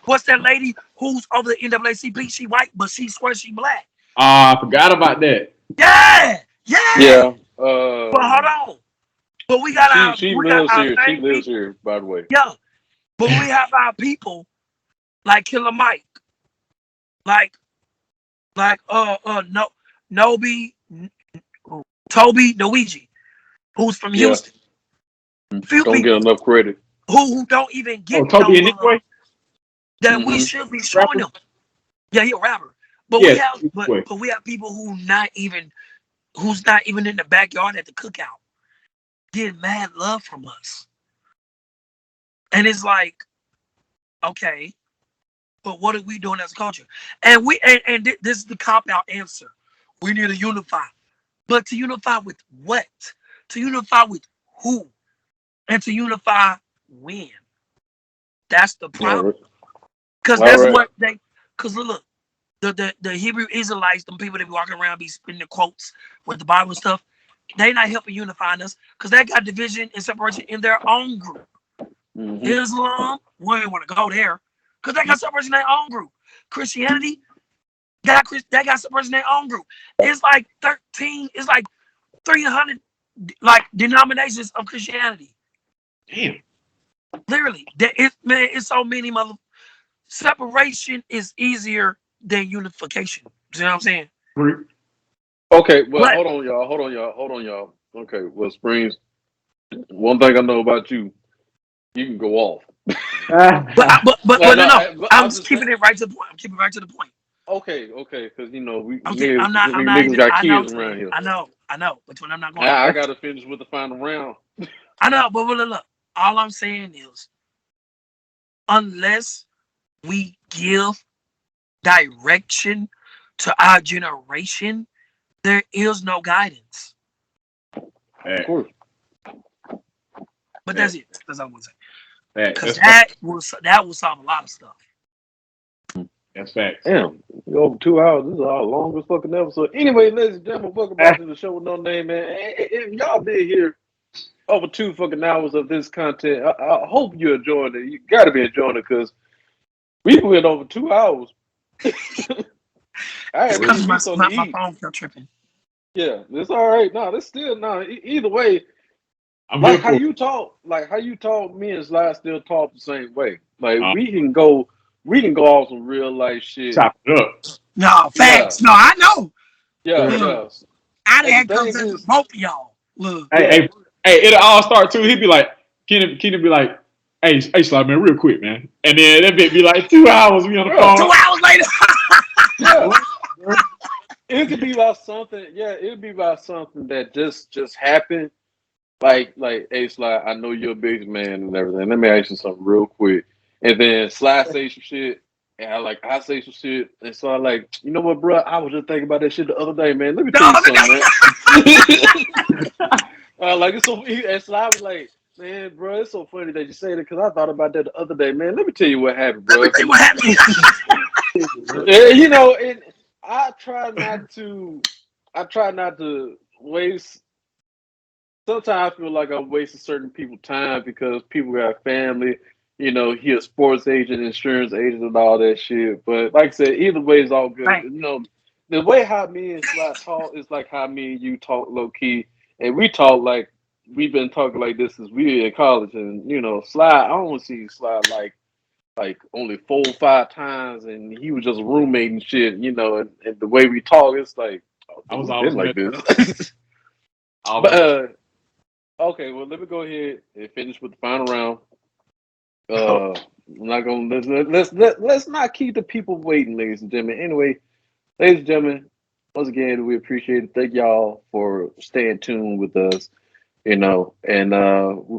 What's that lady who's over the NAACP? She white, but she swears she black. I forgot about that. Yeah. Yeah. But hold on. But we got she our lives here. She same lives people. here, by the way. Yeah. But we have our people like Killer Mike, like Toby Noigi, who's from Houston. Few Don't people get enough credit. who don't even get Toby no and Nick that we should be showing rapper? them. Yeah, he's a rapper. But Yeah, we have people who's not even in the backyard at the cookout getting mad love from us. And it's like, okay, but what are we doing as a culture? And this is the cop-out answer. We need to unify. But to unify with what? To unify with who? And to unify when? That's the problem. Because look, the Hebrew Israelites, them people that be walking around be spinning the quotes with the Bible and stuff, they not helping unifying us because they got division and separation in their own group. Mm-hmm. Islam, we ain't want to go there because they got separation in their own group. Christianity, they got separation in their own group. It's like 300 like denominations of Christianity. Damn. Literally, it's so many separation is easier than unification. You know what I'm saying? Okay, well, hold on, y'all. Okay, well, Springs, one thing I know about you, you can go off. I'm just keeping it right to the point. I'm keeping it right to the point. Okay, because we I'm niggas even, got I know, kids around here. I know, but when I'm not going. I got to finish with the final round. I know, but look, all I'm saying is, unless we give direction to our generation, there is no guidance. Of course. But that's it. That's all I'm gonna say. Because that will solve a lot of stuff. That's facts. Damn, over 2 hours. This is our longest fucking episode. Anyway, ladies and gentlemen, welcome back to the show with no name, man. If y'all did hear over 2 fucking hours of this content, I hope you're enjoying it. You got to be enjoying it because we went over 2 hours. Because my phone kept tripping. Yeah, it's all right. No, it's still either way. How you talk, me and Sly still talk the same way. Like we can go off some real life shit. Chop it up. No, facts. Yeah. No, I know. Yeah. I had conversations with both of y'all. Look. Hey, it'll all start too. He'd be like, Keenan be like, hey, Sly, man, real quick, man. And then that bit be like 2 hours. We on the phone. 2 hours later. It could be about something. Yeah, it'd be about something that just happened. Like, hey, Sly, I know you're a big man and everything. Let me ask you something real quick. And then Sly say some shit, and I say some shit, and so I like, you know what, bro? I was just thinking about that shit the other day, man. Let me tell you something, man. Like it's so, and Sly was like, man, bro, it's so funny that you say that because I thought about that the other day, man. Let me tell you what happened, bro. Let me tell you what happened. And I try not to waste. Sometimes I feel like I'm wasting certain people's time because people got family. He a sports agent, insurance agent, and all that shit. But like I said, either way is all good. Right. The way how me and Sly talk is like how me and you talk low key, and we talk like we've been talking like this since we were in college. And Sly, I don't see Sly like only 4 or 5 times, and he was just a roommate and shit. And the way we talk, it's like I was always like this. But okay, well, let me go ahead and finish with the final round. I'm not gonna let's not keep the people waiting, ladies and gentlemen. Anyway, Ladies and gentlemen, once again, we appreciate it. Thank y'all for staying tuned with us. And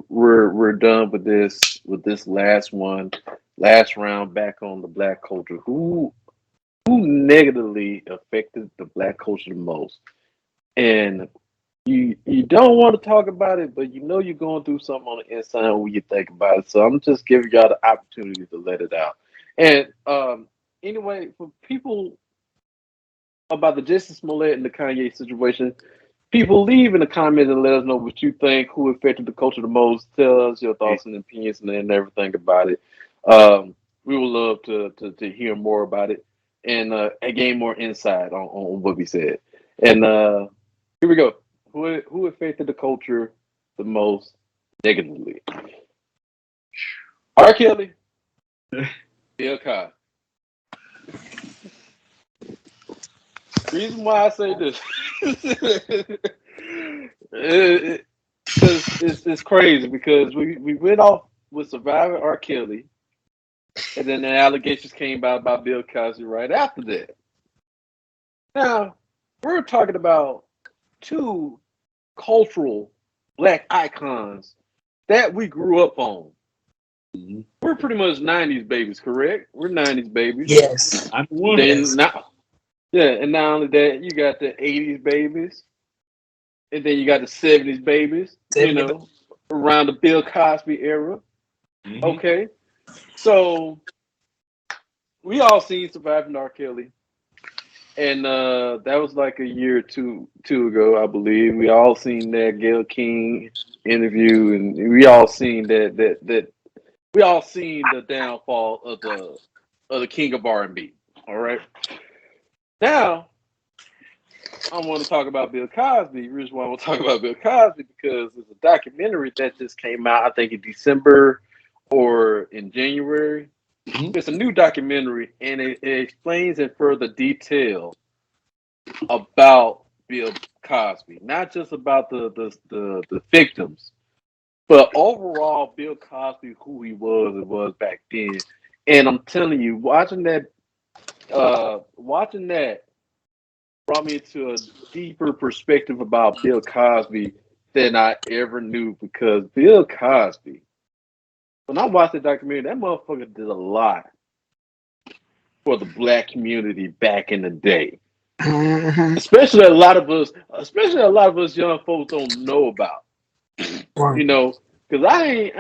we're done with this last one, last round back on the black culture. Who negatively affected the black culture the most? And you don't want to talk about it, but you know you're going through something on the inside when you think about it. So I'm just giving y'all the opportunity to let it out. And anyway, for people about the Justin Smollett and the Kanye situation, people leave in the comments and let us know what you think, who affected the culture the most. Tell us your thoughts and opinions and everything about it. We would love to hear more about it and gain more insight on what we said. And here we go. Who affected the culture the most negatively? R.Kelly, Bill Cosby. Reason why I say this, because it's crazy because we went off with surviving R. Kelly, and then the allegations came out about Bill Cosby right after that. Now we're talking about two cultural black icons that we grew up on. Mhm. We're pretty much '90s babies, correct? We're '90s babies. Yes. I'm one. Then now, yeah, and not only that, you got the '80s babies, and then you got the '70s babies. Around the Bill Cosby era. Mhm. Okay, so we all seen Surviving R. Kelly, and that was like a year or two ago, I believe. We all seen that Gayle King interview, and we all seen that we all seen the downfall of the king of R&B. All right, now I want to talk about Bill Cosby. The reason why I want to talk about Bill Cosby because there's a documentary that just came out, I think in December or in January. Mhm. It's a new documentary and it explains in further detail about Bill Cosby, not just about the victims, but overall Bill Cosby, who he was and was back then. And I'm telling you, watching that brought me to a deeper perspective about Bill Cosby than I ever knew because Bill Cosby, when I watched the documentary, that motherfucker did a lot for the black community back in the day. Mm-hmm. Especially a lot of us young folks don't know about. Right. You know, because I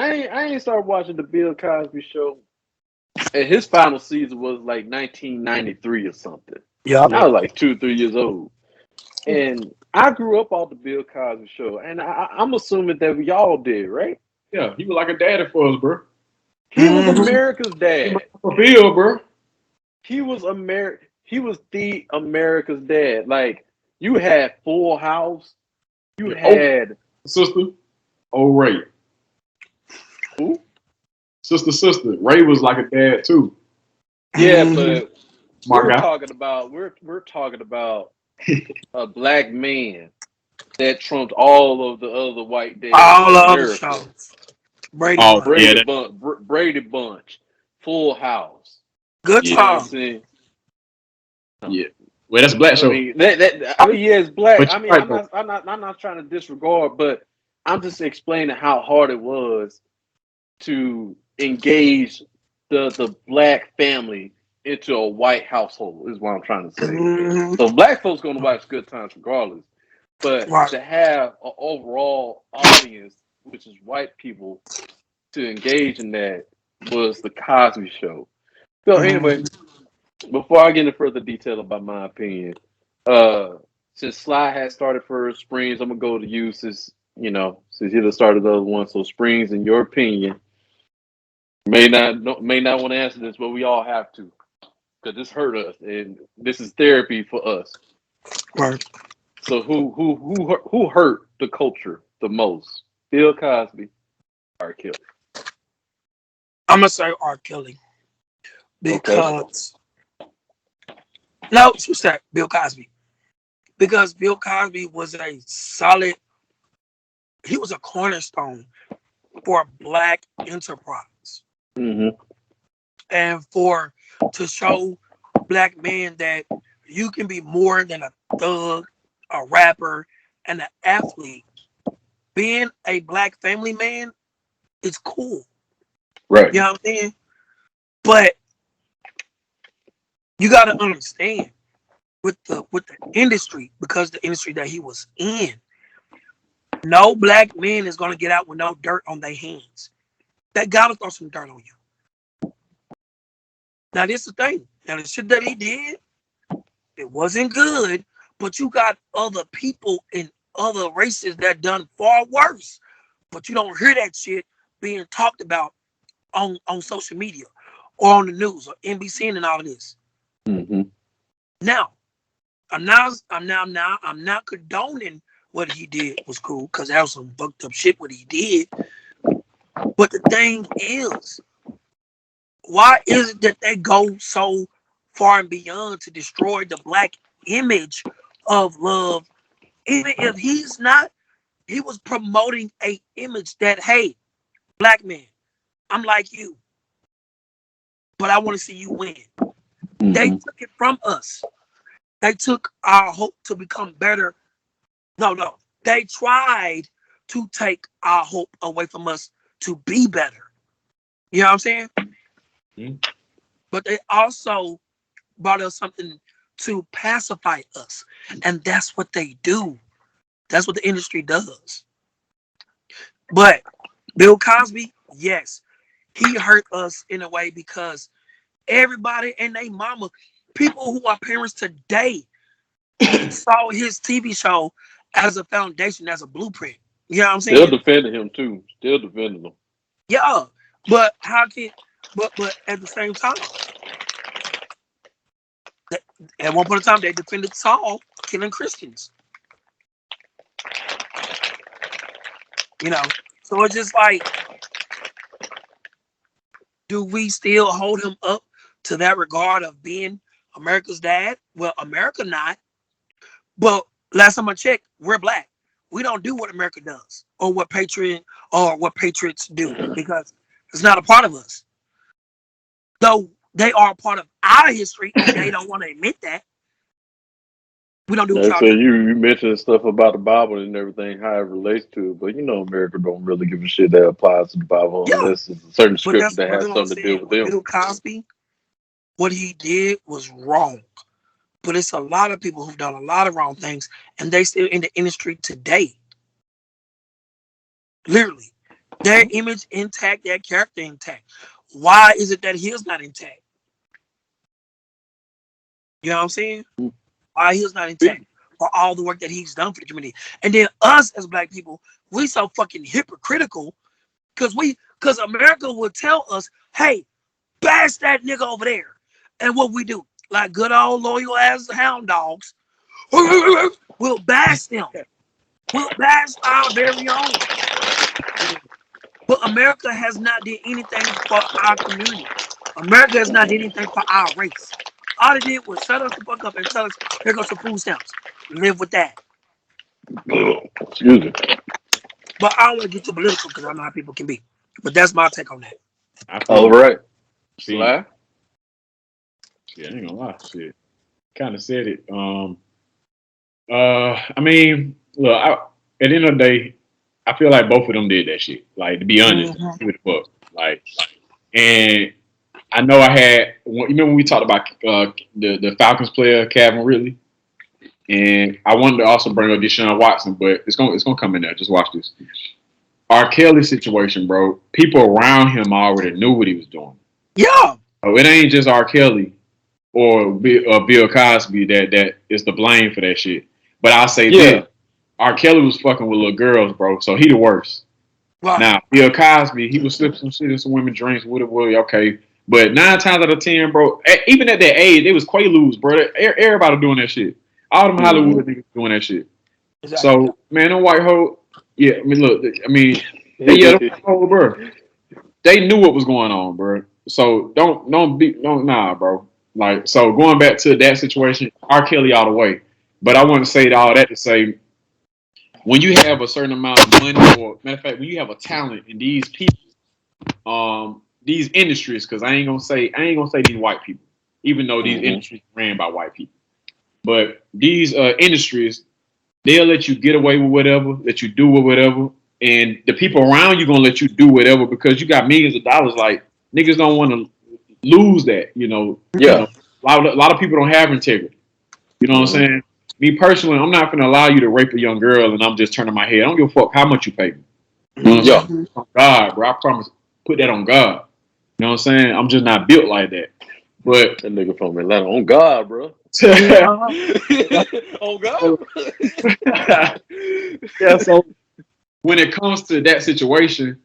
ain't started watching the Bill Cosby show, and his final season was like 1993 or something. Yep. I was like 2 3 years old. And I grew up off the Bill Cosby show, and I'm assuming that we all did, right? Yeah, he was like a daddy for us, bro. He was Mm-hmm. America's He was dad. like a Bill, bro. He was He was the America's dad. Like you had Full House. You Yeah. Oh, had sister. Oh, Ray. who? Sister. Ray was like a dad too. Yeah, Mm-hmm. but My guy. we're talking about a black man that trumped all of the other white dads All in the other America. shows. Brady Oh, Bunch. yeah, Brady Bunch, Full House. Good yeah, You know what I'm time. saying? yeah. Well, that's a black show. I mean, yeah, it's black. But I you're mean, right though. I'm not trying to disregard, but I'm just explaining how hard it was to engage the black family into a white household. Is what I'm trying to say. Mm-hmm. So black folks gonna watch Good Times regardless, but Right. to have an overall audience, which is white people, to engage in that was the Cosby Show. So anyway, Mm-hmm. before I get into further detail about my opinion, uh, since Sly has started first, Springs, I'm gonna go to you since you started the other one. So Springs, in your opinion, may not want to answer this, but we all have to because this hurt us and this is therapy for us. Right. So who hurt the culture the most? Bill Cosby, R. Kelly. I'm gonna say R. Kelly Okay. because no, you said Bill Cosby because Bill Cosby was a solid. He was a cornerstone for black enterprise Mm-hmm. and for to show black men that you can be more than a thug, a rapper, and an athlete. Being a black family man is cool. Right. You know what I'm saying? But you got to understand with the industry, because the industry that he was in, no black man is gonna get out with no dirt on their hands. They gotta throw some dirt on you. Now this is the thing. Now the shit that he did, it wasn't good, but you got other people in other races that done far worse. But you don't hear that shit being talked about on social media or on the news or NBC and all of this. Mm-hmm. Now, I'm not condoning what he did was cool, because that was some fucked up shit what he did. But the thing is, why is it that they go so far and beyond to destroy the black image of love? Even if he's not, he was promoting a image that, hey, black man, I'm like you, but I want to see you win. They Mm-hmm. took it from us. They took our hope to become better. No. They tried to take our hope away from us to be better. You know what I'm saying? Mm-hmm. But they also brought us something to pacify us. And that's what they do. That's what the industry does. But Bill Cosby, yes, he hurt us in a way because everybody and their mama, people who are parents today, saw his TV show as a foundation, as a blueprint. You know what I'm Still saying? defending him too. Still defending him. Yeah. But how can but at the same time, at one point in time they defended Saul killing Christians. You know. So it's just like, do we still hold him up to that regard of being America's dad? Well, America not. But last time I checked, we're black. We don't do what America does or what patriots do, because it's not a part of us. Though they are a part of our history and they don't want to admit that. We don't do what Like I y'all said, do. you mentioned stuff about the Bible and everything, how it relates to it, but America don't really give a shit that applies to the Bible Yeah. unless it's a certain But scripture that's that what has I'm something to do saying. with With them. Bill Cosby, what he did was wrong. But it's a lot of people who've done a lot of wrong things and they still in the industry today. Literally. Their image intact, their character intact. Why is it that his not intact? You know what I'm saying? Why his not intact for all the work that he's done for the community. And then us as black people, we so fucking hypocritical because America will tell us, hey, bash that nigga over there. And what we do, like good old loyal ass hound dogs, we'll bash them. We'll bash our very own. But America has not did anything for our community. America has not did anything for our race. All they did was shut us the fuck up and tell us, here goes some food stamps. Live with that. Excuse me. But I don't want to get too political because I know how people can be. But that's my take on that. I feel All you. right. See, Sly. shit, I ain't gonna lie. Shit, kind of said it. I mean, look, at the end of the day, I feel like both of them did that shit. Like, to be honest, Mm-hmm. give it a fuck. And I know I had. You remember when we talked about the Falcons player Calvin Ridley, and I wanted to also bring up Deshaun Watson, but it's gonna come in there. Just watch this. R.Kelly situation, bro. People around him already knew what he was doing. Yeah. Oh, it ain't just R.Kelly or Bill Cosby that is the blame for that shit. But I'll say Yeah. this: R. Kelly was fucking with little girls, bro. So he the worst. Right. Now Bill Cosby, he was slipping some shit in some women's drinks. Would okay. But 9 times out of 10, bro, even at that age, it was Quaaludes, bro. Everybody doing that shit. All them Mm-hmm. Hollywood niggas doing that shit. Exactly. So man, them white hoe, yeah. I mean, look, them white hoe, bro. They knew what was going on, bro. So nah, bro. Like, so going back to that situation, R. Kelly all the way. But I want to say all that to say, when you have a certain amount of money, or matter of fact, when you have a talent in these people, these industries, because I ain't gonna say these white people, even though these Mm-hmm. industries ran by white people. But these industries, they'll let you get away with whatever, let you do with whatever, and the people around you gonna let you do whatever because you got millions of dollars. Like niggas don't want to lose that, you know. Yeah. You know, a lot of people don't have integrity. You know what I'm saying? Me personally, I'm not gonna allow you to rape a young girl and I'm just turning my head. I don't give a fuck how much you pay me. You know what I'm saying? On God, bro. I promise. Put that on God. You know what I'm saying? I'm just not built like that. But That nigga from Atlanta. On God, bro. On God. yeah, so when it comes to that situation,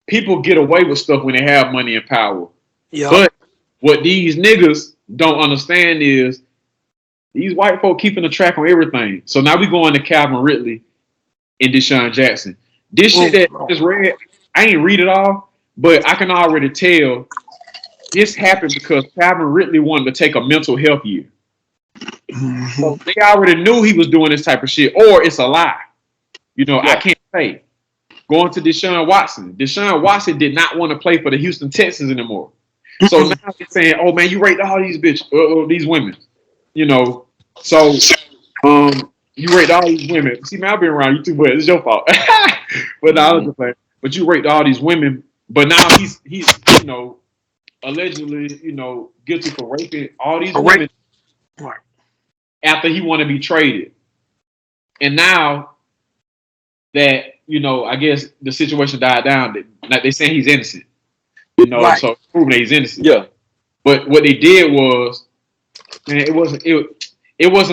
people get away with stuff when they have money and power. Yeah. But what these niggas don't understand is these white folk keeping a track on everything. So now we going to Calvin Ridley and Deshaun Jackson. This shit that I just read, I ain't read it all, but I can already tell this happened because Calvin Ridley wanted to take a mental health year. So they already knew he was doing this type of shit, or it's a lie. You know, I can't say. Going to Deshaun Watson. Deshaun Watson did not want to play for the Houston Texans anymore. So now they're saying, "Oh man, you raped all these these women." You know, so you raped all these women. See, man, I've been around you too, but it's your fault. But I was just like, but you raped all these women. But now he's you know allegedly guilty for raping all these women after he want to be traded. And now that I guess the situation died down. Like they saying he's innocent. You know, so proving that he's innocent. Yeah. But what they did was, man, it wasn't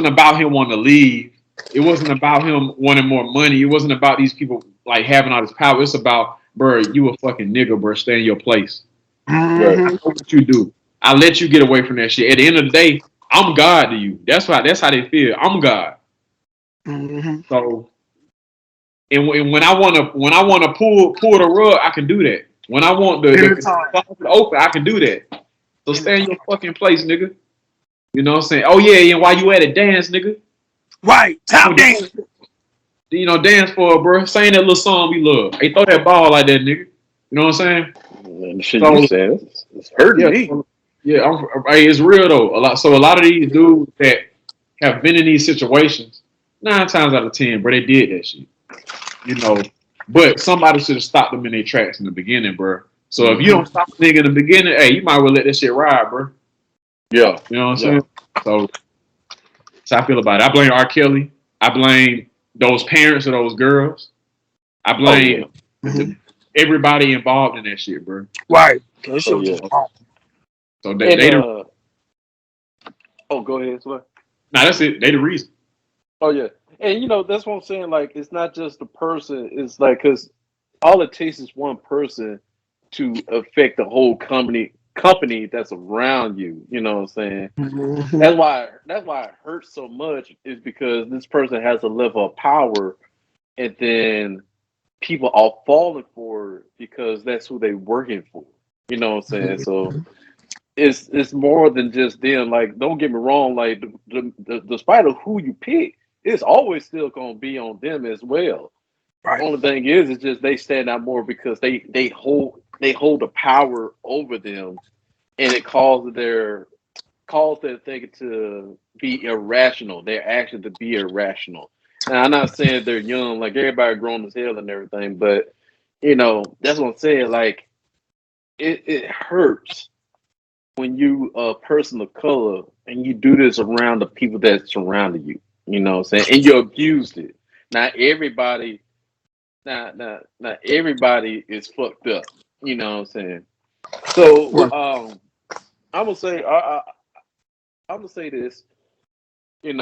about him wanting to leave. It wasn't about him wanting more money. It wasn't about these people like having all this power. It's about, bro, you a fucking nigga, bro. Stay in your place. Right. I know what you do. I let you get away from that shit. At the end of the day, I'm God to you. That's how they feel. I'm God. So, and when I want to pull the rug, I can do that. When I want the open, I can do that. So stay in your fucking place, nigga. You know what I'm saying? Oh yeah, and while you at it, dance, nigga. Right, tap dance. You know, dance for it, bro. Sing that little song we love. Hey, throw that ball like that, nigga. You know what I'm saying? Man, the shit you saying, it's hurting me. It's real though. A lot of these dudes that have been in these situations, 9 times out of 10, bro, they did that shit. You know, but somebody should have stopped them in their tracks in the beginning, bro. So if you don't stop the nigga in the beginning, hey, you might well let that shit ride, bro. Yeah. You know what I'm saying? So that's how I feel about it. I blame R.Kelly. I blame those parents of those girls. I blame everybody involved in that shit, bro. Right. So they go ahead, sir. Nah, that's it. They the reason. Oh yeah, and that's what I'm saying. Like, it's not just the person. It's like, because all it takes is one person to affect the whole company that's around you. You know what I'm saying? That's why it hurts so much, is because this person has a level of power, and then people are falling for it because that's who they're working for. You know what I'm saying? So it's more than just them. Like, don't get me wrong. Like, despite of who you pick, it's always still gonna be on them as well. Right. The only thing is just they stand out more because they hold the power over them, and it causes their thinking to be irrational. Their action to be irrational. Now, I'm not saying they're young, like everybody grown as hell and everything, but that's what I'm saying. Like, it hurts when you a person of color and you do this around the people that surrounded you. You know what I'm saying? And you abused it. Not everybody is fucked up. You know what I'm saying? So I'm gonna say I'm gonna say this. In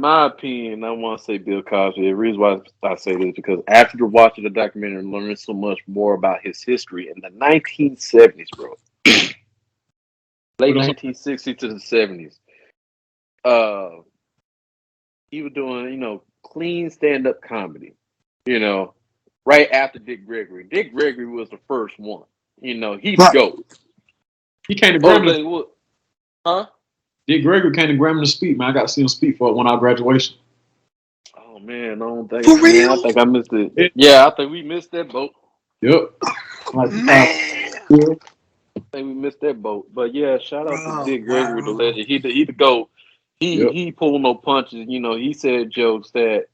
my opinion, I want to say Bill Cosby. The reason why I say this is because after watching the documentary and learning so much more about his history in the 1970s, bro, late 1960s to the 70s, he was doing clean stand-up comedy. Right after Dick Gregory. Dick Gregory was the first one. He's the GOAT. He came to Grambling. Huh? Dick Gregory came to Grambling to speak, man. I got to see him speak for one of our graduation. Oh man, I don't think. For real? I think I missed it. Yeah, I think we missed that boat. Yep. Man. think we missed that boat. But yeah, shout out to Oh Dick Gregory, the wow. legend. He the GOAT. Yep. He pulled no punches. You know, he said jokes that's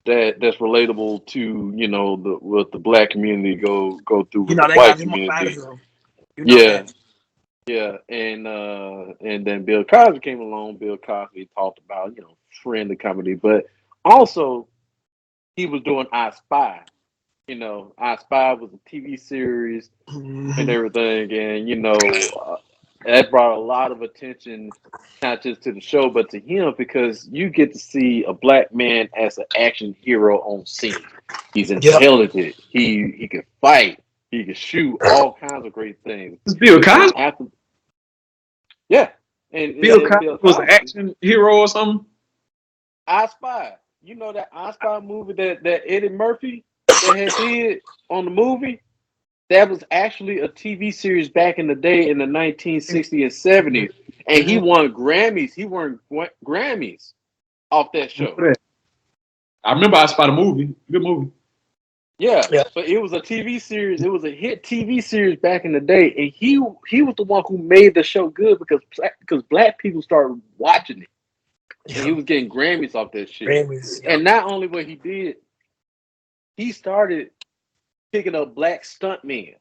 relatable to the what the black community go through You with know the they got white him up out of community. here. You know Yeah, that. yeah, and then Bill Cosby came along. Bill Cosby talked about friendly comedy, but also he was doing I Spy. I Spy was a TV series and Mhm. everything, and that brought a lot of attention not just to the show but to him because you get to see a black man as an action hero on scene. He's Yep. intelligent. He can fight. He can shoot all kinds of great things. It's Bill And Cosby. after yeah, and Bill then Cosby Bill was an Cosby, action hero or something. I Spy. You know that I Spy movie that Eddie Murphy that had did on the movie. That was actually a TV series back in the day in the 1960s and 70s, and he Mhm. won Grammys. He won Grammys off that show. I remember I spotted a movie. Good movie. Yeah, Yeah. but it was a TV series. It was a hit TV series back in the day, and he was the one who made the show good because black people started watching it, and he Yeah. was getting Grammys off that shit. Grammys. Yeah. And not only what he did, he started picking up black stuntmen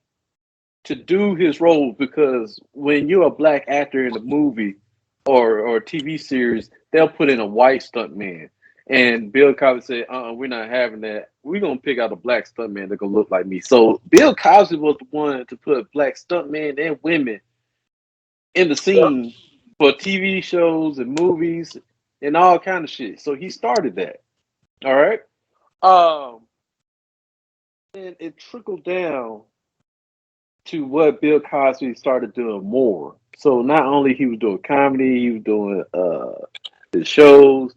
to do his role because when you're a black actor in a movie or a TV series, they'll put in a white stuntman. And Bill Cosby said, we're not having that. We're gonna pick out a black stuntman that gonna look like me. So Bill Cosby was the one to put black stuntmen and women in the Yeah. scene for TV shows and movies and all kind of shit. So he started that. All right. Um, and it trickled down to what Bill Cosby started doing more. So not only he was doing comedy, he was doing his shows.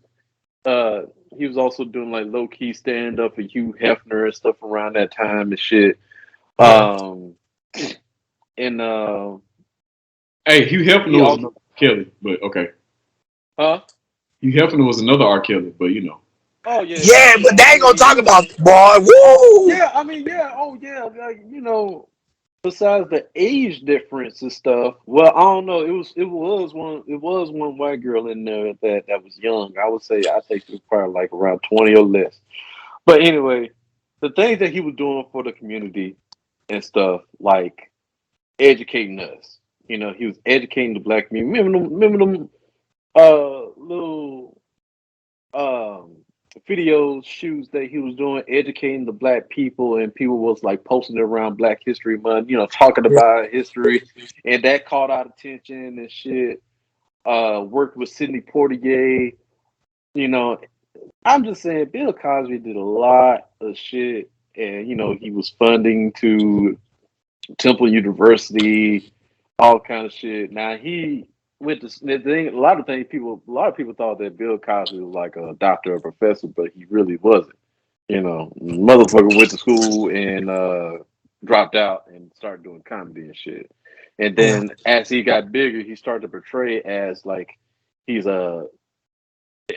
Uh, he was also doing like low key stand up for Hugh Hefner and stuff around that time and shit. Yeah. Um, and Hey, Hugh he Hefner was also another R. Kelly, but okay. huh? Hugh Hefner was another R. Kelly, but you know. Oh yeah, Yeah, but they ain't gonna he talk was. about the boy. Woo! Yeah, I mean, yeah, oh yeah, like besides the age difference and stuff, well, I don't know. It was one white girl in there that was young. I would say I think she was probably like around 20 or less. But anyway, the things that he was doing for the community and stuff, like educating us. He was educating the black community. Remember them little um videos shoots that he was doing educating the black people and people was like posting it around Black History Month, talking Yeah. about history and that caught out attention and shit. Worked with Sidney Poitier, you know. I'm just saying Bill Cosby did a lot of shit and he was funding to Temple University, all kind of shit. Now he went to the thing. A lot of people thought that Bill Cosby was like a doctor or professor, but he really wasn't. Motherfucker went to school and dropped out and started doing comedy and shit. And Yeah. then as he got bigger, he started to portray as like he's a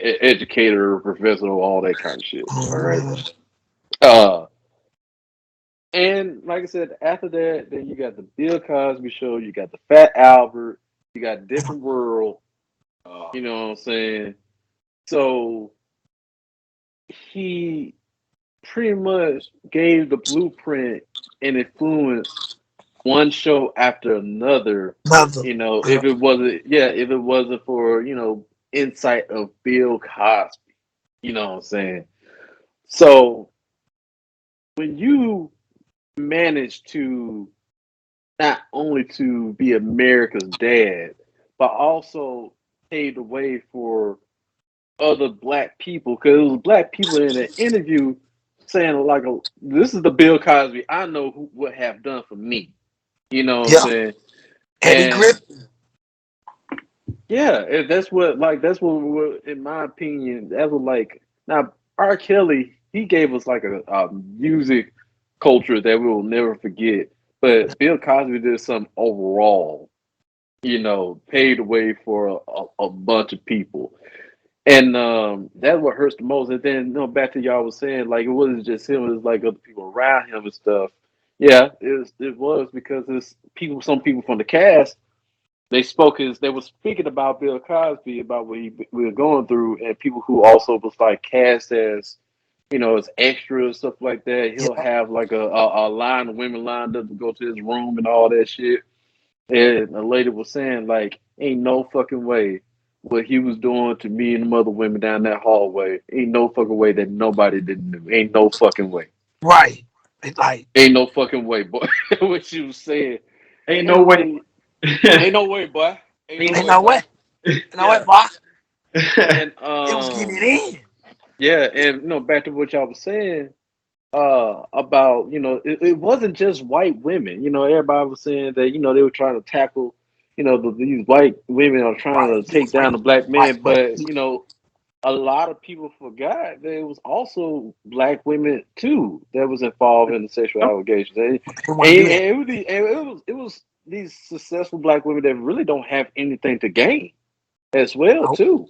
educator, professor, all that kind of shit. All right. Mhm. Uh, And like I said, after that, then you got the Bill Cosby show, you got the Fat Albert, you got Different World, you know what I'm saying? So he pretty much gave the blueprint and influenced one show after another, Mother. Yeah. if it wasn't for, insight of Bill Cosby, you know what I'm saying? So when you manage to not only to be America's dad, but also paved the way for other black people. Because it was black people in the interview saying like, "This is the Bill Cosby I know who would have done for me." You know what I'm Yeah. saying? Eddie And Griffin. yeah, that's what in my opinion, that was like now R. Kelly, he gave us like a music culture that we will never forget. But Bill Cosby did something overall, paved the way for a bunch of people. And that's what hurts the most. And then, back to y'all was saying, like, it wasn't just him, it was like other people around him and stuff. Yeah, it was because it's people. Some people from the cast they were speaking about Bill Cosby about what we were going through, and people who also was like cast as as extras stuff like that. He'll Yeah. have like a line of women lined up to go to his room and all that shit. And a lady was saying like, ain't no fucking way what he was doing to me and the other women down that hallway. Ain't no fucking way that nobody didn't know. Ain't no fucking way. Right. It's like, Ain't no fucking way, boy. What she was saying. Ain't no And way. then ain't no way, boy. Ain't no ain't way, no way. boy. You know what, Yeah. boss? And It was getting it in. yeah, and back to what y'all was saying, about it wasn't just white women. Everybody was saying that they were trying to tackle these white women are trying Right. to It take was down the black white man, women. but a lot of people forgot that it was also black women too that was involved in the sexual allegations, and, But they didn't want to do that. it was these successful black women that really don't have anything to gain as well Nope. too.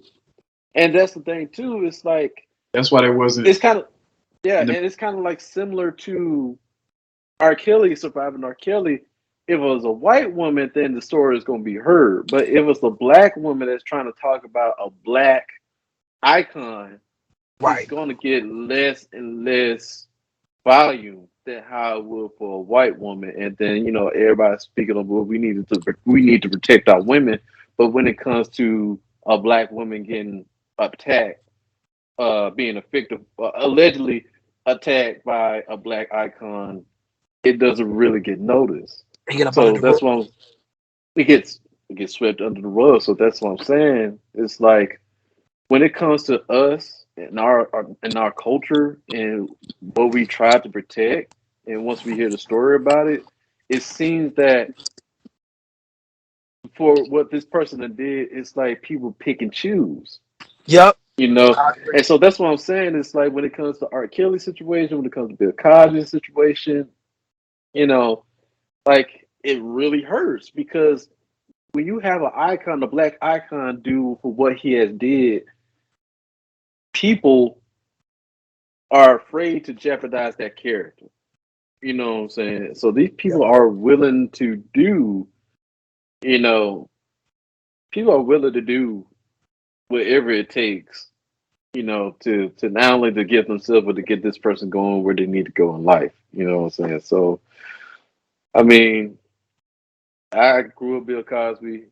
And that's the thing too. It's like That's why there wasn't it's kind of yeah, in the. and it's kind of like similar to R. Kelly surviving R. Kelly. If it was a white woman, then the story is going to be heard. But if it's a black woman that's trying to talk about a black icon, it's Right. going to get less and less volume than how it would for a white woman. And then everybody's speaking of, well, we need to protect our women. But when it comes to a black woman getting attacked, being a victim, allegedly attacked by a black icon, it doesn't really get noticed. They get up under So the rug. that's why it gets swept under the rug. So that's what I'm saying. It's like when it comes to us and our culture and what we try to protect, and once we hear the story about it, it seems that for what this person did, it's like people pick and choose. Yep. You know, I agree. and so that's what I'm saying. It's like when it comes to R. Kelly situation, when it comes to Bill Cosby situation, you know, like it really hurts because when you have an icon, a black icon, do for what he has did, people are afraid to jeopardize that character. You know what I'm saying? So these Yep. people are willing to do, you know, people are willing to do whatever it takes, to not only to get themselves, but to get this person going where they need to go in life. You know what I'm saying? So, I mean, I grew up Bill Cosby.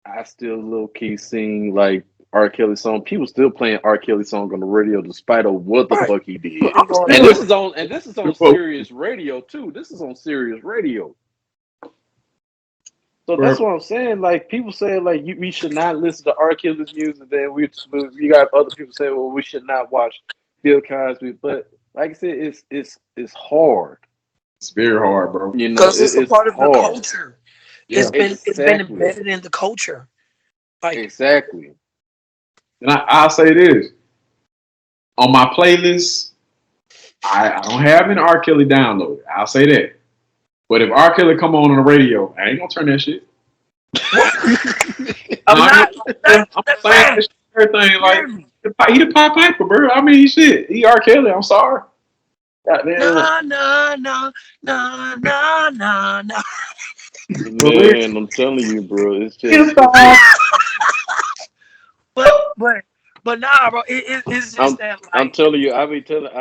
I still low key sing like R. Kelly song. People still playing R. Kelly song on the radio despite of what the Right. fuck he did. I'm And still this is on Sirius Radio too. This is on Sirius Radio. So that's Bro, what I'm saying. Like people say, like we should not listen to R. Kelly's music. Then we got other people say, well, we should not watch Bill Cosby. But like I said, it's hard. it's very hard, bro. because it's a It's part of the hard. culture. Yeah. It's been Exactly. embedded in the culture. Like Exactly. And I'll say this. On my playlist, I don't have an R. Kelly downloaded. I'll say that. But if R. Kelly come on the radio, I ain't gonna turn that shit. I'm No, not. I'm That's saying fine. that shit, everything Hear like me. he the Pied Piper, bro. I mean, shit. He R. Kelly. I'm sorry. Goddamn. No, no, no, no, no, no, no. For real. Man, I'm telling you, bro. It's He the just star. But but nah, bro. It's just I'm that I'm like telling you, I be telling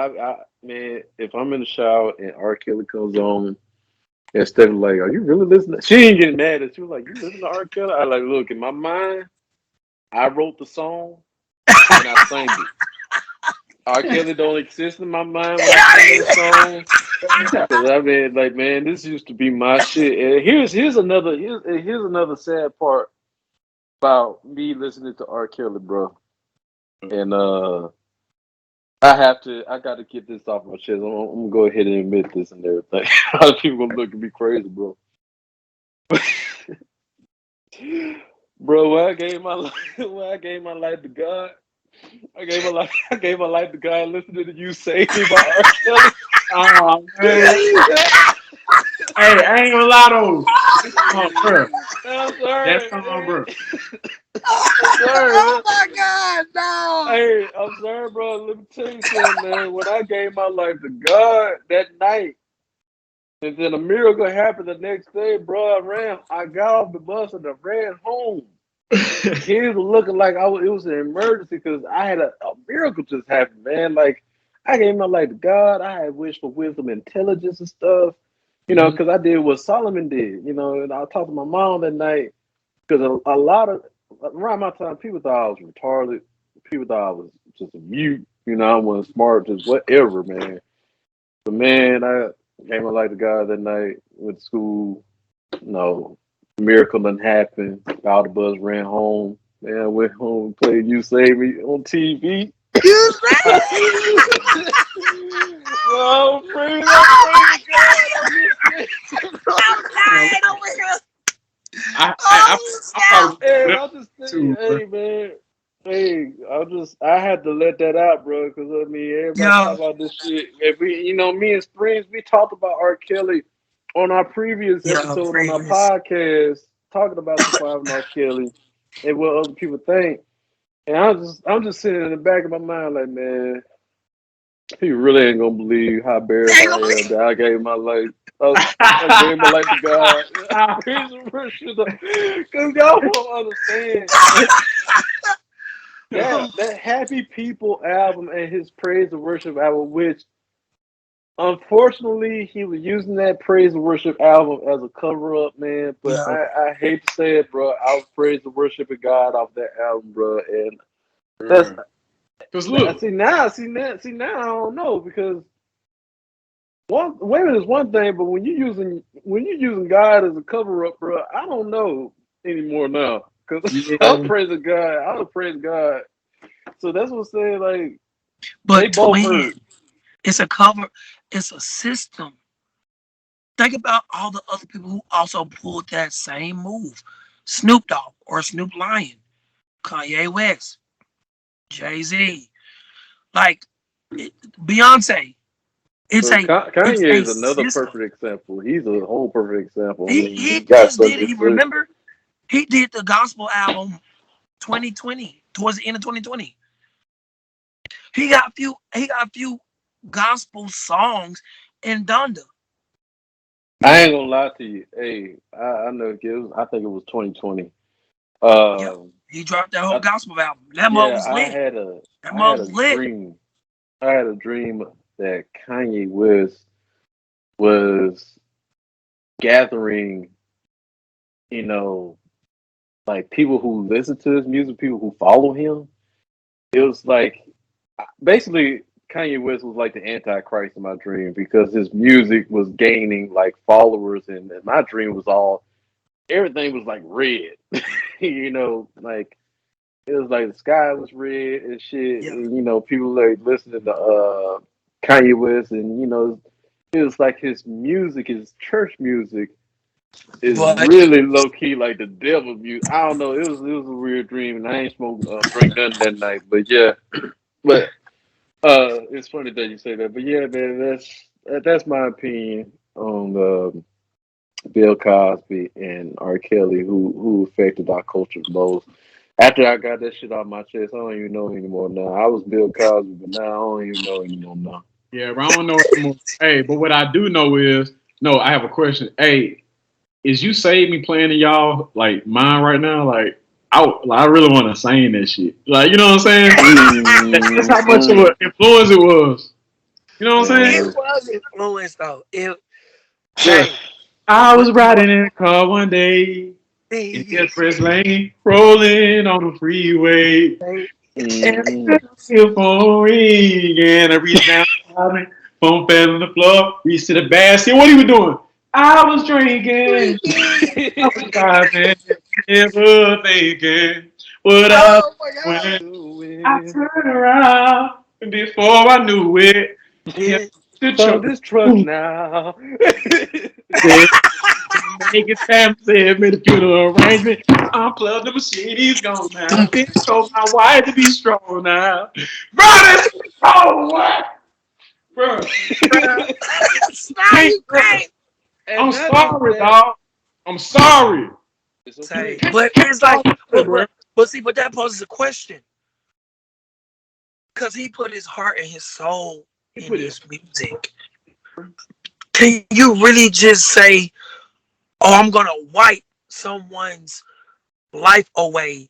man, if I'm in the shower and R. Kelly comes on and Stephanie like, are you really listening? She ain't getting mad at you. Like, you listen to R. Kelly? I like, look, in my mind, I wrote the song and I sang it. R. Kelly don't exist in my mind when I sing this song. Cause I mean, like, man, this used to be my shit. And here's another sad part about me listening to R. Kelly, bro. And I got to get this off my chest. I'm gonna go ahead and admit this and everything. A lot of people gonna look at me crazy, bro. Bro, when I gave my life, when I gave my life to God, I gave my life to God listening to you save me by R. Kelly. Oh man. Hey, I ain't gonna lie though. That song, bro. I'm That sorry, song, man. bro. I'm sorry, oh man. my god, no. Hey, I'm sorry, bro. Let me tell you something, man. When I gave my life to God that night, And then a miracle happened the next day, bro. I got off the bus and I ran home. Kids were looking like it was an emergency because I had a miracle just happen, man. Like I gave my life to God. I had wished for wisdom, intelligence, and stuff. Because I did what Solomon did. And I talked to my mom that night because a lot of around my time, people thought I was retarded. People thought I was just a mute. I wasn't smart, just whatever, man. But man, I gave my life to God that night. Went to school. No, miracle didn't happen. Got out the bus, ran home. Man, I went home, played "You Save Me" on TV. You say? Well, praise I'm dying over here. I Oh, probably Hey, that I'll just too, say, bro. hey, man. Hey, I had to let that out, bro, because everybody talk yo, about this shit. And me and Springs, we talked about R. Kelly on our previous yo, episode on our previous. podcast, talking about surviving R. Kelly and what other people think. And I'm just sitting in the back of my mind, like, man, people really ain't gonna believe how embarrassed I am that I gave my life. I gave my life to God. Praise and worship, because y'all won't understand. That Happy People album and his Praise and Worship album, which unfortunately he was using that Praise and Worship album as a cover up, man. But Yo, I hate to say it, bro. I was praise and worshiping God off that album, bro. And that's Because look, see now I don't know because women is one thing, but when you're using God as a cover up, bro, I don't know anymore now. Because I'm yeah, praising God. I was praising God. So that's what I'm saying. Like, they but both twin, hurt. it's a cover, it's a system. Think about all the other people who also pulled that same move. Snoop Dogg or Snoop Lion, Kanye West, Jay-Z, like Beyonce. It's But a it's Kanye a is another system. perfect example. He's a whole perfect example. I He mean, he he got just such did it. a He system. remember he did the gospel album 2020 towards the end of 2020. He got a few gospel songs in Donda. I ain't gonna lie to you. Hey, I know I think it was 2020. Yep. Um, He dropped that whole I, gospel album. That mug yeah, was lit. That I had mug a was lit. dream. I had a dream that Kanye West was gathering, you know, like people who listen to his music, people who follow him. It was like basically Kanye West was like the Antichrist in my dream because his music was gaining like followers, and my dream was all everything was like red, like it was like the sky was red and shit, Yeah. and people like listening to Kanye West, and it was like his music, his church music is But really low key like the devil music. I don't know. It was a weird dream, and I ain't smoke drink nothing that night. But yeah, but it's funny that you say that. But yeah, man, that's my opinion on Bill Cosby and R. Kelly, who affected our culture most. After I got that shit off my chest, I don't even know anymore now. I was Bill Cosby, but now I don't even know anymore now. yeah, but I don't know anymore. Hey, but what I do know is, no, I have a question. Hey, is You Save Me playing in y'all like mind right now? Like, I really want to sing that shit. Like, you know what I'm saying? That's how much of an Mm-mm. influence it was. You know what I'm saying? it Man. was influenced though. Hey, I was but you riding in a car one day in the hey, express lane, rolling on the freeway. hey, And Mm-mm. I feel phone ring, and I reached down, phone fell on the floor, reached to the basket. What are you doing? I was drinking, I was driving, never thinking what I was oh my god. doing. Do I it. turned around, and before I knew it, yeah, Yeah. the On truck this truck now. said, make it time, said, made a funeral arrangement. Unplugged the machine, he's gone now. Told my wife to be strong now. Bro, this is so what? Bro, Stop, can't, you bro. crazy. And I'm not just sorry, that. dog. I'm sorry. It's Say, okay. but Can't it's like, talk about it, bro. but see, but that poses a question because he put his heart and his soul He in put it. his music. Can you really just say, "Oh, I'm gonna wipe someone's life away"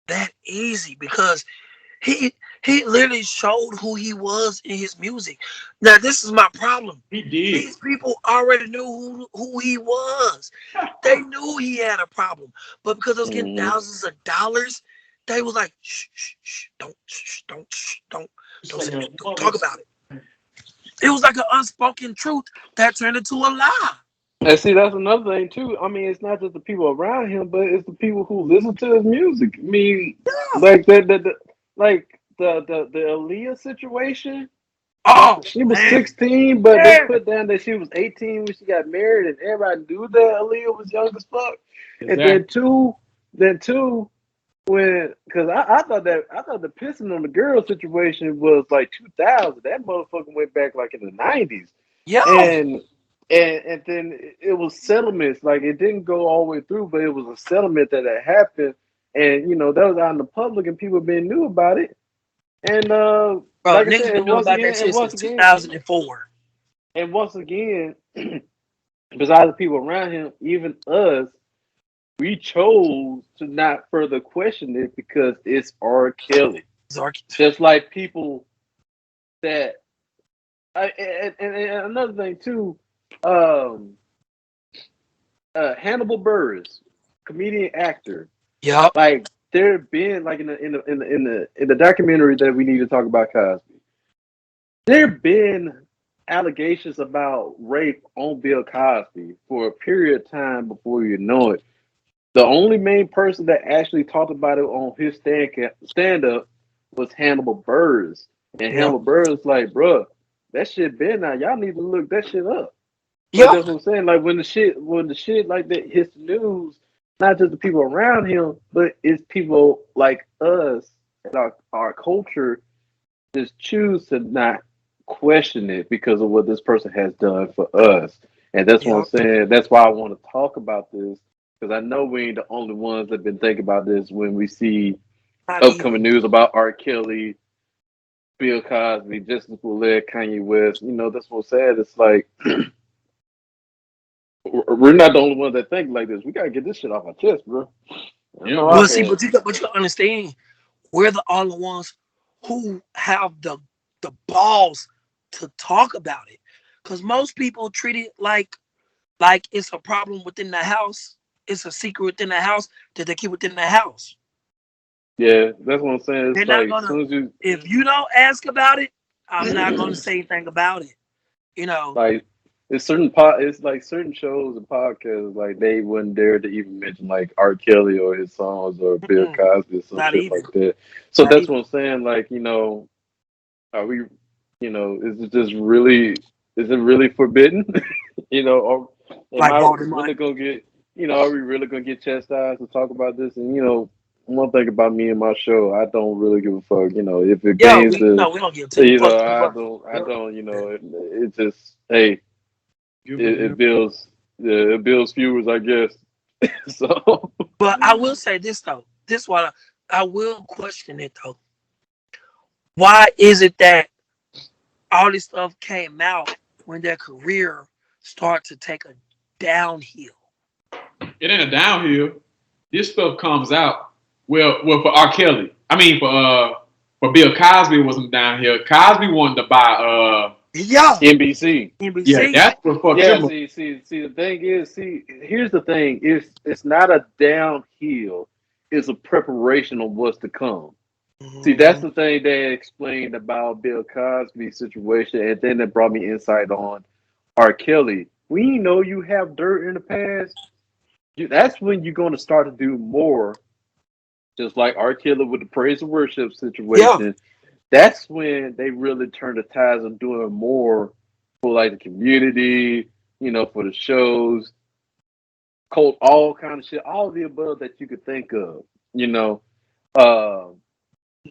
that easy? Because he he literally showed who he was in his music. Now, this is my problem. He did. These people already knew who he was. They knew he had a problem, but because I was getting Mm-hmm. thousands of dollars, they was like, shh, don't say that, don't talk about it. It was like an unspoken truth that turned into a lie. And see, that's another thing too. I mean, it's not just the people around him, but it's the people who listen to his music. I mean, like the Aaliyah situation. Oh She was man, 16, but they yeah, put down that she was 18 when she got married, and everybody knew that Aaliyah was young as fuck. And Exactly. then two, when because I thought the pissing on the girl situation was like 2000. That motherfucker went back like in the 90s, yeah, and and then it was settlements. Like it didn't go all the way through, but it was a settlement that had happened, and that was out in the public, and people been knew about it. And bro. like I Niggas said, been and knowing once about again, that and shit once since again, 2004. and once again, besides the people around him, even us, we chose to not further question it because it's R. Kelly. Zarky. Just like people that, and another thing too, um, Hannibal Burris, comedian actor, Yup. like there have been like in the documentary that we need to talk about Cosby. There have been allegations about rape on Bill Cosby for a period of time before you know it. The only main person that actually talked about it on his stand up was Hannibal Burris. And Yep. Hannibal Burris like, bruh, that shit been out. Y'all need to look that shit up. Like Yep. that's what I'm saying. Like when the shit like that hits the news, not just the people around him, but it's people like us and our culture just choose to not question it because of what this person has done for us. And that's what I'm Yep. saying. That's why I want to talk about this because I know we ain't the only ones that been thinking about this when we see Not upcoming even. news about R. Kelly, Bill Cosby, Justice Smollett, Kanye West. That's what's sad. It's like we're not the only ones that think like this. We gotta get this shit off our chest, bro. I Yeah, know I Well, see, have. but you understand, we're the only ones who have the balls to talk about it. Because most people treat it like it's a problem within the house. It's a secret within the house that they keep within the house. Yeah, that's what I'm saying. They're It's not like as gonna. soon as you If you don't ask about it, I'm not gonna say anything about it. You know, like it's like certain shows and podcasts like they wouldn't dare to even mention like R. Kelly or his songs or Bill mm-mm, Cosby or some not shit even, like that. So not that's even. what I'm saying. Like, are we is it just really is it really forbidden? Or am Like I Voldemort. really gonna get are we really gonna get chastised to talk about this? And one thing about me and my show, I don't really give a fuck. If it Yeah, gains we the no, we don't give two fucks. I Yep. don't, it just hey, give a it damn. builds it builds viewers, I guess. So But I will say this though. This what I will question it though. Why is it that all this stuff came out when their career started to take a downhill? It ain't a downhill. This stuff comes out. Well, for R. Kelly. I mean, for Bill Cosby, it wasn't downhill. Cosby wanted to buy. Yeah, NBC. Yeah, NBC. that's what fucked Yeah, him up. see. The thing is, here's the thing: it's not a downhill; it's a preparation of what's to come. See, that's Mhm. the thing they explained about Bill Cosby's situation, and then it brought me insight on R. Kelly. We know you have dirt in the past. That's when you're going to start to do more, just like R. Kelly with the praise and worship Yeah, situation. That's when they really turn the tides on doing more for like the community, for the shows, cult, all kind of shit, all of the above that you could think of. You know, uh,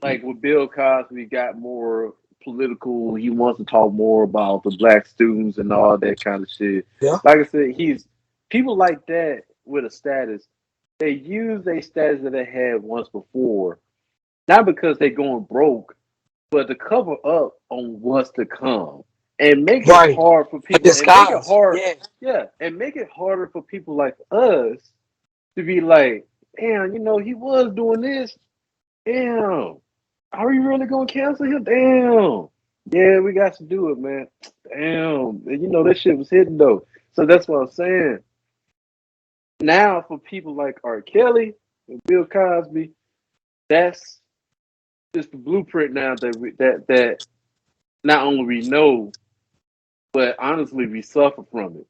like with Bill Cosby, got more political. He wants to talk more about the black students and all that kind of shit. yeah. Like I said, he's people like that with a status. They use a status that they had once before, not because they're going broke, but to cover up on what's to come. and make it Right. hard for A people, and make it disguise. hard, Yeah. yeah, and make it harder for people like us to be like, damn, he was doing this. Damn, are we really gonna cancel him? Damn, yeah, we got to do it, man. Damn, and that shit was hidden though. So that's what I'm saying. Now for people like R. Kelly and Bill Cosby, that's just the blueprint now that not only we know, but honestly we suffer from it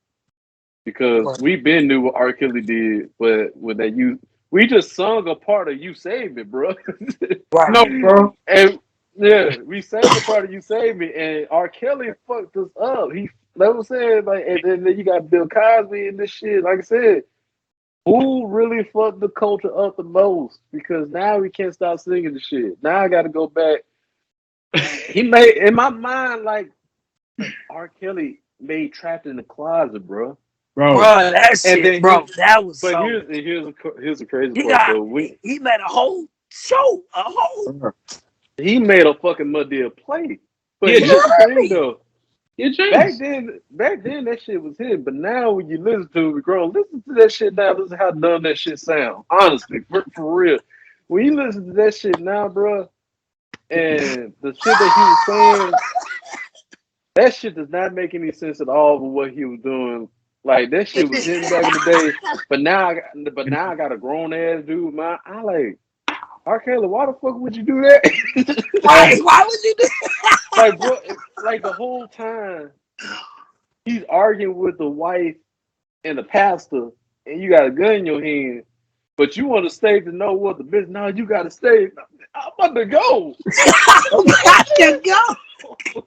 because Right. we been knew what R. Kelly did, but when we just sung a part of "You Saved Me," bro, Right. No, bro. and yeah, we sang a part of "You Saved Me," and R. Kelly fucked us up. He, like I was saying, like, and then you got Bill Cosby and this shit. Like I said, who really fucked the culture up the most? Because now we can't stop singing the shit. Now I got to go back. He made in my mind like R. Kelly made "Trapped in the Closet," bro. Bro, Bro. that And shit, then bro, that was but so. here's the crazy He part got though. he made a whole show, a whole. He made a fucking Madea play. But Yeah, You here's the heard thing me? though. yeah, Back James. then, that shit was hit. But now when you listen to it, girl, listen to that shit now. Listen how dumb that shit sound. Honestly, for real. When you listen to that shit now, bro, and the shit that he was saying, that shit does not make any sense at all with what he was doing. Like that shit was hitting back in the day, but now I got a grown ass dude, man. I like R. Kelly. Why the fuck would you do that? Why would you do? Like, bro, like the whole time he's arguing with the wife and the pastor, and you got a gun in your hand, but you want to stay to know what the business. No, you got to stay. I'm about to go. Got to go.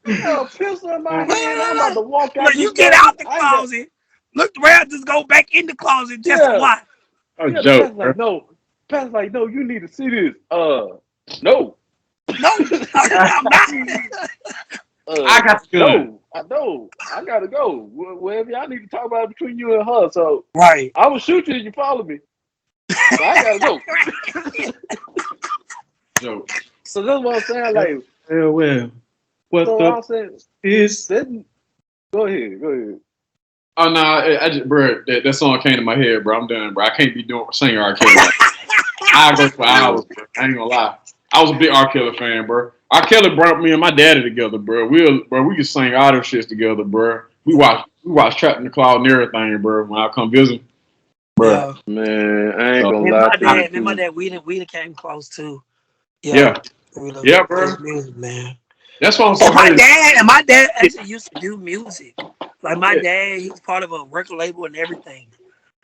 I got a pistol in my hand. I'm about to walk out Look, this you get building. out the I ain't got. closet, look around, just go back in the closet just to Yeah, watch. A yeah. The joke, pastor's bro. like, no. The pastor's like, no. You need to see this. No. No, I'm not. I got the gun. No. I know. I gotta go. Wherever y'all need to talk about it between you and her. So Right. I will shoot you if you follow me. So I gotta go. Joke. So that's what I'm saying. Like, Well. What so the I'm saying, is? go ahead. Oh no, I just, bro, that song came to my head, bro. I'm done, bro. I can't be doing singing R. Kelly. I go for hours, bro. I ain't gonna lie. I was a big R. Kelly fan, bro. R. Kelly brought me and my daddy together, bro. We could sing all them shits together, bro. We watch Trapped in the Cloud and everything, bro. When I come visit, bro. Yeah. Man, I ain't So, gonna And lie my to you. dad, and my dad, we done came close too. yeah, We love yeah, bro. his music, man. That's why I'm so And my happy. dad actually used to do music. Like my Yeah. dad, he's part of a record label and everything.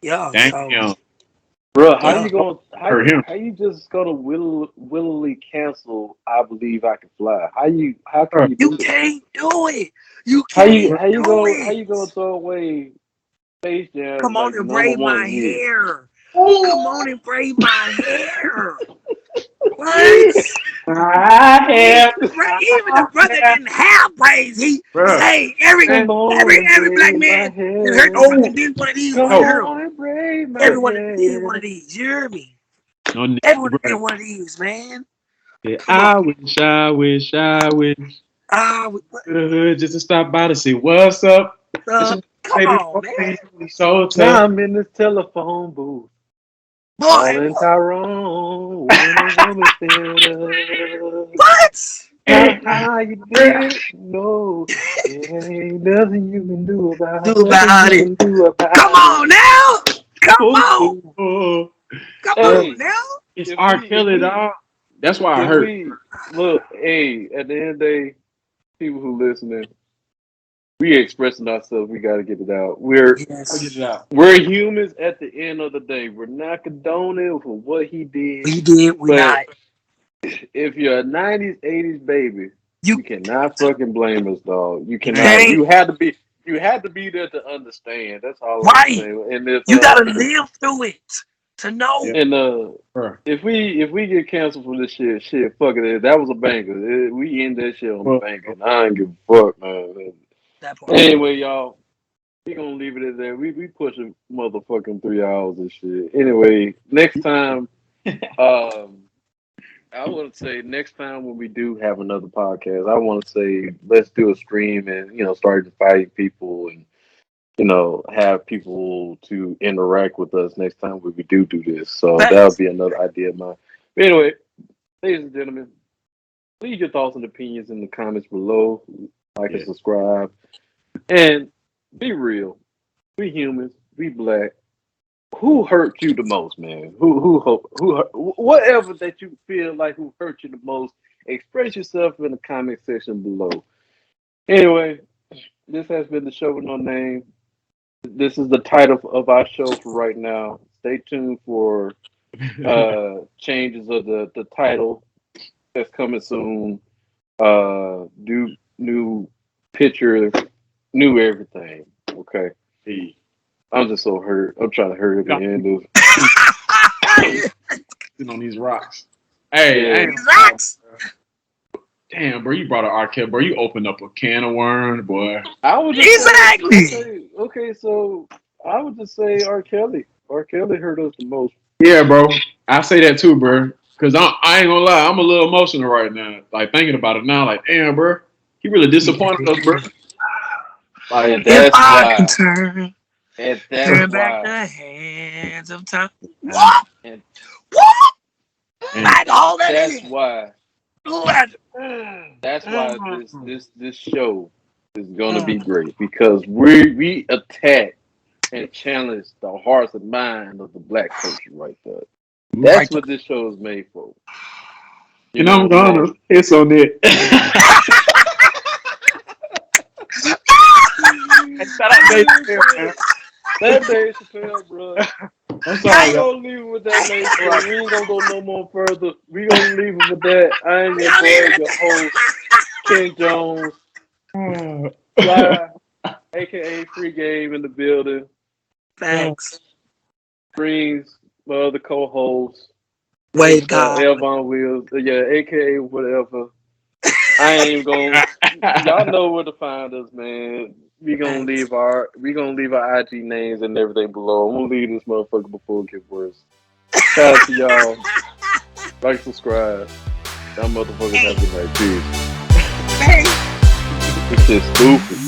Yeah, so Damn, Bro, how yeah. you gonna heard him. how you just gonna willingly cancel I Believe I Can Fly? How can Bro, you You do that? can't do it. You How can't do you it. gonna throw away Space Jam Come like on the and number braid one my hit? hair. Come on and braid my hair. What? I have, Even the brother didn't have braids. bro. Hey, every Come on and every black braid my man that heard the hair. fucking Oh, did one of these. You Come oh, hear me? on and braid my Everyone did one hair. of these. You hear me? no need, Everyone did bro. one of these, man. Yeah, Come on. I wish Ah, to the hood just to stop by to see what's up. come Baby, on, man. so Now tough. I'm in this telephone booth. Boy, Calling Tyrone when a woman said what? how you did it? No, it ain't nothing you can do Do about it. Nothing about you it. can do Come about it. on now. Come Oh, on. oh, Come bro, on Hey, now. it's if R. we if Kelly, we dog. That's why I if hurt. we look, hey, at the end of the day, people who listening, we expressing ourselves. We got to get it out. I'll get Yes. it out. We're humans at the end of the day. We're not condoning for what he did, We did. We but not. if you're a '90s, '80s baby, You you cannot fucking blame us, dog. You cannot. can't. You had to be there to understand. That's all I'm Right. saying. And if You gotta live through it to know. Yeah, and bro. if we get canceled for this shit, fuck it. That was a banger. We end that shit on a Well, banger. And I ain't give a fuck, man. That part. Anyway, y'all, we gonna leave it at that. We pushing motherfucking 3 hours and shit. Anyway, next time, um, I want to say next time when we do have another podcast, I want to say let's do a stream and start inviting people and have people to interact with us next time when we do this. So that would Facts. be another idea of mine. But anyway, ladies and gentlemen, leave your thoughts and opinions in the comments below. Like and subscribe, and be real. We humans. We black. Who hurt you the most, man? Whatever that you feel like who hurt you the most, express yourself in the comment section below. Anyway, this has been the show with no name. This is the title of our show for right now. Stay tuned for changes of the title that's coming soon. New picture, new everything. Okay. Hey. I'm just so hurt. I'm trying to hurry at the end of sitting on these rocks. Hey, These rocks. Damn, bro, you brought an R.Kelly, bro. You opened up a can of worms, boy. I would just Exactly. okay, so I would just say R. Kelly. R. Kelly hurt us the most. Yeah, bro. I say that too, bro. Cause I ain't gonna lie, I'm a little emotional right now. Like thinking about it now, like damn, bro, he really disappointed us, bro. Like If that's I why. can turn And turn that's back why. the hands of time. What? And Like all that that's is. why. What? That's why this show is gonna be great because we attack and challenge the hearts and minds of the black culture right there. That's what this show is made for. You And know I'm what I'm gonna saying? piss on it. Shout out Dave Chappelle, man. That Dave Chappelle, bro. I'm We sorry, gonna leave it with that, ladies. We ain't gonna go no more further. We gonna leave it with that. I am your boy, your host, King Jones. Fly, aka Free Game in the building. Thanks. Brings my other co-host, Wade God. Elvon Wheels. Yeah, aka whatever. I ain't even gonna. Y'all know where to find us, man. We gonna leave our IG names and everything below. I'm gonna leave this motherfucker before it gets worse. Shout out to y'all. Like, subscribe. Y'all motherfuckers have a good night. Peace. This shit's stupid.